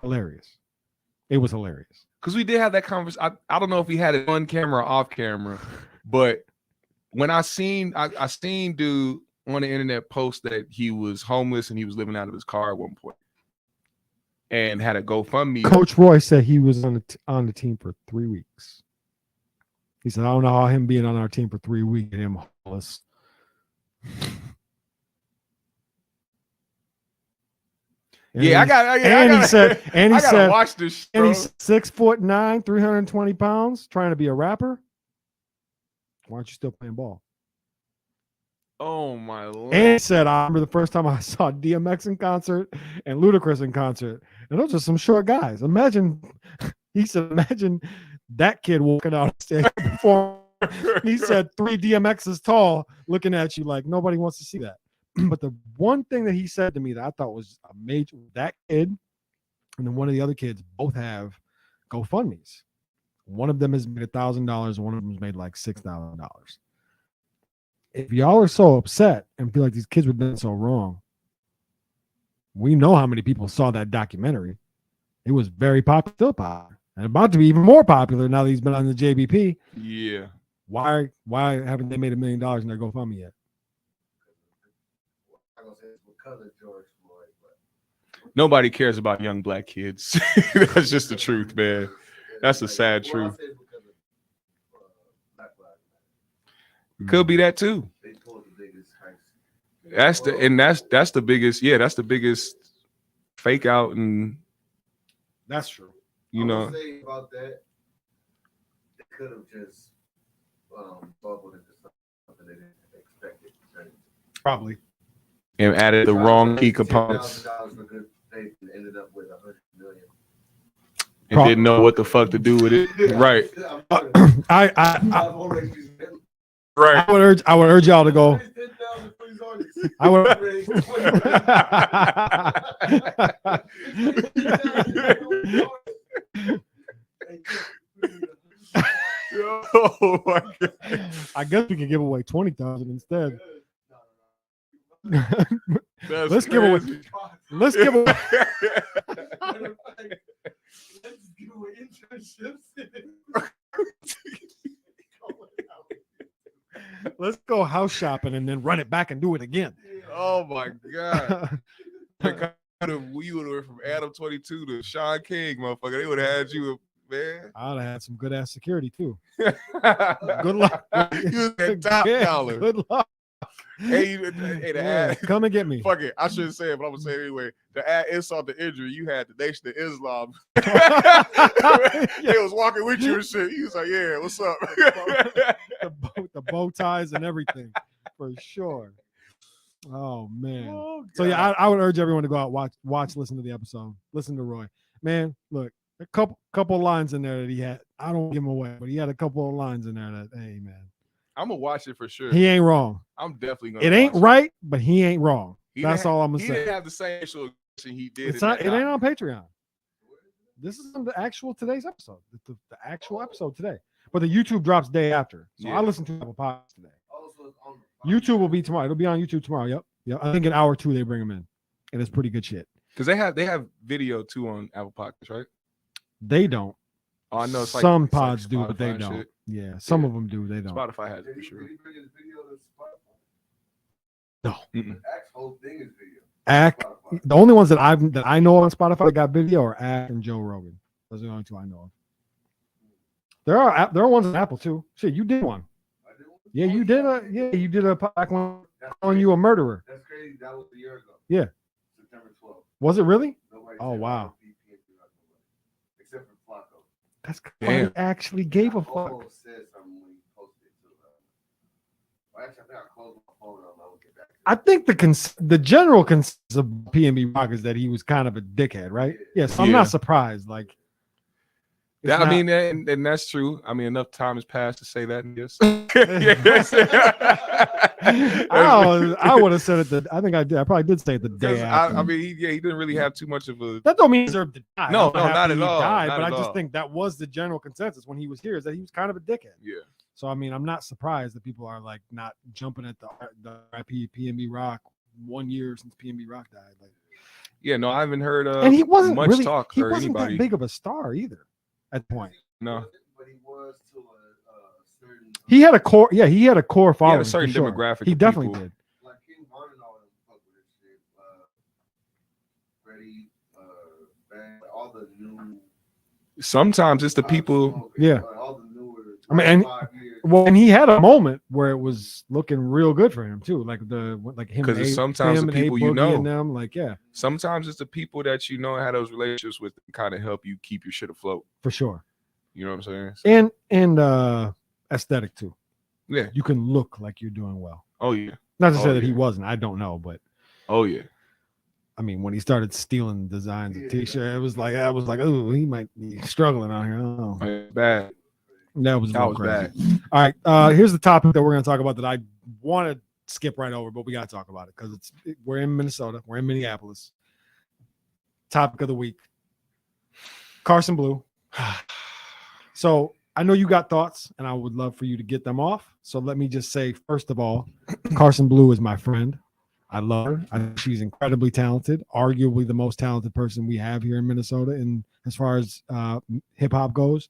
Hilarious. It was hilarious. Because we did have that conversation. I don't know if we had it on camera or off camera, but when I seen dude on the internet post that he was homeless and he was living out of his car at one point and had a GoFundMe. Coach Roy said he was on the team for 3 weeks. He said, I don't know how him being on our team for 3 weeks and him homeless. And Yeah, he said, watch this. And he's 6'9", 320 pounds, trying to be a rapper. Why aren't you still playing ball? Oh my Lord. And he said, I remember the first time I saw DMX in concert and Ludacris in concert. And those are some short guys. Imagine that kid walking out the stage before. He said 3 DMXs tall looking at you like nobody wants to see that. But the one thing that he said to me that I thought was a major, that kid and then one of the other kids both have GoFundMes. One of them has made $1,000. One of them has made like $6,000. If y'all are so upset and feel like these kids were doing so wrong, we know how many people saw that documentary. It was very popular, still popular, and about to be even more popular now that he's been on the JBP. Yeah. Why haven't they made $1 million in their GoFundMe yet? Nobody cares about young black kids. That's just the truth, man. That's the sad truth. Could be that too. That's the biggest. Yeah, that's the biggest fake out, and that's true. You know, say about that, they could have just bubbled into something they didn't expect it to turn into. Probably. And added the wrong key components. $10,000 for good faith and ended up with $100 million. And didn't know what the fuck to do with it. Right. Right. I would urge y'all to go. I would. Oh my God. I guess we could give away 20,000 instead. Let's give away internships. Let's go house shopping and then run it back and do it again. Oh my God. We would have went from Adam 22 to Sean King, motherfucker. They would have had you, man. I'd have had some good ass security too. Good luck. You was top dollar. Good luck. Hey, the ad. Come and get me. Fuck it. I shouldn't say it, but I'm gonna say it anyway. The ad insult the injury. You had the Nation of Islam. They was walking with you and shit. He was like, "Yeah, what's up?" the bow ties and everything, for sure. Oh man. Oh, so yeah, I would urge everyone to go out, watch, listen to the episode, listen to Roy. Man, look, a couple lines in there that he had. I don't give him away, but he had a couple of lines in there that, hey man, I'm gonna watch it for sure. He ain't wrong. I'm definitely gonna. It ain't right, but he ain't wrong. That's all I'm gonna say. He didn't have the same issue he did. It's not. It ain't on Patreon. This is on the actual today's episode. The actual episode today, but the YouTube drops day after. So I listened to Apple Podcasts today. YouTube will be tomorrow. It'll be on YouTube tomorrow. Yep. I think in hour 2 they bring them in, and it's pretty good shit. Because they have video too on Apple Podcasts, right? They don't. Oh, I know some pods do, but they don't. Shit. Yeah, some of them do. They don't. Spotify has it for sure. No. The whole thing is video. The only ones that I know on Spotify that got video are Ash and Joe Rogan. Those are the only two I know of. There are ones on Apple too. Shit, you did one. Yeah, you did a back when calling you a murderer. That's crazy. That was a year ago. Yeah. September 12th. Was it really? Nobody Oh said wow. Except for Flacco. That's he actually gave a fuck. Almost said something when he posted it to well, actually, I think I closed my phone on. I'll get back to I think the general consensus of PNB Rock is that he was kind of a dickhead, right? Yeah, so I'm Yeah. not surprised. Like, it's I not- mean, and that's true. I mean, enough time has passed to say that. Yes. I would have said it. I think I did. I probably did say it the day after. I mean, he didn't really have too much of a. That don't mean he deserved to die. No, I'm happy not at he all. died, Not but I at just all. think that was the general consensus when he was here, is that he was kind of a dickhead. Yeah. So I mean, I'm not surprised that people are like not jumping at the RIP PNB Rock 1 year since PNB Rock died. Like, Yeah, no, I haven't heard and he wasn't much really talk he or wasn't anybody. that big of a star either at the point. No, but he was to a certain. He had a core, yeah, he had a core following. a certain for sure. demographic He of definitely people. did. Like King Von and all them fuck with this shit. Freddie, Bang, all the new. sometimes it's the people. Smoke, Yeah. all the newer. I mean, and 5 years. well, and he had a moment where it was looking real good for him too, like him. 'Cause it's sometimes him the and A people you Boogie know. and them, like yeah, Sometimes it's the people that you know had those relationships with that kind of help you keep your shit afloat. for sure. You know what I'm saying? So, And aesthetic too. yeah. You can look like you're doing well. Oh yeah. Not to say Oh, that he yeah. wasn't. I don't know, but Oh yeah. I mean, when he started stealing designs of t-shirts, it was like oh, he might be struggling out here. I don't know. Bad. That was a That little was crazy. bad. All right, here's the topic that we're going to talk about that I want to skip right over, but we got to talk about it because we're in Minnesota, we're in Minneapolis. Topic of the week: Carson Blue. So I know you got thoughts, and I would love for you to get them off. So let me just say, first of all, Carson Blue is my friend. I love her. I think she's incredibly talented, arguably the most talented person we have here in Minnesota, in as far as hip hop goes.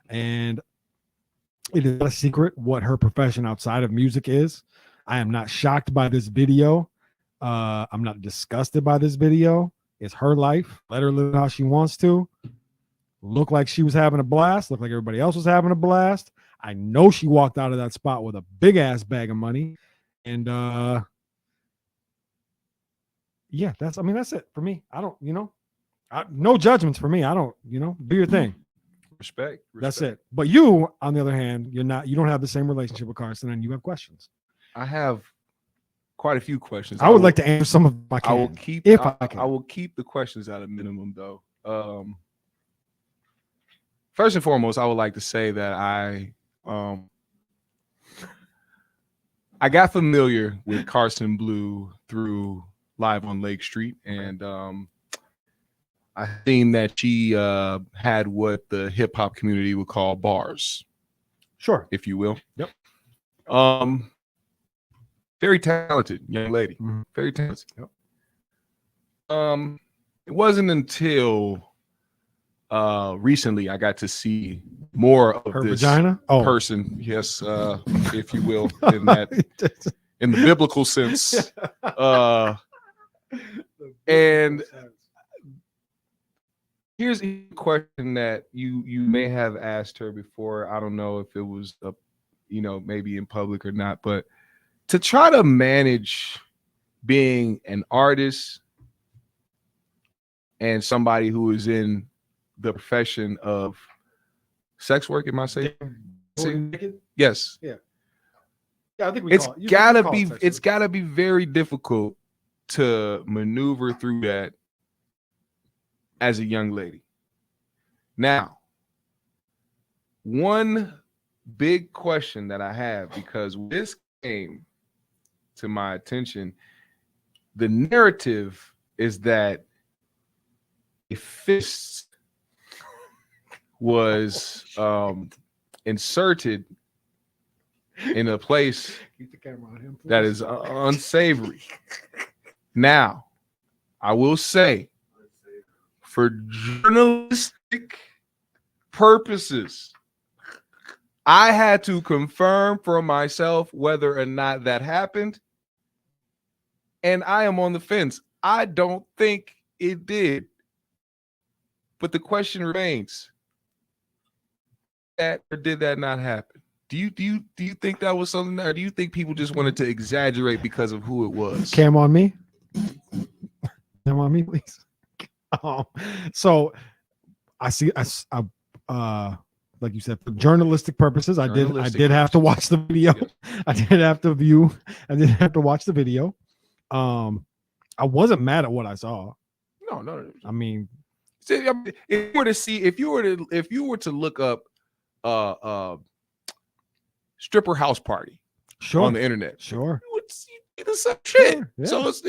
And it is not a secret what her profession outside of music is. I am not shocked by this video. I'm not disgusted by this video. It's her life. Let her live how she wants to. Look like she was having a blast. Look like everybody else was having a blast. I know she walked out of that spot with a big ass bag of money. And yeah, that's it for me. I don't, no judgments for me. I don't, do your thing. Respect. That's it. But you, on the other hand, you don't have the same relationship with Carson, and you have questions. I have quite a few questions. I would like to answer some of my. I will keep. if I, I can. I will keep the questions at a minimum, though. First and foremost, I would like to say that I got familiar with Carson Blue through Live on Lake Street, and I seen that she had what the hip hop community would call bars, Sure. if you will. Yep. Very talented young lady. Mhm. Very talented. Yep. It wasn't until recently I got to see more of Her this vagina? Oh. person, yes, if you will, in that in the biblical sense. And here's a question that you may have asked her before. I don't know if it was maybe in public or not, but to try to manage being an artist and somebody who is in the profession of sex work, am I saying? Yes. Yeah, I think It's gotta be very difficult to maneuver through that as a young lady. Now, one big question that I have, because this came to my attention, the narrative is that a fist was inserted in a place Keep the camera on him, please. that is unsavory. Now, I will say, for journalistic purposes, I had to confirm for myself whether or not that happened. And I am on the fence. I don't think it did. But the question remains: that or did that not happen? Do you think that was something, or do you think people just wanted to exaggerate because of who it was? Cam on me. Cam on me, please. So I see. Like you said, for journalistic purposes, I did have to watch the video. Yes. I did have to watch the video. I wasn't mad at what I saw. No. I mean, if you were to look up stripper house party sure, on the internet, sure, you would see the same shit. Sure, yeah. So it's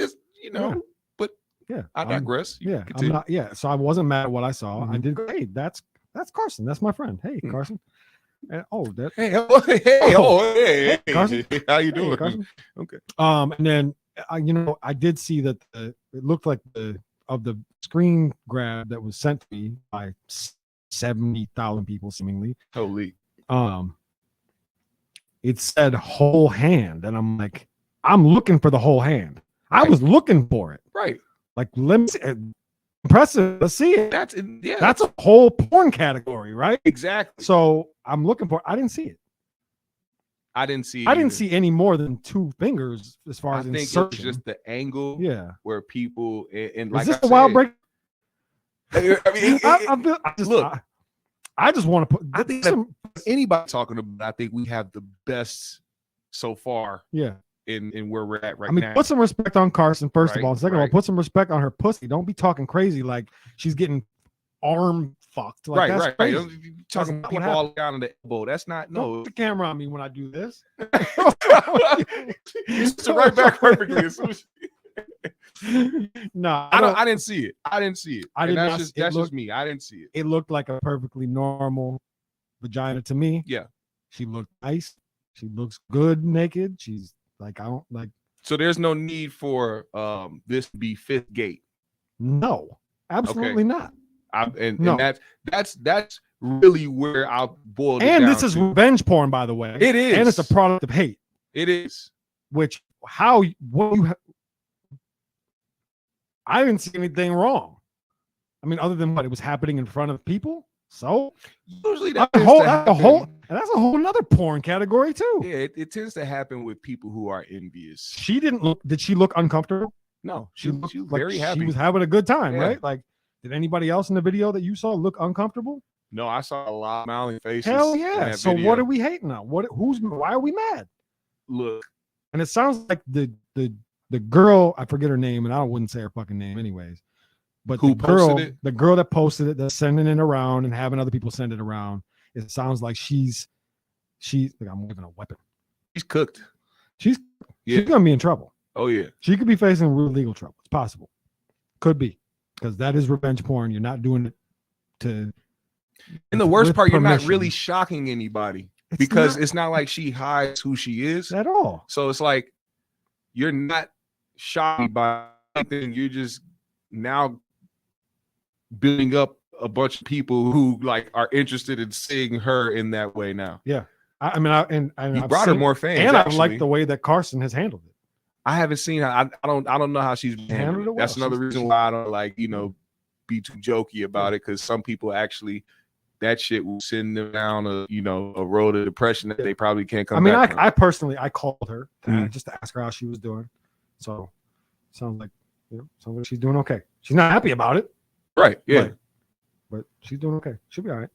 but yeah, I digress. Yeah, continue. I'm not. So I wasn't mad at what I saw. I Mhm. did go, hey, that's Carson. That's my friend. Hey, Carson. And Hey, Carson. How you doing? Hey, Carson. Okay. And then I did see that it looked like the screen grab that was sent to me by 70,000 people seemingly. Holy. It said whole hand, and I'm like, I'm looking for the whole hand. I was looking for it. Right. Like, let me see. Impressive. Let's see it. That's a whole porn category, right? exactly. So I'm looking for. I didn't see it. I didn't see. I didn't see any more than 2 fingers as far I as think insertion. it was just the angle. Yeah. Where people and Is like this I a wild said, break? I mean, I just want to put. I think that anybody talking about, I think we have the best so far. Yeah. In where we're at right I mean, now. put some respect on Carson, first of Right, all. Second of all, right. put some respect on her pussy. Don't be talking crazy like she's getting arm fucked. Like, that's right. crazy. Don't be talking That's people not what all down on the elbow. That's not Don't no. put the camera on me when I do this. You stood right back perfectly. As soon as No, I didn't see it. I didn't see it. I And did that's not- just it that's looked- just me. I didn't see it. It looked like a perfectly normal vagina to me. Yeah. She looked nice. She looks good naked. She's like, I don't like. So there's no need for this to be fifth gate. No, absolutely not. And No. that's really where I'll boil it And down this is to. revenge porn, by the way. It is. And it's a product of hate. It is. Which I didn't see anything wrong. I mean, other than what it was happening in front of people. So Usually that's that a whole another porn category too. Yeah, it tends to happen with people who are envious. She didn't look. Did she look uncomfortable? No, She she looked was like very happy. She was having a good time, Yeah. right? Like, did anybody else in the video that you saw look uncomfortable? No, I saw a lot of smiling faces. Hell in yeah! that So video. what are we hating on? Why are we mad? Look, And it sounds like the girl, I forget her name, and I wouldn't say her fucking name anyways. But Who posted it? The girl that posted it, that's sending it around and having other people send it around. It sounds like she's like, I'm waving a weapon. she's cooked. She's Yeah. gonna be in trouble. Oh yeah. She could be facing real legal trouble. It's possible. Could be. Because that is revenge porn. You're not doing it to. And the worst with part, you're not permission. really shocking anybody It's because not it's not like she hides who she is. at all. So it's like you're not shocked by anything. You're just now building up a bunch of people who like are interested in seeing her in that way now. Yeah. I mean, and You I've brought her seen- more fans. and I actually. like the way that Carson has handled it. I haven't seen her. I don't know how she's Handled handled it it. well. That's another reason why I don't like, be too jokey about it, because some people actually that shit will send them down a road of depression that they probably can't come I mean, back from. I personally called her Mhm. just to ask her how she was doing. So sounds like she's doing okay. She's not happy about it, Right. Yeah. but she's doing okay. She'll be all right.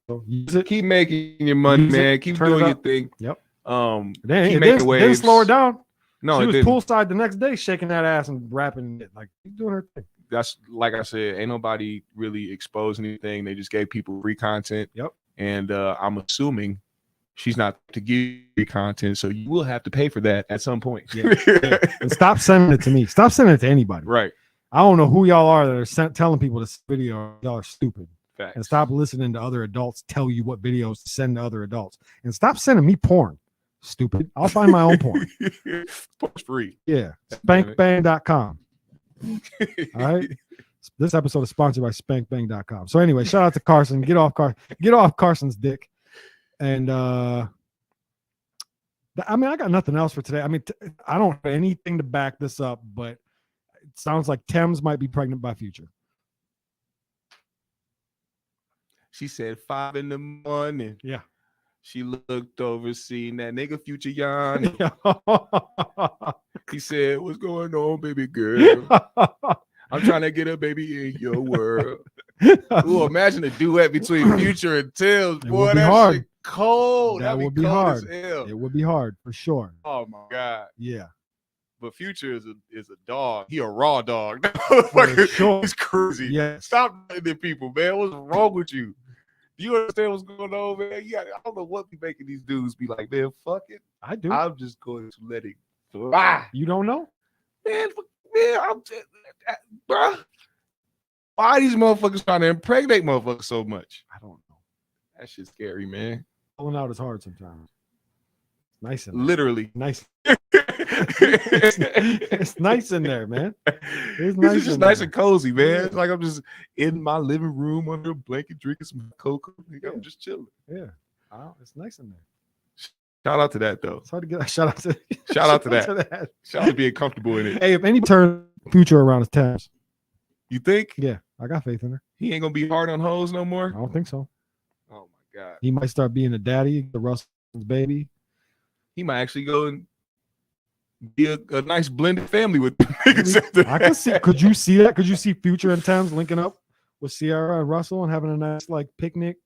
So use it. Keep making your money, Use it, man. Keep turn it doing your up. thing. Yep. Keep It making didn't waves. slow her down. No, She it was didn't. poolside the next day, shaking that ass and rapping it like she's doing her thing. That's like I said, ain't nobody really exposed anything. They just gave people free content. Yep. And I'm assuming she's not to give free content, so you will have to pay for that at some point. Yeah. And stop sending it to me. Stop sending it to anybody. Right. I don't know who y'all are that are telling people this video. Y'all are stupid. Facts. And stop listening to other adults tell you what videos to send to other adults. And stop sending me porn. Stupid. I'll find my own porn. Porn's free. Yeah. Spankbang.com. All right. This episode is sponsored by spankbang.com. So anyway, shout out to Carson. Get off Carson's dick. And I mean, I got nothing else for today. I mean, I don't have anything to back this up, but it sounds like Thames might be pregnant by Future. She said 5 a.m. Yeah. She looked over, seen that nigga Future Yon. He said, "What's going on, baby girl? I'm trying to get a baby in your world." Ooh, imagine a duet between Future and Thames. Boy, that hard. shit cold. That That'd would be be cold hard. as hell. It would be hard for sure. Oh my God. Yeah. But Future is a dog. He a raw dog. For sure. He's crazy. Yeah. Stop letting people, man. What's wrong with you? Do you understand what's going on, man? I don't know what be making these dudes be like, man, fuck it. I do. I'm just going to let it fly. You don't know? Man, bruh. Why are these motherfuckers trying to impregnate motherfuckers so much? I don't know. That shit's scary, man. Pulling out is hard sometimes. Nice in there. Literally. Nice. It's nice in there, man. It's nice. It's just nice and cozy, man. It's like I'm just in my living room under a blanket drinking some cocoa. I'm just chilling. Yeah. It's nice in there. Shout out to that though. It's hard to get a shout out to Shout out to that. Shout out to being comfortable in it. Hey, if any turn Future around his Thames. You think? Yeah, I got faith in her. He ain't gonna be hard on hoes no more? I don't think so. Oh my God. He might start being a daddy, the Russell's baby. He might actually go and be a nice blended family with niggas. I can see. Could you see that? Could you see Future and Thames linking up with Sierra and Russell and having a nice like picnic?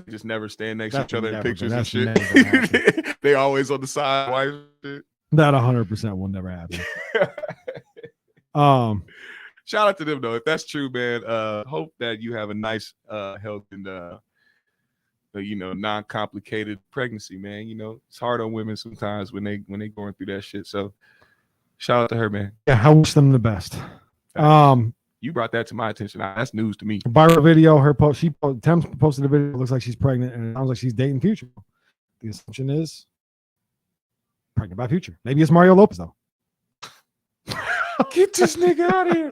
They just never stand next That to each other in never- pictures and that's shit. never happened. They always on the side. Wife shit. That 100% will never happen. Shout out to them though. If that's true, man. Hope that you have a nice health and non-complicated pregnancy, man. It's hard on women sometimes when they going through that shit. So shout out to her, man. Yeah, I wish them the best. You brought that to my attention. That's news to me. Viral video, Thames posted a video. It looks like she's pregnant, and it sounds like she's dating Future. The assumption is pregnant by Future. Maybe it's Mario Lopez though. Get this nigga out of here.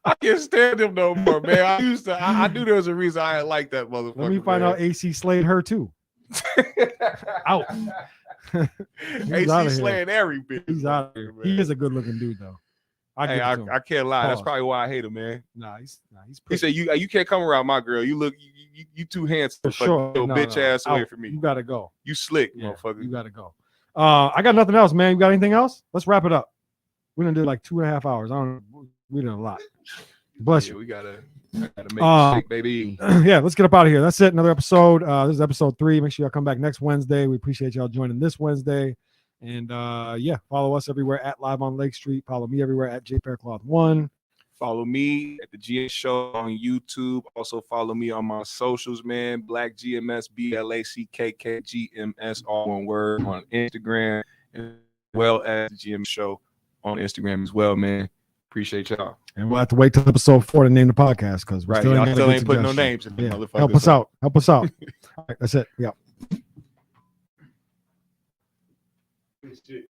I can't stand him no more, man. I knew there was a reason I didn't like that motherfucker. Let me find out AC slayed her too. Out. AC slaying every bitch. He's out of here. He is a good looking dude though. I can't lie. That's Pause. probably why I hate him, man. He's He pretty. said you can't come around my girl. You look you too handsome. For sure. Your No, bitch no. ass away Out. from me. You gotta go. You slick, Yeah, motherfucker. you gotta go. I got nothing else, man. You got anything else? Let's wrap it up. We done did like 2.5 hours. We did a lot. Bless you. We gotta make a shake, baby. Yeah, let's get up out of here. That's it. Another episode. This is episode 3. Make sure y'all come back next Wednesday. We appreciate y'all joining this Wednesday. And follow us everywhere at Live on Lake Street. Follow me everywhere at JPairCloth1. Follow me at the GS Show on YouTube. Also follow me on my socials, man. Black GMS, BLACKKGMS, all one word, on Instagram, as well as the GM Show on Instagram as well, man. Appreciate y'all. And we'll have to wait till episode 4 to name the podcast because we Right, still y'all ain't, still ain't putting no names in the Yeah. motherfuckers. Help us out. Help us out. All right, that's it. Yeah. Shit.